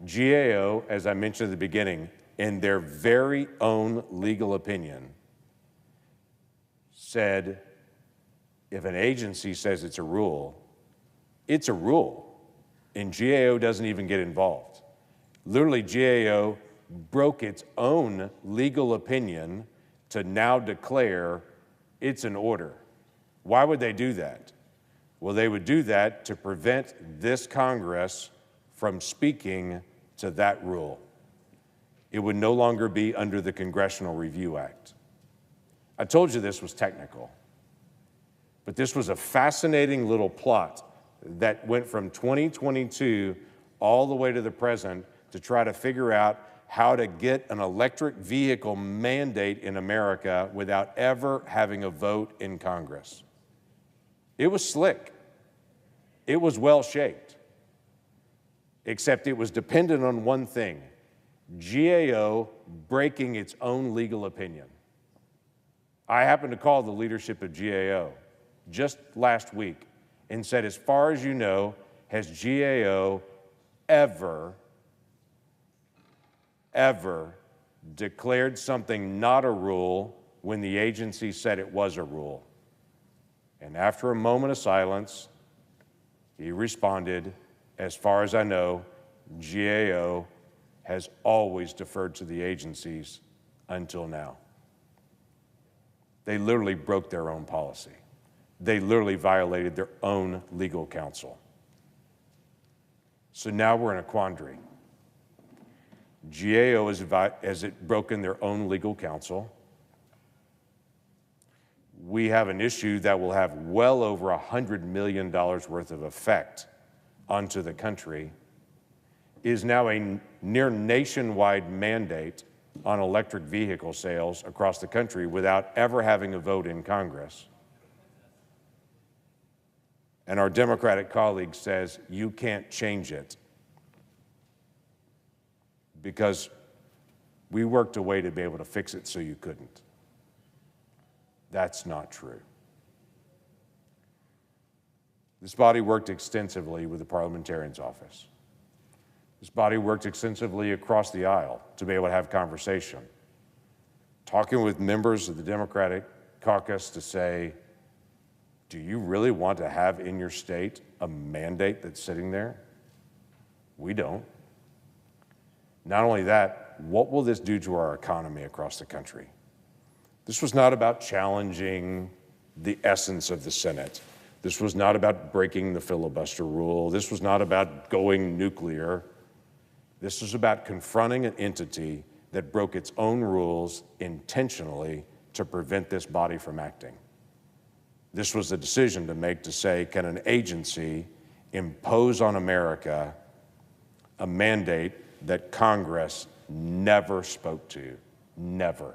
GAO, as I mentioned at the beginning, in their very own legal opinion, said if an agency says it's a rule, and GAO doesn't even get involved. Literally, GAO broke its own legal opinion to now declare it's an order. Why would they do that? Well, they would do that to prevent this Congress from speaking to that rule. It would no longer be under the Congressional Review Act. I told you this was technical, but this was a fascinating little plot that went from 2022 all the way to the present to try to figure out how to get an electric vehicle mandate in America without ever having a vote in Congress. It was slick. It was well-shaped, except it was dependent on one thing, GAO breaking its own legal opinion. I happened to call the leadership of GAO just last week and said, as far as you know, has GAO ever declared something not a rule when the agency said it was a rule? And after a moment of silence, he responded, as far as I know, GAO has always deferred to the agencies until now. They literally broke their own policy. They literally violated their own legal counsel. So now we're in a quandary. GAO has broken their own legal counsel. We have an issue that will have well over $100 million worth of effect onto the country, is now a near nationwide mandate on electric vehicle sales across the country without ever having a vote in Congress. And our Democratic colleague says, you can't change it because we worked a way to be able to fix it so you couldn't. That's not true. This body worked extensively with the Parliamentarian's Office. This body worked extensively across the aisle to be able to have conversation, talking with members of the Democratic caucus to say, do you really want to have in your state a mandate that's sitting there? We don't. Not only that, what will this do to our economy across the country? This was not about challenging the essence of the Senate. This was not about breaking the filibuster rule. This was not about going nuclear. This was about confronting an entity that broke its own rules intentionally to prevent this body from acting. This was a decision to make to say, can an agency impose on America a mandate that Congress never spoke to, never?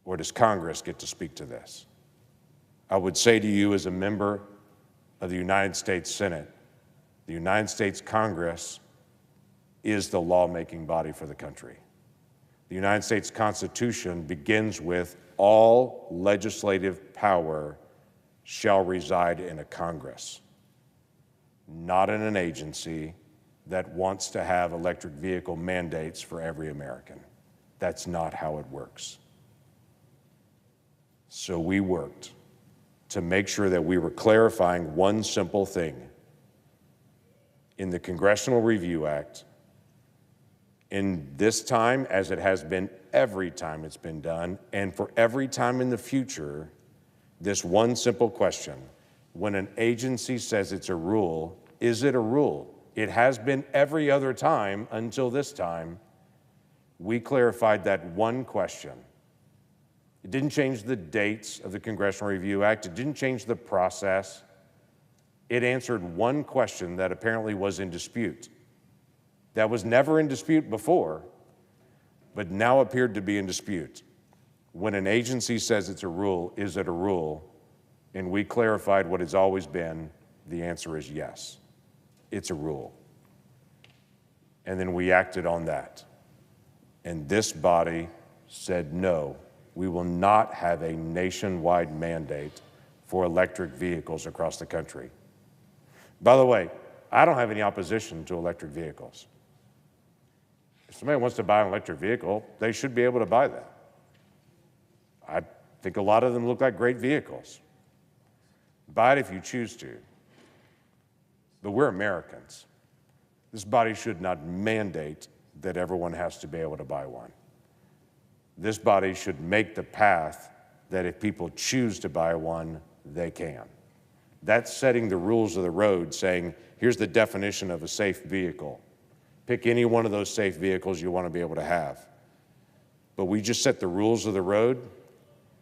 Or does Congress get to speak to this? I would say to you as a member of the United States Senate, the United States Congress is the lawmaking body for the country. The United States Constitution begins with all legislative power shall reside in a Congress, not in an agency that wants to have electric vehicle mandates for every American. That's not how it works. So we worked to make sure that we were clarifying one simple thing. In the Congressional Review Act, in this time, as it has been every time it's been done, and for every time in the future, this one simple question: when an agency says it's a rule, is it a rule? It has been every other time until this time. We clarified that one question. It didn't change the dates of the Congressional Review Act. It didn't change the process. It answered one question that apparently was in dispute. That was never in dispute before, but now appeared to be in dispute. When an agency says it's a rule, is it a rule? And we clarified what it's always been. The answer is yes. It's a rule. And then we acted on that. And this body said, no, we will not have a nationwide mandate for electric vehicles across the country. By the way, I don't have any opposition to electric vehicles. If somebody wants to buy an electric vehicle, they should be able to buy that. I think a lot of them look like great vehicles. Buy it if you choose to. But we're Americans. This body should not mandate that everyone has to be able to buy one. This body should make the path that if people choose to buy one, they can. That's setting the rules of the road, saying, here's the definition of a safe vehicle. Pick any one of those safe vehicles you want to be able to have. But we just set the rules of the road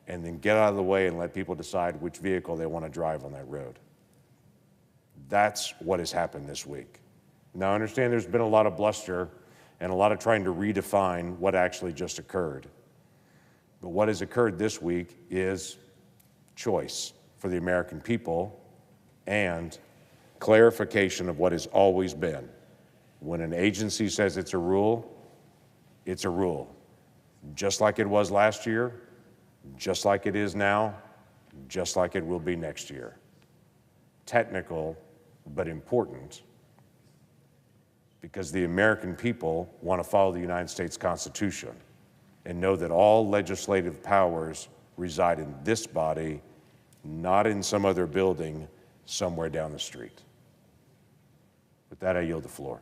and then get out of the way and let people decide which vehicle they want to drive on that road. That's what has happened this week. Now, I understand there's been a lot of bluster and a lot of trying to redefine what actually just occurred. But what has occurred this week is choice for the American people and clarification of what has always been. When an agency says it's a rule, it's a rule. Just like it was last year, just like it is now, just like it will be next year. Technical, but important, because the American people want to follow the United States Constitution and know that all legislative powers reside in this body, not in some other building somewhere down the street. With that, I yield the floor.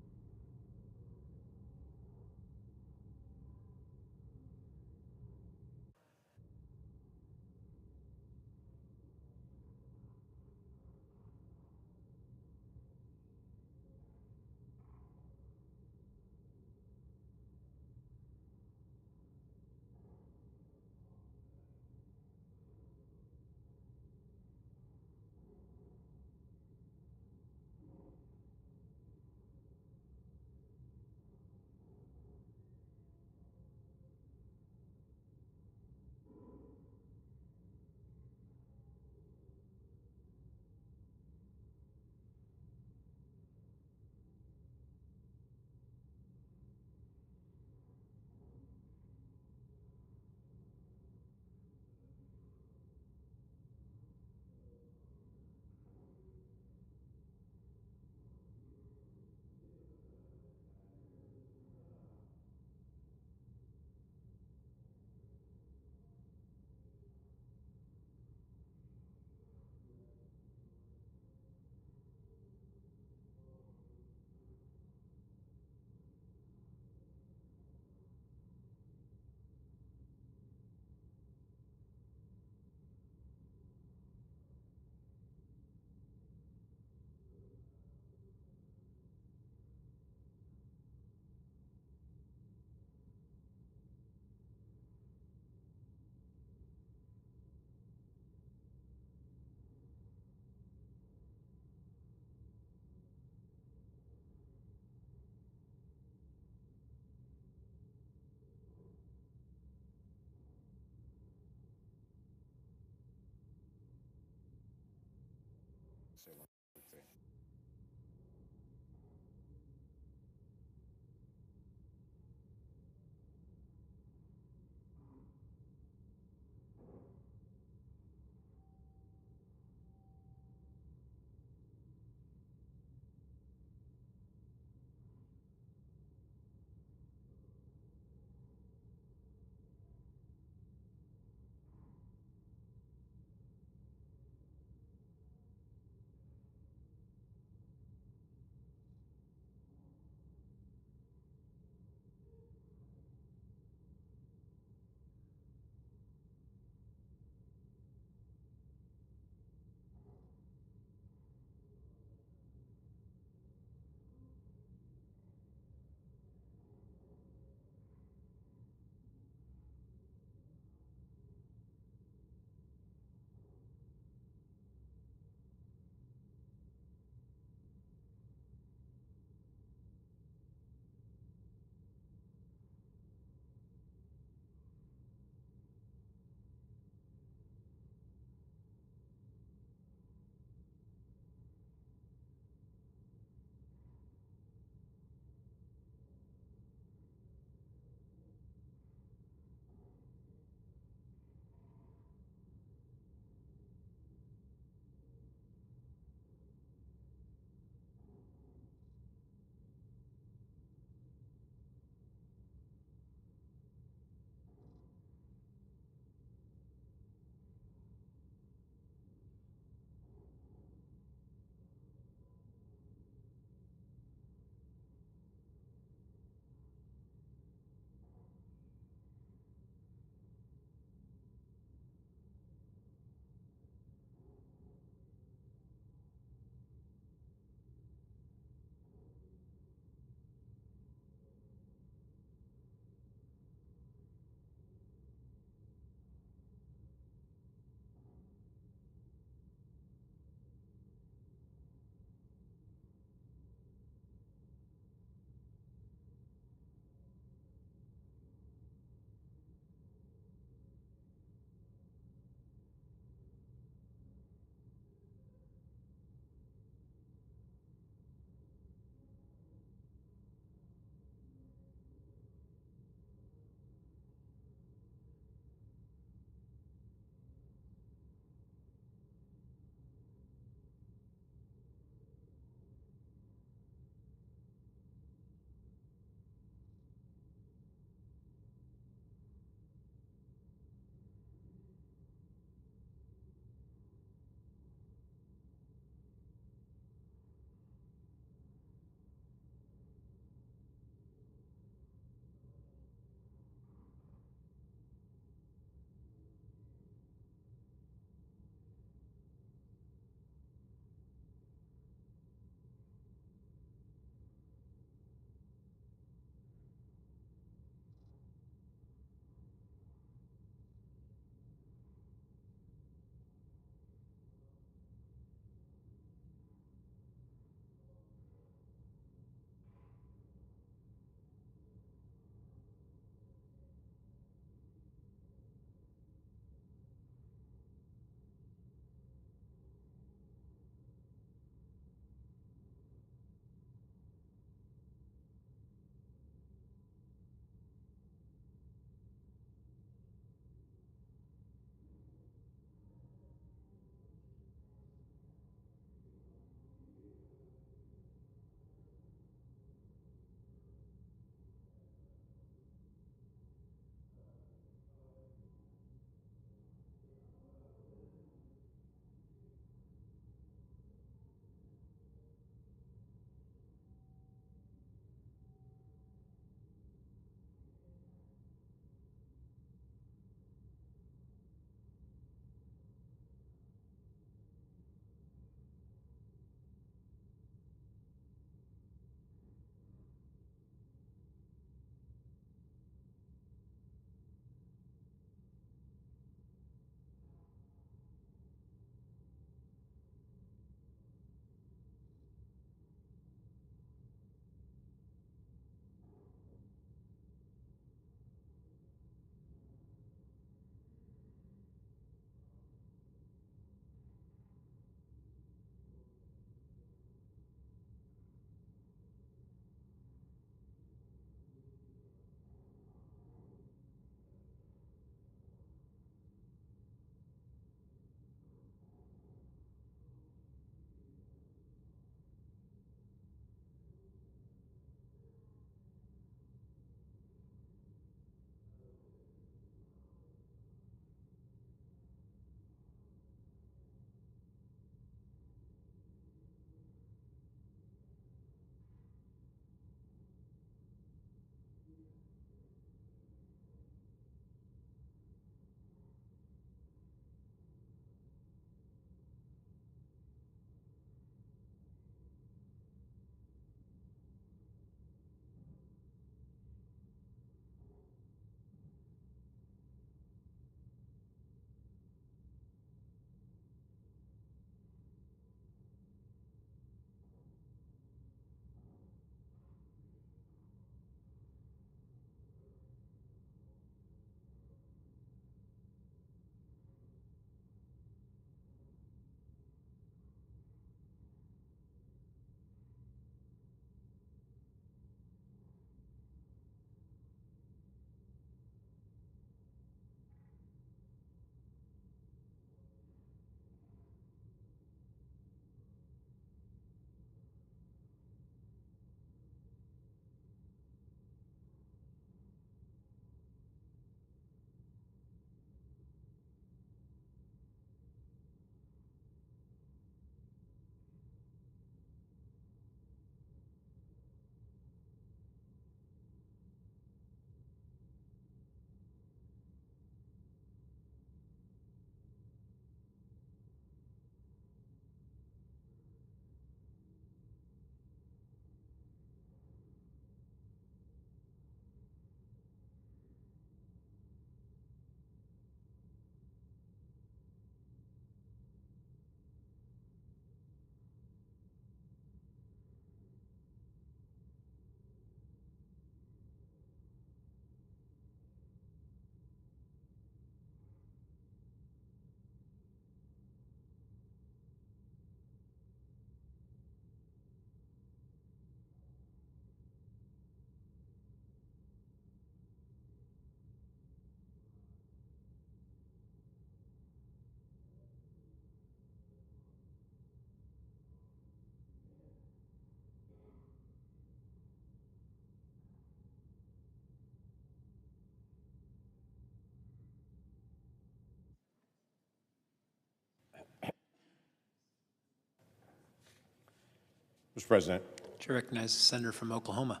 Mr. President. Chair recognizes the senator from Oklahoma.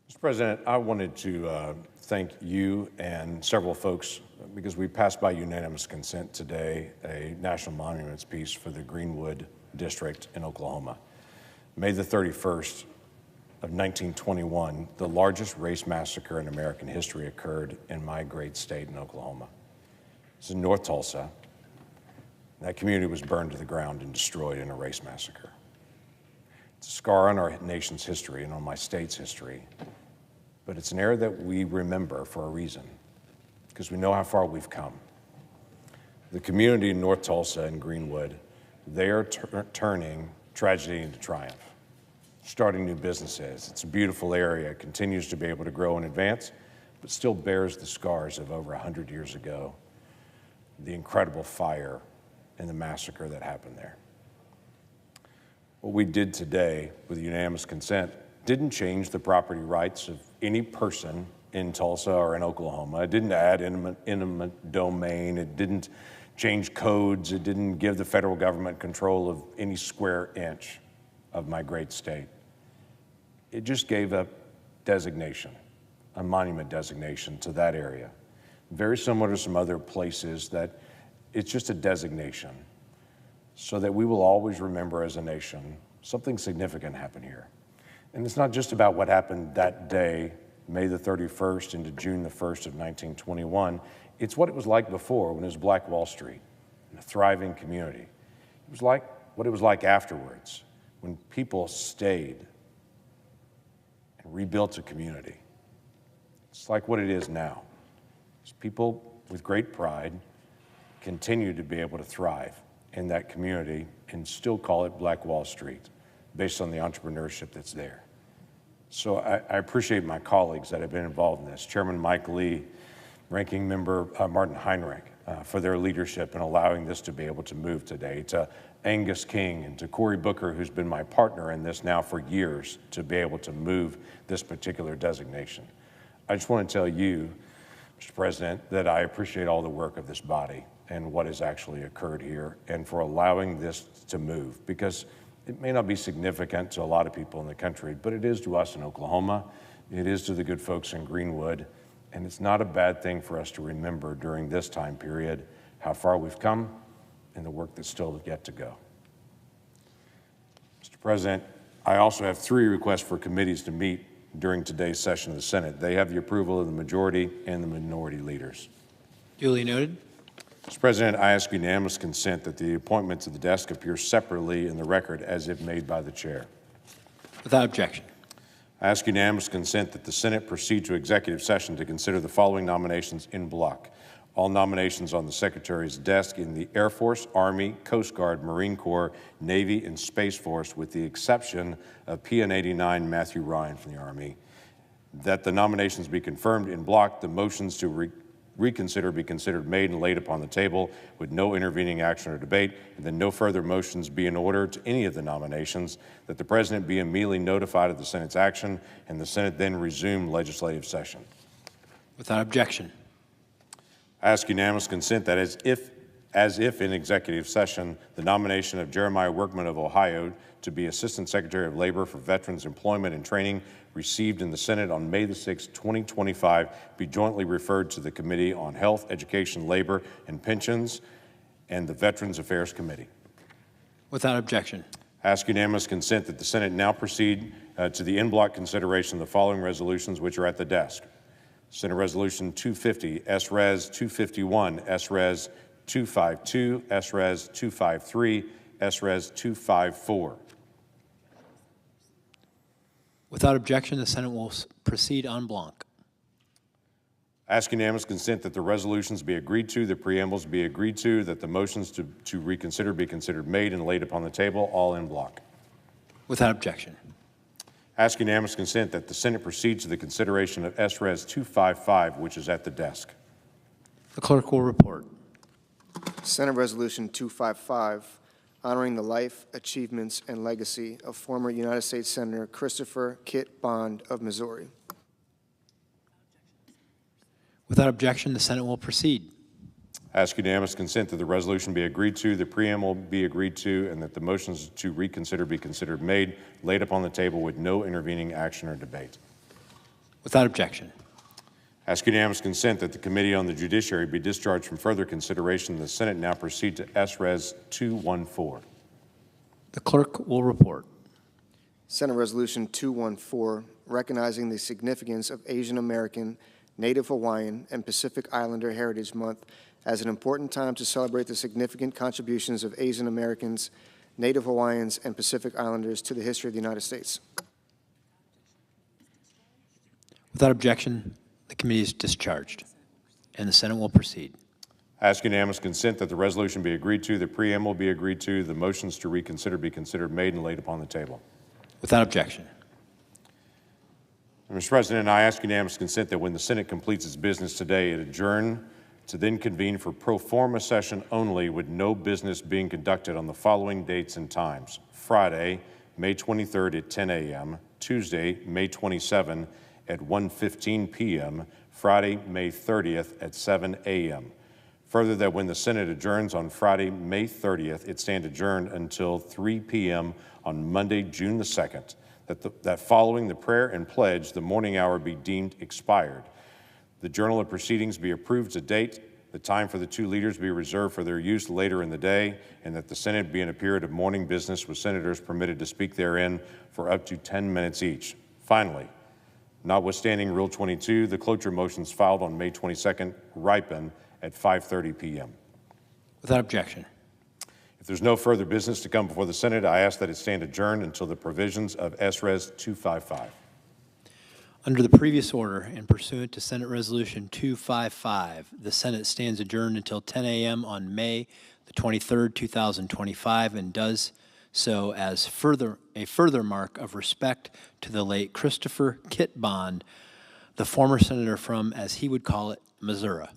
Mr. President, I wanted to thank you and several folks because we passed by unanimous consent today a national monuments piece for the Greenwood District in Oklahoma. May the 31st of 1921, the largest race massacre in American history occurred in my great state in Oklahoma. It's in North Tulsa. That community was burned to the ground and destroyed in a race massacre. It's a scar on our nation's history and on my state's history, but it's an era that we remember for a reason, because we know how far we've come. The community in North Tulsa and Greenwood, they are turning tragedy into triumph, starting new businesses. It's a beautiful area. It continues to be able to grow and advance, but still bears the scars of over 100 years ago, the incredible fire and the massacre that happened there. What we did today with unanimous consent didn't change the property rights of any person in Tulsa or in Oklahoma. It didn't add intimate domain. It didn't change codes. It didn't give the federal government control of any square inch of my great state. It just gave a designation, a monument designation to that area. Very similar to some other places that it's just a designation so that we will always remember as a nation something significant happened here. And it's not just about what happened that day, May the 31st into June the 1st of 1921. It's what it was like before when it was Black Wall Street, and a thriving community. It was like what it was like afterwards when people stayed and rebuilt a community. It's like what it is now. It's people with great pride continue to be able to thrive in that community and still call it Black Wall Street based on the entrepreneurship that's there. So I appreciate my colleagues that have been involved in this. Chairman Mike Lee, Ranking Member Martin Heinrich, for their leadership in allowing this to be able to move today, to Angus King and to Cory Booker, who's been my partner in this now for years, to be able to move this particular designation. I just want to tell you, Mr. President, that I appreciate all the work of this body and what has actually occurred here and for allowing this to move, because it may not be significant to a lot of people in the country, but it is to us in Oklahoma. It is to the good folks in Greenwood, and it's not a bad thing for us to remember during this time period how far we've come and the work that's still yet to go. Mr. President, I also have 3 requests for committees to meet during today's session of the Senate. They have the approval of the majority and the minority leaders. Duly noted. Mr. President, I ask unanimous consent that the appointment to the desk appear separately in the record as if made by the chair. Without objection. I ask unanimous consent that the Senate proceed to executive session to consider the following nominations in block. All nominations on the Secretary's desk in the Air Force, Army, Coast Guard, Marine Corps, Navy, and Space Force, with the exception of PN 89 Matthew Ryan from the Army. That the nominations be confirmed in block, the motions to reconsider be considered made and laid upon the table with no intervening action or debate, and then no further motions be in order to any of the nominations, that the President be immediately notified of the Senate's action, and the Senate then resume legislative session. Without objection. I ask unanimous consent that as if in executive session, the nomination of Jeremiah Workman of Ohio to be Assistant Secretary of Labor for Veterans Employment and Training received in the Senate on May the 6th, 2025, be jointly referred to the Committee on Health, Education, Labor, and Pensions and the Veterans Affairs Committee. Without objection. I ask unanimous consent that the Senate now proceed to the in-block consideration of the following resolutions which are at the desk. Senate Resolution 250, SRES 251, SRES 252, SRES 253, SRES 254. Without objection, the Senate will proceed en bloc. I ask unanimous consent that the resolutions be agreed to, the preambles be agreed to, that the motions to reconsider be considered made and laid upon the table, all in bloc. Without objection. I ask unanimous consent that the Senate proceed to the consideration of SRES 255, which is at the desk. The clerk will report. Senate Resolution 255, honoring the life, achievements, and legacy of former United States Senator Christopher Kit Bond of Missouri. Without objection, the Senate will proceed. I I ask unanimous consent that the resolution be agreed to, the preamble be agreed to, and that the motions to reconsider be considered made, laid upon the table with no intervening action or debate. Without objection. I ask unanimous consent that the Committee on the Judiciary be discharged from further consideration. The Senate now proceed to S-Res 214. The clerk will report. Senate Resolution 214, recognizing the significance of Asian American, Native Hawaiian, and Pacific Islander Heritage Month as an important time to celebrate the significant contributions of Asian Americans, Native Hawaiians, and Pacific Islanders to the history of the United States. Without objection, the committee is discharged, and the Senate will proceed. I ask unanimous consent that the resolution be agreed to, the preamble be agreed to, the motions to reconsider be considered made and laid upon the table. Without objection. Mr. President, I ask unanimous consent that when the Senate completes its business today, it adjourn to then convene for pro forma session only, with no business being conducted on the following dates and times: Friday, May 23rd at 10 a.m., Tuesday, May 27 at 1:15 p.m., Friday, May 30th at 7 a.m. Further, that when the Senate adjourns on Friday, May 30th, it stand adjourned until 3 p.m. on Monday, June the 2nd, that following the prayer and pledge, the morning hour be deemed expired. The Journal of Proceedings be approved to date, the time for the two leaders be reserved for their use later in the day, and that the Senate be in a period of morning business with senators permitted to speak therein for up to 10 minutes each. Finally, notwithstanding Rule 22, the cloture motions filed on May 22nd ripen at 5:30 p.m. Without objection. If there's no further business to come before the Senate, I ask that it stand adjourned until the provisions of S-Res 255. Under the previous order and pursuant to Senate Resolution 255, the Senate stands adjourned until 10 a.m. on May the 23rd, 2025, and does so as a further mark of respect to the late Christopher Kit Bond, the former senator from, as he would call it, Missouri.